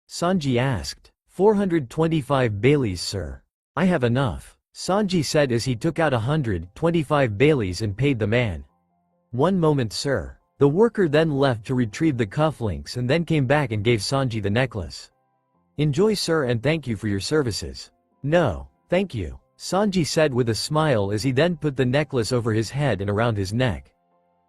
Sanji asked. 425 Baileys, sir. I have enough, Sanji said as he took out 125 Baileys and paid the man. One moment, sir. The worker then left to retrieve the cufflinks and then came back and gave Sanji the necklace. Enjoy, sir, and thank you for your services. No, thank you, Sanji said with a smile as he then put the necklace over his head and around his neck.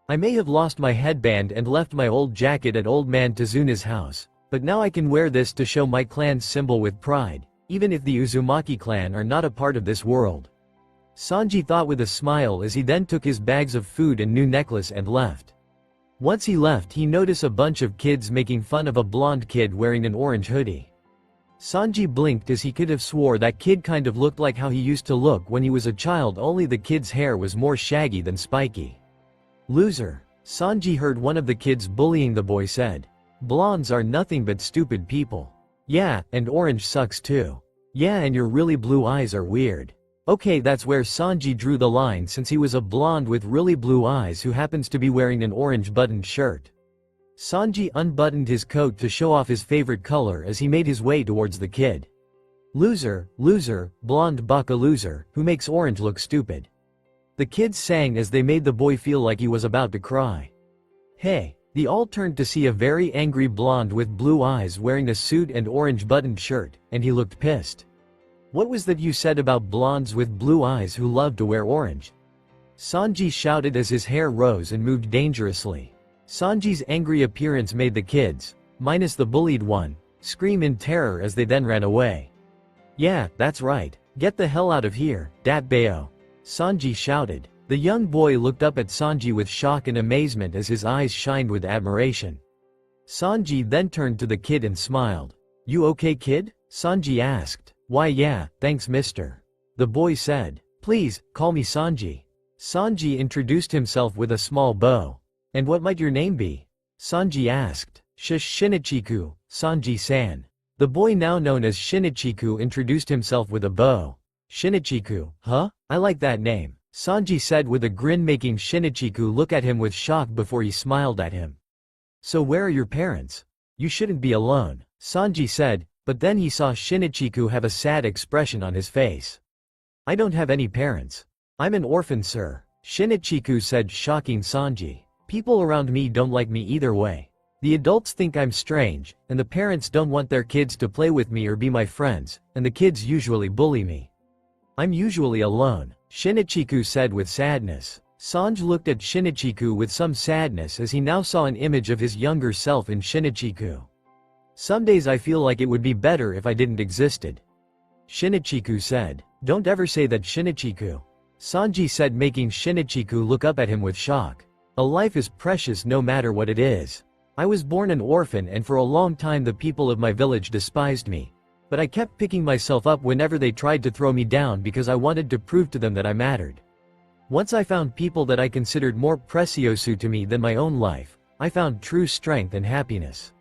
I may have lost my headband and left my old jacket at old man Tazuna's house, but now I can wear this to show my clan's symbol with pride, even if the Uzumaki clan are not a part of this world. Sanji thought with a smile as he then took his bags of food and new necklace and left. Once he left, he noticed a bunch of kids making fun of a blonde kid wearing an orange hoodie. Sanji blinked as he could have swore that kid kind of looked like how he used to look when he was a child, only the kid's hair was more shaggy than spiky. Loser, Sanji heard one of the kids bullying the boy said. Blondes are nothing but stupid people. Yeah, and orange sucks too. Yeah, and your really blue eyes are weird. Okay, that's where Sanji drew the line, since he was a blonde with really blue eyes who happens to be wearing an orange buttoned shirt. Sanji unbuttoned his coat to show off his favorite color as he made his way towards the kid. Loser, loser, blonde baka loser, who makes orange look stupid. The kids sang as they made the boy feel like he was about to cry. Hey, they all turned to see a very angry blonde with blue eyes wearing a suit and orange buttoned shirt, and he looked pissed. What was that you said about blondes with blue eyes who love to wear orange? Sanji shouted as his hair rose and moved dangerously. Sanji's angry appearance made the kids, minus the bullied one, scream in terror as they then ran away. Yeah, that's right. Get the hell out of here, Dat Bayo. Sanji shouted. The young boy looked up at Sanji with shock and amazement as his eyes shined with admiration. Sanji then turned to the kid and smiled. You okay, kid? Sanji asked. Why yeah, thanks mister. The boy said. Please, call me Sanji. Sanji introduced himself with a small bow. And what might your name be? Sanji asked. Shinichiku, Sanji-san. The boy now known as Shinichiku introduced himself with a bow. Shinichiku, huh? I like that name, Sanji said with a grin, making Shinichiku look at him with shock before he smiled at him. So where are your parents? You shouldn't be alone, Sanji said, but then he saw Shinichiku have a sad expression on his face. I don't have any parents. I'm an orphan, sir, Shinichiku said, shocking Sanji. People around me don't like me either way. The adults think I'm strange, and the parents don't want their kids to play with me or be my friends, and the kids usually bully me. I'm usually alone, Shinichiku said with sadness. Sanji looked at Shinichiku with some sadness as he now saw an image of his younger self in Shinichiku. Some days I feel like it would be better if I didn't existed, Shinichiku said. Don't ever say that, Shinichiku, Sanji said, making Shinichiku look up at him with shock. A life is precious no matter what it is. I was born an orphan, and for a long time the people of my village despised me. But I kept picking myself up whenever they tried to throw me down because I wanted to prove to them that I mattered. Once I found people that I considered more precious to me than my own life, I found true strength and happiness.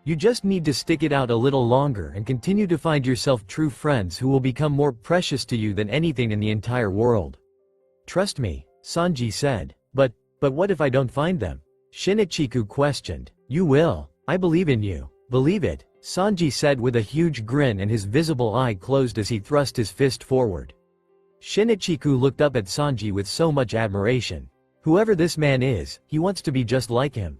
You just need to stick it out a little longer and continue to find yourself true friends who will become more precious to you than anything in the entire world. Trust me, Sanji said. But what if I don't find them? Shinichiku questioned. You will. I believe in you. Believe it, Sanji said with a huge grin, and his visible eye closed as he thrust his fist forward. Shinichiku looked up at Sanji with so much admiration. Whoever this man is, he wants to be just like him.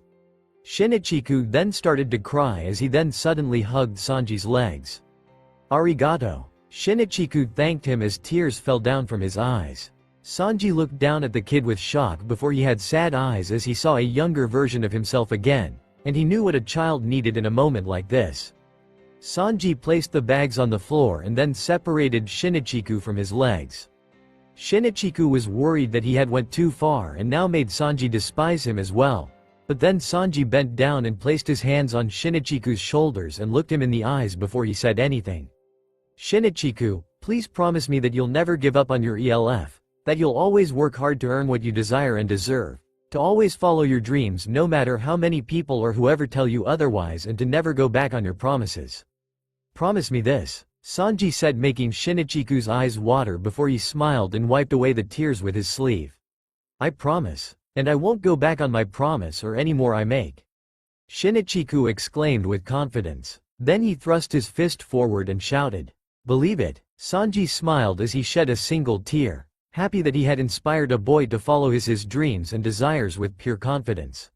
Shinichiku then started to cry as he then suddenly hugged Sanji's legs. Arigato. Shinichiku thanked him as tears fell down from his eyes. Sanji looked down at the kid with shock before he had sad eyes as he saw a younger version of himself again, and he knew what a child needed in a moment like this. Sanji placed the bags on the floor and then separated Shinichiku from his legs. Shinichiku was worried that he had went too far and now made Sanji despise him as well. But then Sanji bent down and placed his hands on Shinichiku's shoulders and looked him in the eyes before he said anything. Shinichiku, please promise me that you'll never give up on your ELF, that you'll always work hard to earn what you desire and deserve, to always follow your dreams no matter how many people or whoever tell you otherwise, and to never go back on your promises. Promise me this, Sanji said, making Shinichiku's eyes water before he smiled and wiped away the tears with his sleeve. I promise. And I won't go back on my promise or any more I make, Shinichiku exclaimed with confidence. Then he thrust his fist forward and shouted. Believe it, Sanji smiled as he shed a single tear, happy that he had inspired a boy to follow his dreams and desires with pure confidence.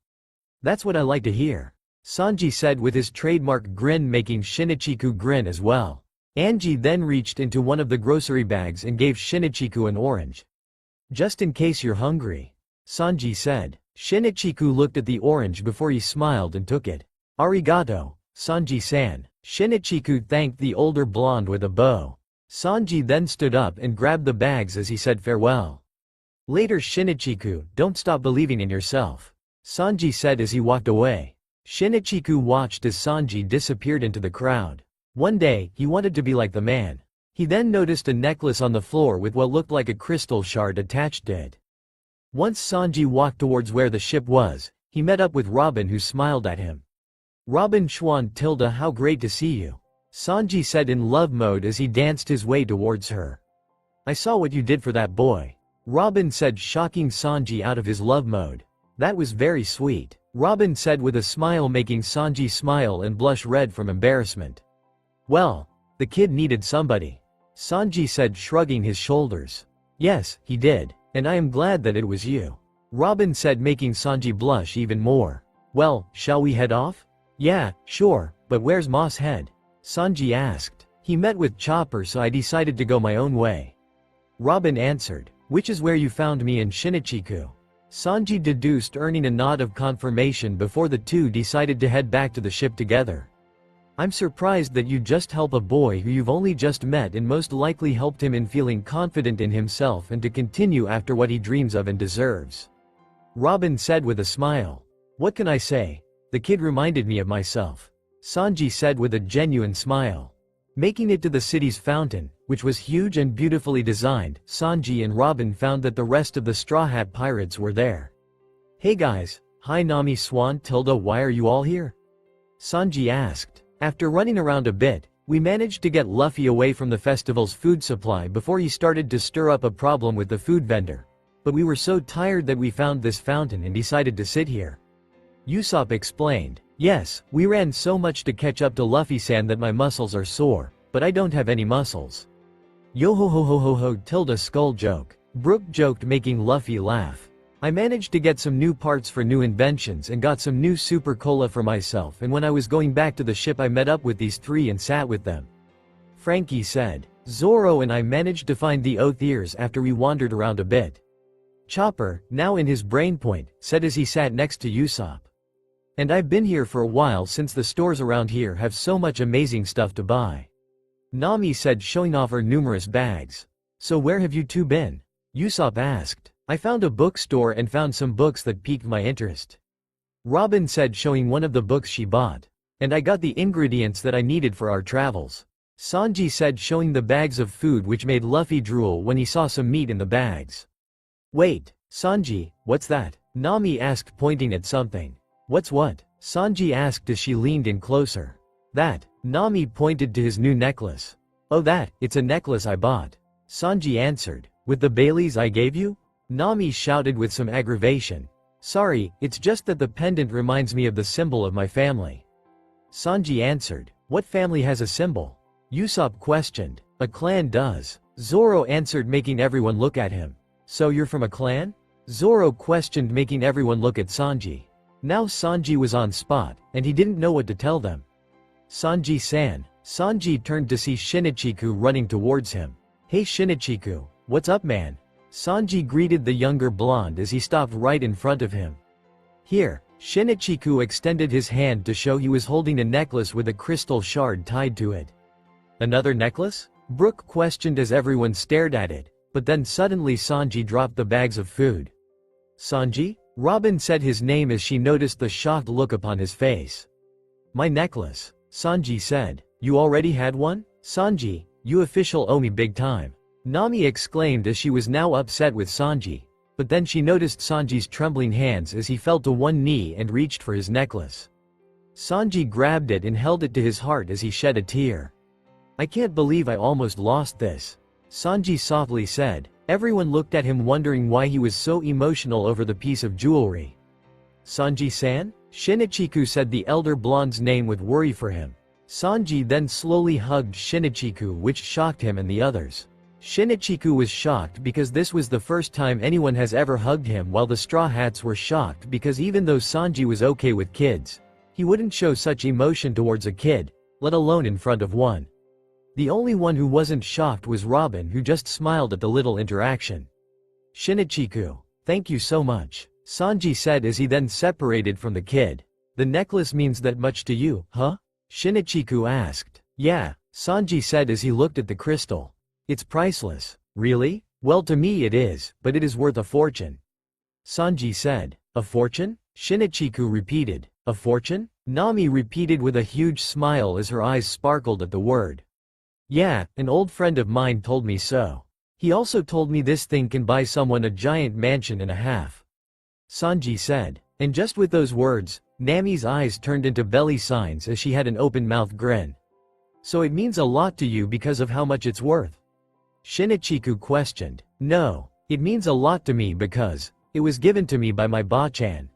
That's what I like to hear, Sanji said with his trademark grin, making Shinichiku grin as well. Angie then reached into one of the grocery bags and gave Shinichiku an orange. Just in case you're hungry, Sanji said. Shinichiku looked at the orange before he smiled and took it. Arigato, Sanji-san. Shinichiku thanked the older blonde with a bow. Sanji then stood up and grabbed the bags as he said farewell. Later, Shinichiku, don't stop believing in yourself, Sanji said as he walked away. Shinichiku watched as Sanji disappeared into the crowd. One day, he wanted to be like the man. He then noticed a necklace on the floor with what looked like a crystal shard attached to it. Once Sanji walked towards where the ship was, he met up with Robin, who smiled at him. Robin Schwan Tilda, how great to see you, Sanji said in love mode as he danced his way towards her. I saw what you did for that boy, Robin said, shocking Sanji out of his love mode. That was very sweet, Robin said with a smile, making Sanji smile and blush red from embarrassment. Well, The kid needed somebody. Sanji said, shrugging his shoulders. Yes, he did. And I am glad that it was you. Robin said, making Sanji blush even more. Well, shall we head off? Yeah, sure, but where's Moss Head? Sanji asked. He met with Chopper, so I decided to go my own way. Robin answered. Which is where you found me in Shinichiku. Sanji deduced, earning a nod of confirmation before the two decided to head back to the ship together. I'm surprised that you just help a boy who you've only just met, and most likely helped him in feeling confident in himself and to continue after what he dreams of and deserves. Robin said with a smile. What can I say? The kid reminded me of myself. Sanji said with a genuine smile. Making it to the city's fountain, which was huge and beautifully designed, Sanji and Robin found that the rest of the Straw Hat Pirates were there. Hey guys, hi Nami, Swan, Tilda, why are you all here? Sanji asked. After running around a bit, we managed to get Luffy away from the festival's food supply before he started to stir up a problem with the food vendor. But we were so tired that we found this fountain and decided to sit here. Usopp explained. Yes, we ran so much to catch up to Luffy-san that my muscles are sore, but I don't have any muscles. Yo ho ho ho ho ho, Tilda skull joke. Brook joked, making Luffy laugh. I managed to get some new parts for new inventions and got some new super cola for myself, and when I was going back to the ship I met up with these three and sat with them. Frankie said. Zoro and I managed to find the oath ears after we wandered around a bit. Chopper, now in his brain point, said as he sat next to Usopp. And I've been here for a while since the stores around here have so much amazing stuff to buy. Nami said, showing off her numerous bags. So where have you two been? Usopp asked. I found a bookstore and found some books that piqued my interest. Robin said, showing one of the books she bought. And I got the ingredients that I needed for our travels. Sanji said, showing the bags of food, which made Luffy drool when he saw some meat in the bags. Wait, Sanji, what's that? Nami asked, pointing at something. What's what? Sanji asked as she leaned in closer. That. Nami pointed to his new necklace. Oh that, it's a necklace I bought. Sanji answered. With the Baileys I gave you? Nami shouted with some aggravation. Sorry, it's just that the pendant reminds me of the symbol of my family. Sanji answered. What family has a symbol? Usopp questioned. A clan does. Zoro answered, making everyone look at him. So you're from a clan? Zoro questioned, making everyone look at Sanji. Now Sanji was on spot, and he didn't know what to tell them. Sanji-san. Sanji turned to see Shinichiku running towards him. Hey Shinichiku, what's up man? Sanji greeted the younger blonde as he stopped right in front of him. Here, Shinichiku extended his hand to show he was holding a necklace with a crystal shard tied to it. Another necklace? Brook questioned as everyone stared at it, but then suddenly Sanji dropped the bags of food. Sanji? Robin said his name as she noticed the shocked look upon his face. My necklace, Sanji said. You already had one? Sanji, you official owe me big time. Nami exclaimed as she was now upset with Sanji, but then she noticed Sanji's trembling hands as he fell to one knee and reached for his necklace. Sanji grabbed it and held it to his heart as he shed a tear. I can't believe I almost lost this. Sanji softly said. Everyone looked at him wondering why he was so emotional over the piece of jewelry. Sanji-san? Shinichiku said the elder blonde's name with worry for him. Sanji then slowly hugged Shinichiku, which shocked him and the others. Shinichiku was shocked because this was the first time anyone has ever hugged him, while the Straw Hats were shocked because even though Sanji was okay with kids, he wouldn't show such emotion towards a kid, let alone in front of one. The only one who wasn't shocked was Robin, who just smiled at the little interaction. Shinichiku, thank you so much, Sanji said as he then separated from the kid. The necklace means that much to you, huh? Shinichiku asked. Yeah, Sanji said as he looked at the crystal. It's priceless. Really? Well, to me it is, but it is worth a fortune. Sanji said. A fortune? Shinichiku repeated. A fortune? Nami repeated with a huge smile as her eyes sparkled at the word. Yeah, an old friend of mine told me so. He also told me this thing can buy someone a giant mansion and a half. Sanji said. And just with those words, Nami's eyes turned into belly signs as she had an open-mouthed grin. So it means a lot to you because of how much it's worth? Shinichiku questioned. No, it means a lot to me because it was given to me by my Ba-chan.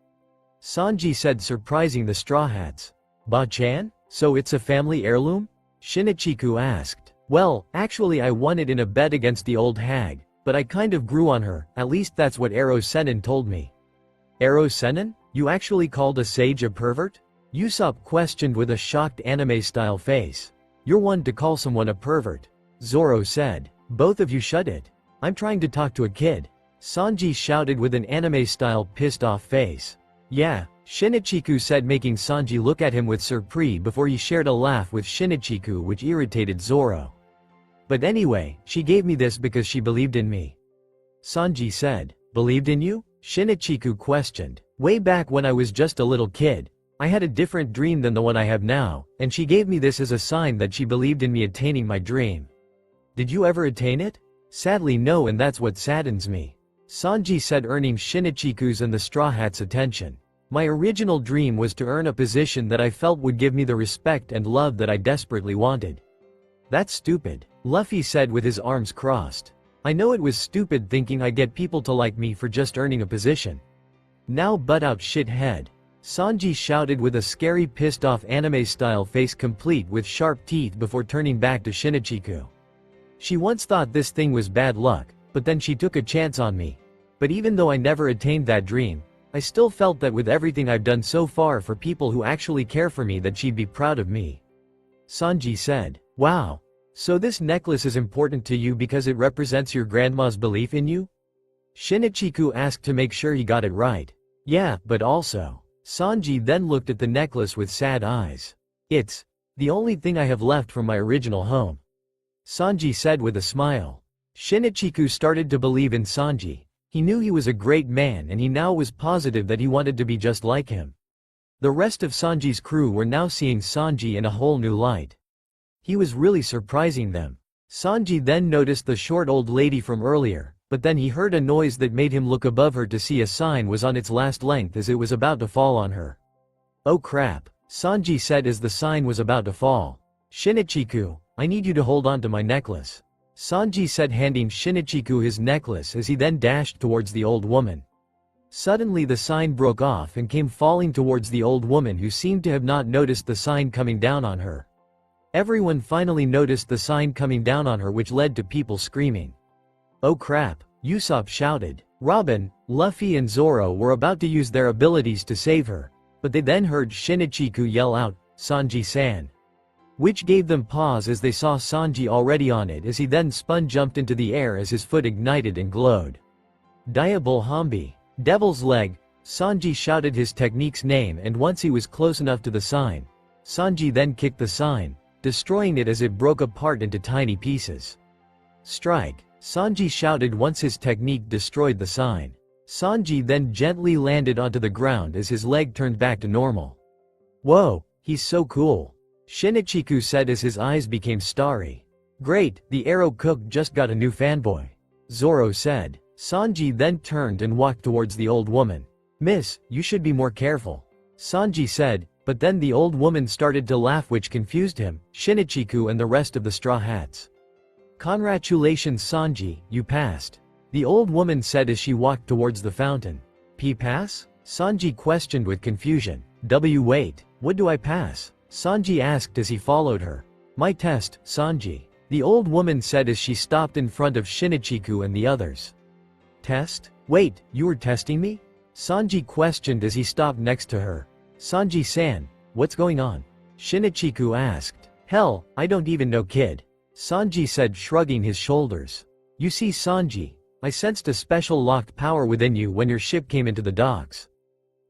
Sanji said, surprising the Straw Hats. Ba-chan? So it's a family heirloom? Shinichiku asked. Well, actually I won it in a bet against the old hag, but I kind of grew on her, at least that's what Ero Sennin told me. Ero Sennin? You actually called a sage a pervert? Usopp questioned with a shocked anime-style face. You're one to call someone a pervert. Zoro said. Both of you shut it. I'm trying to talk to a kid. Sanji shouted with an anime-style pissed-off face. Yeah, Shinichiku said, making Sanji look at him with surprise before he shared a laugh with Shinichiku, which irritated Zoro. But anyway, she gave me this because she believed in me. Sanji said. Believed in you? Shinichiku questioned. Way back when I was just a little kid, I had a different dream than the one I have now, and she gave me this as a sign that she believed in me attaining my dream. Did you ever attain it? Sadly no, and that's what saddens me. Sanji said, earning Shinichiku's and the Straw Hat's attention. My original dream was to earn a position that I felt would give me the respect and love that I desperately wanted. That's stupid, Luffy said with his arms crossed. I know it was stupid thinking I'd get people to like me for just earning a position. Now butt out, shithead. Sanji shouted with a scary pissed-off anime-style face complete with sharp teeth before turning back to Shinichiku. She once thought this thing was bad luck, but then she took a chance on me. But even though I never attained that dream, I still felt that with everything I've done so far for people who actually care for me, that she'd be proud of me. Sanji said. Wow. So this necklace is important to you because it represents your grandma's belief in you? Shinichiku asked to make sure he got it right. Yeah, but also. Sanji then looked at the necklace with sad eyes. It's the only thing I have left from my original home. Sanji said with a smile. Shinichiku started to believe in Sanji. He knew he was a great man, and he now was positive that he wanted to be just like him. The rest of Sanji's crew were now seeing Sanji in a whole new light. He was really surprising them. Sanji then noticed the short old lady from earlier, but then he heard a noise that made him look above her to see a sign was on its last length as it was about to fall on her. Oh crap, Sanji said as the sign was about to fall. Shinichiku, I need you to hold on to my necklace. Sanji said, handing Shinichiku his necklace as he then dashed towards the old woman. Suddenly the sign broke off and came falling towards the old woman, who seemed to have not noticed the sign coming down on her. Everyone finally noticed the sign coming down on her, which led to people screaming. Oh crap, Usopp shouted. Robin, Luffy and Zoro were about to use their abilities to save her, but they then heard Shinichiku yell out, Sanji-san. Which gave them pause as they saw Sanji already on it, as he then jumped into the air as his foot ignited and glowed. Diabol Hambi, Devil's Leg, Sanji shouted his technique's name, and once he was close enough to the sign, Sanji then kicked the sign, destroying it as it broke apart into tiny pieces. Strike, Sanji shouted once his technique destroyed the sign. Sanji then gently landed onto the ground as his leg turned back to normal. Whoa, he's so cool, Shinichiku said as his eyes became starry. Great, the arrow cook just got a new fanboy, Zoro said. Sanji then turned and walked towards the old woman. Miss, you should be more careful, Sanji said, but then the old woman started to laugh, which confused him, Shinichiku and the rest of the Straw Hats. Congratulations Sanji, you passed, the old woman said as she walked towards the fountain. Pass? Sanji questioned with confusion. Wait, what do I pass? Sanji asked as he followed her. My test, Sanji, the old woman said as she stopped in front of Shinichiku and the others. Test? Wait, you were testing me? Sanji questioned as he stopped next to her. Sanji-san, what's going on? Shinichiku asked. Hell, I don't even know, kid, Sanji said, shrugging his shoulders. You see Sanji, I sensed a special locked power within you when your ship came into the docks,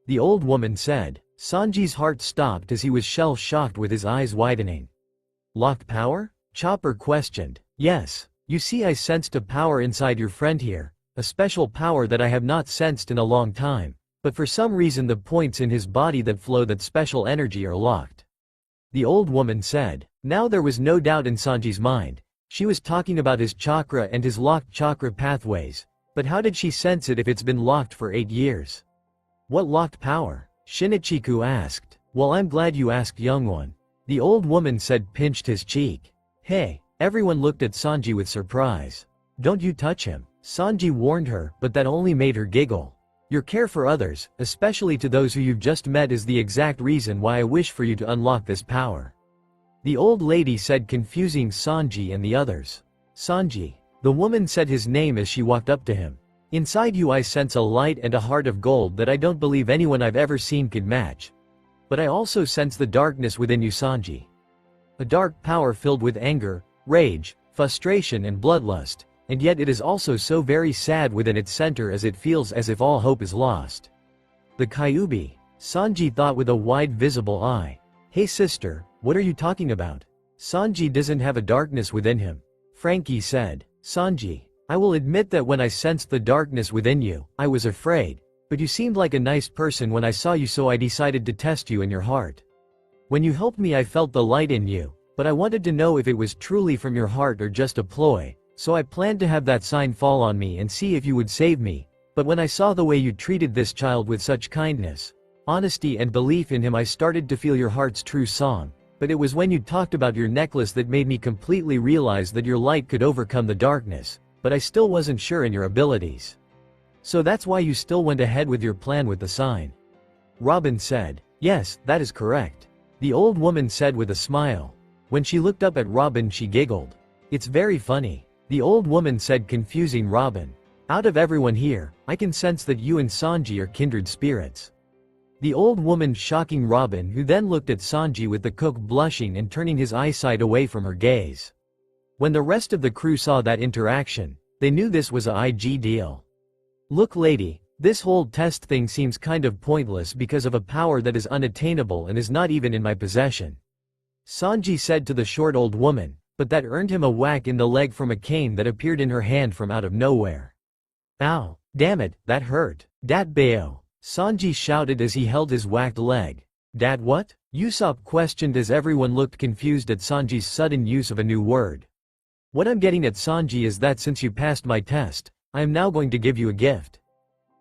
the old woman said. Sanji's heart stopped as he was shell-shocked with his eyes widening. Locked power? Chopper questioned. Yes, you see I sensed a power inside your friend here, a special power that I have not sensed in a long time, but for some reason the points in his body that flow that special energy are locked, the old woman said. Now there was no doubt in Sanji's mind. She was talking about his chakra and his locked chakra pathways, but how did she sense it if it's been locked for 8 years? What locked power? Shinichiku asked. Well, I'm glad you asked, young one, the old woman said, pinched his cheek. Hey, everyone looked at Sanji with surprise. Don't you touch him, Sanji warned her, but that only made her giggle. Your care for others, especially to those who you've just met, is the exact reason why I wish for you to unlock this power. The old lady said, confusing Sanji and the others. Sanji. The woman said his name as she walked up to him. Inside you I sense a light and a heart of gold that I don't believe anyone I've ever seen could match. But I also sense the darkness within you, Sanji. A dark power filled with anger, rage, frustration and bloodlust, and yet it is also so very sad within its center as it feels as if all hope is lost. The Kyuubi. Sanji thought with a wide visible eye. Hey sister, what are you talking about? Sanji doesn't have a darkness within him. Frankie said. Sanji, I will admit that when I sensed the darkness within you, I was afraid, but you seemed like a nice person when I saw you, so I decided to test you in your heart. When you helped me I felt the light in you, but I wanted to know if it was truly from your heart or just a ploy, so I planned to have that sign fall on me and see if you would save me, but when I saw the way you treated this child with such kindness, honesty and belief in him, I started to feel your heart's true song. But it was when you talked about your necklace that made me completely realize that your light could overcome the darkness, but I still wasn't sure in your abilities. So that's why you still went ahead with your plan with the sign. Robin said. Yes, that is correct. The old woman said with a smile. When she looked up at Robin she giggled. It's very funny. The old woman said, confusing Robin. Out of everyone here, I can sense that you and Sanji are kindred spirits. The old woman shocking Robin, who then looked at Sanji with the cook blushing and turning his eyesight away from her gaze. When the rest of the crew saw that interaction, they knew this was a IG deal. Look lady, this whole test thing seems kind of pointless because of a power that is unattainable and is not even in my possession. Sanji said to the short old woman, but that earned him a whack in the leg from a cane that appeared in her hand from out of nowhere. Ow, damn it, that hurt. Dat Bayo. Sanji shouted as he held his whacked leg. Dad, what? Usopp questioned as everyone looked confused at Sanji's sudden use of a new word. What I'm getting at, Sanji, is that since you passed my test, I am now going to give you a gift.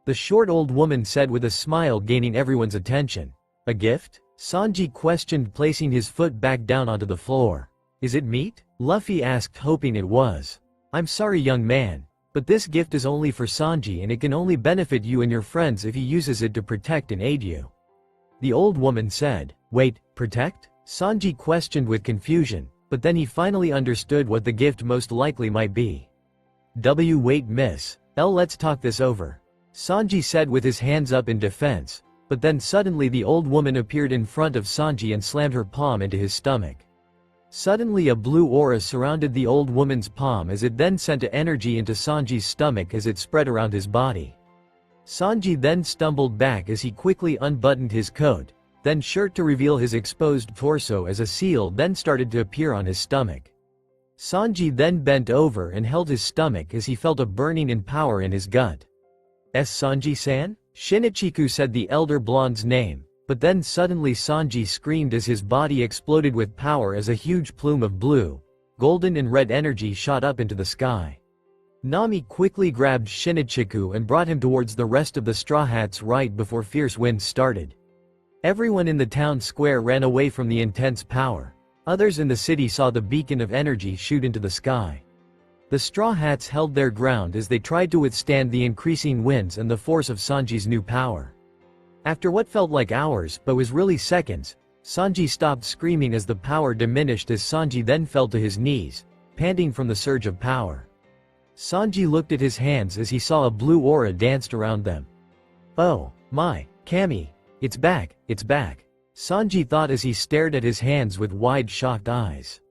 The short old woman said with a smile, gaining everyone's attention. A gift? Sanji questioned, placing his foot back down onto the floor. Is it meat? Luffy asked, hoping it was. I'm sorry young man, but this gift is only for Sanji and it can only benefit you and your friends if he uses it to protect and aid you. The old woman said. Wait, protect? Sanji questioned with confusion, but then he finally understood what the gift most likely might be. Wait miss. Let's talk this over. Sanji said with his hands up in defense, but then suddenly the old woman appeared in front of Sanji and slammed her palm into his stomach. Suddenly a blue aura surrounded the old woman's palm as it then sent energy into Sanji's stomach as it spread around his body. Sanji then stumbled back as he quickly unbuttoned his coat, then shirt to reveal his exposed torso as a seal then started to appear on his stomach. Sanji then bent over and held his stomach as he felt a burning in power in his gut. Sanji-san? Shinichiko said the elder blonde's name. But then suddenly Sanji screamed as his body exploded with power as a huge plume of blue, golden and red energy shot up into the sky. Nami quickly grabbed Shinichiko and brought him towards the rest of the Straw Hats right before fierce winds started. Everyone in the town square ran away from the intense power. Others in the city saw the beacon of energy shoot into the sky. The Straw Hats held their ground as they tried to withstand the increasing winds and the force of Sanji's new power. After what felt like hours but was really seconds, Sanji stopped screaming as the power diminished as Sanji then fell to his knees, panting from the surge of power. Sanji looked at his hands as he saw a blue aura danced around them. Oh, my, Kami, it's back, it's back. Sanji thought as he stared at his hands with wide shocked eyes.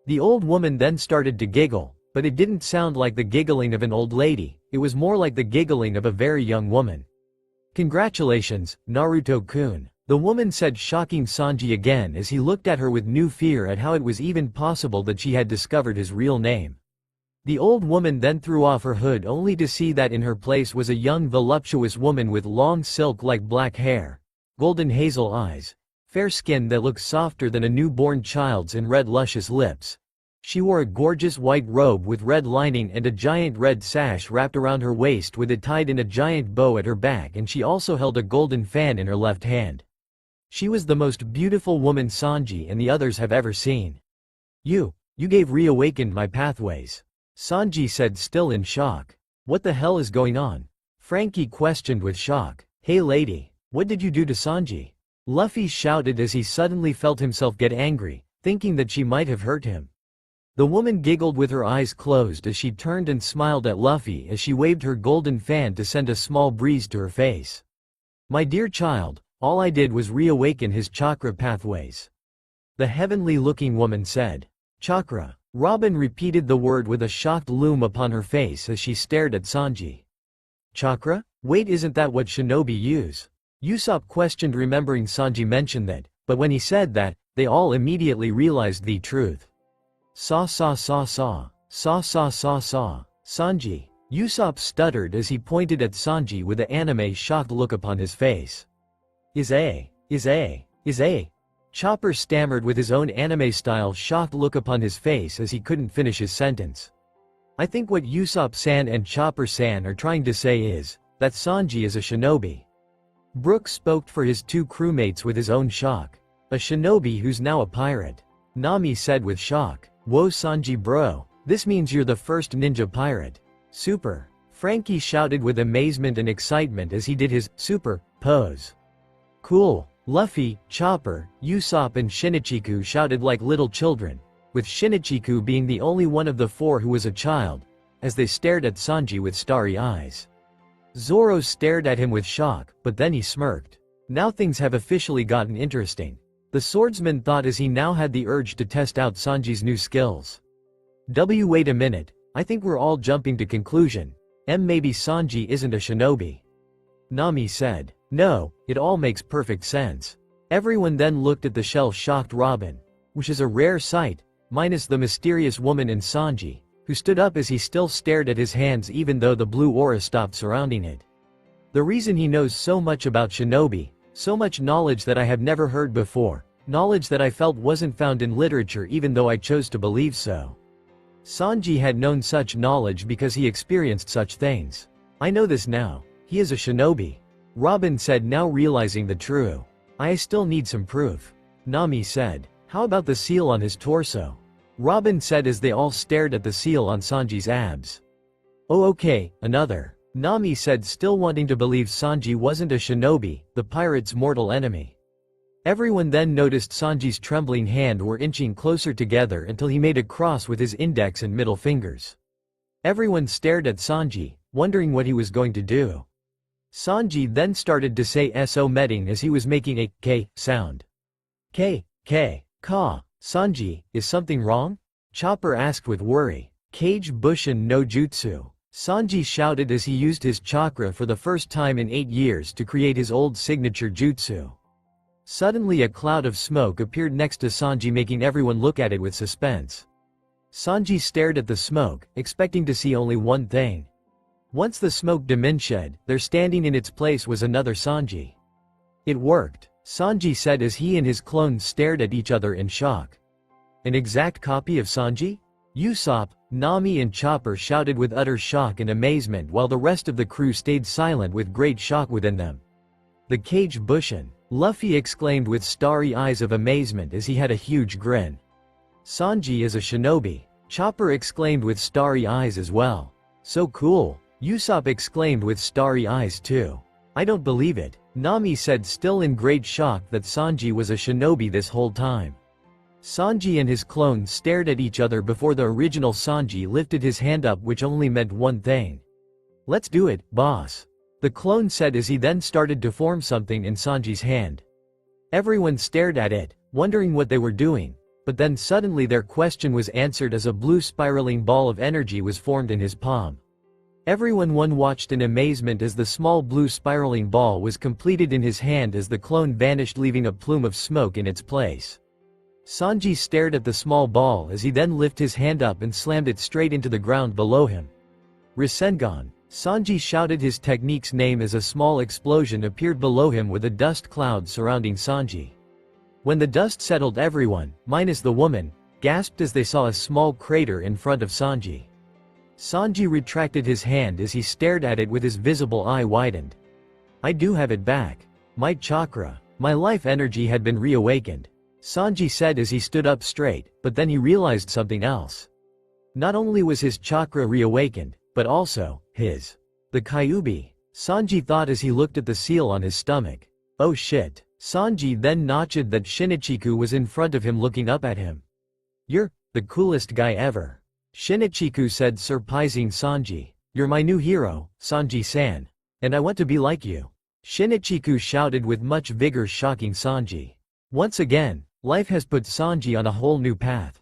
The old woman then started to giggle, but it didn't sound like the giggling of an old lady, it was more like the giggling of a very young woman. Congratulations, Naruto-kun, the woman said, shocking Sanji again as he looked at her with new fear at how it was even possible that she had discovered his real name. The old woman then threw off her hood only to see that in her place was a young voluptuous woman with long silk-like black hair, golden hazel eyes, fair skin that looked softer than a newborn child's and red luscious lips. She wore a gorgeous white robe with red lining and a giant red sash wrapped around her waist with it tied in a giant bow at her back, and she also held a golden fan in her left hand. She was the most beautiful woman Sanji and the others have ever seen. You gave reawakened my pathways. Sanji said, still in shock. What the hell is going on? Frankie questioned with shock. Hey lady, what did you do to Sanji? Luffy shouted as he suddenly felt himself get angry, thinking that she might have hurt him. The woman giggled with her eyes closed as she turned and smiled at Luffy as she waved her golden fan to send a small breeze to her face. "My dear child, all I did was reawaken his chakra pathways," the heavenly-looking woman said. "Chakra." Robin repeated the word with a shocked loom upon her face as she stared at Sanji. "Chakra? Wait, isn't that what shinobi use?" Usopp questioned, remembering Sanji mentioned that, but when he said that, they all immediately realized the truth. Saw. Sanji. Usopp stuttered as he pointed at Sanji with an anime shocked look upon his face. Is a. Chopper stammered with his own anime-style shocked look upon his face as he couldn't finish his sentence. "I think what Usopp-san and Chopper-san are trying to say is that Sanji is a shinobi." Brook spoke for his two crewmates with his own shock. "A shinobi who's now a pirate," Nami said with shock. "Whoa Sanji bro, this means you're the first ninja pirate." "Super," Frankie shouted with amazement and excitement as he did his super pose. "Cool." Luffy, Chopper, Usopp and Shinichiku shouted like little children, with Shinichiku being the only one of the four who was a child, as they stared at Sanji with starry eyes. Zoro stared at him with shock, but then he smirked. Now things have officially gotten interesting, the swordsman thought as he now had the urge to test out Sanji's new skills. Wait a minute, I think we're all jumping to conclusion. Maybe Sanji isn't a shinobi. Nami said. "No, it all makes perfect sense." Everyone then looked at the shell-shocked Robin, which is a rare sight, minus the mysterious woman and Sanji, who stood up as he still stared at his hands even though the blue aura stopped surrounding it. "The reason he knows so much about shinobi, so much knowledge that I have never heard before, knowledge that I felt wasn't found in literature even though I chose to believe so. Sanji had known such knowledge because he experienced such things. I know this now, he is a shinobi," Robin said, now realizing the true. "I still need some proof," Nami said. "How about the seal on his torso?" Robin said as they all stared at the seal on Sanji's abs. "Oh okay, another," Nami said, still wanting to believe Sanji wasn't a shinobi, the pirate's mortal enemy. Everyone then noticed Sanji's trembling hand were inching closer together until he made a cross with his index and middle fingers. Everyone stared at Sanji, wondering what he was going to do. Sanji then started to say so meting as he was making a K sound. Ka. Sanji, is something wrong? Chopper asked with worry. Kage Bushin no Jutsu. Sanji shouted as he used his chakra for the first time in 8 years to create his old signature jutsu. Suddenly a cloud of smoke appeared next to Sanji, making everyone look at it with suspense. Sanji stared at the smoke, expecting to see only one thing. Once the smoke diminished, there standing in its place was another Sanji. "It worked," Sanji said as he and his clone stared at each other in shock. "An exact copy of Sanji?" Usopp, Nami and Chopper shouted with utter shock and amazement while the rest of the crew stayed silent with great shock within them. "The Kage Bushin," Luffy exclaimed with starry eyes of amazement as he had a huge grin. "Sanji is a shinobi," Chopper exclaimed with starry eyes as well. "So cool," Usopp exclaimed with starry eyes too. "I don't believe it," Nami said, still in great shock that Sanji was a shinobi this whole time. Sanji and his clone stared at each other before the original Sanji lifted his hand up, which only meant one thing. "Let's do it, boss," the clone said as he then started to form something in Sanji's hand. Everyone stared at it, wondering what they were doing, but then suddenly their question was answered as a blue spiraling ball of energy was formed in his palm. Everyone watched in amazement as the small blue spiraling ball was completed in his hand as the clone vanished, leaving a plume of smoke in its place. Sanji stared at the small ball as he then lifted his hand up and slammed it straight into the ground below him. Rasengan. Sanji shouted his technique's name as a small explosion appeared below him with a dust cloud surrounding Sanji. When the dust settled, everyone, minus the woman, gasped as they saw a small crater in front of Sanji. Sanji retracted his hand as he stared at it with his visible eye widened. "I do have it back. My chakra, my life energy had been reawakened," Sanji said as he stood up straight, but then he realized something else. Not only was his chakra reawakened, but also, the Kyuubi, Sanji thought as he looked at the seal on his stomach. "Oh shit," Sanji then noted that Shinichiko was in front of him looking up at him. "You're the coolest guy ever," Shinichiko said, surprising Sanji. "You're my new hero, Sanji-san. And I want to be like you," Shinichiko shouted with much vigor, shocking Sanji. Once again, life has put Sanji on a whole new path.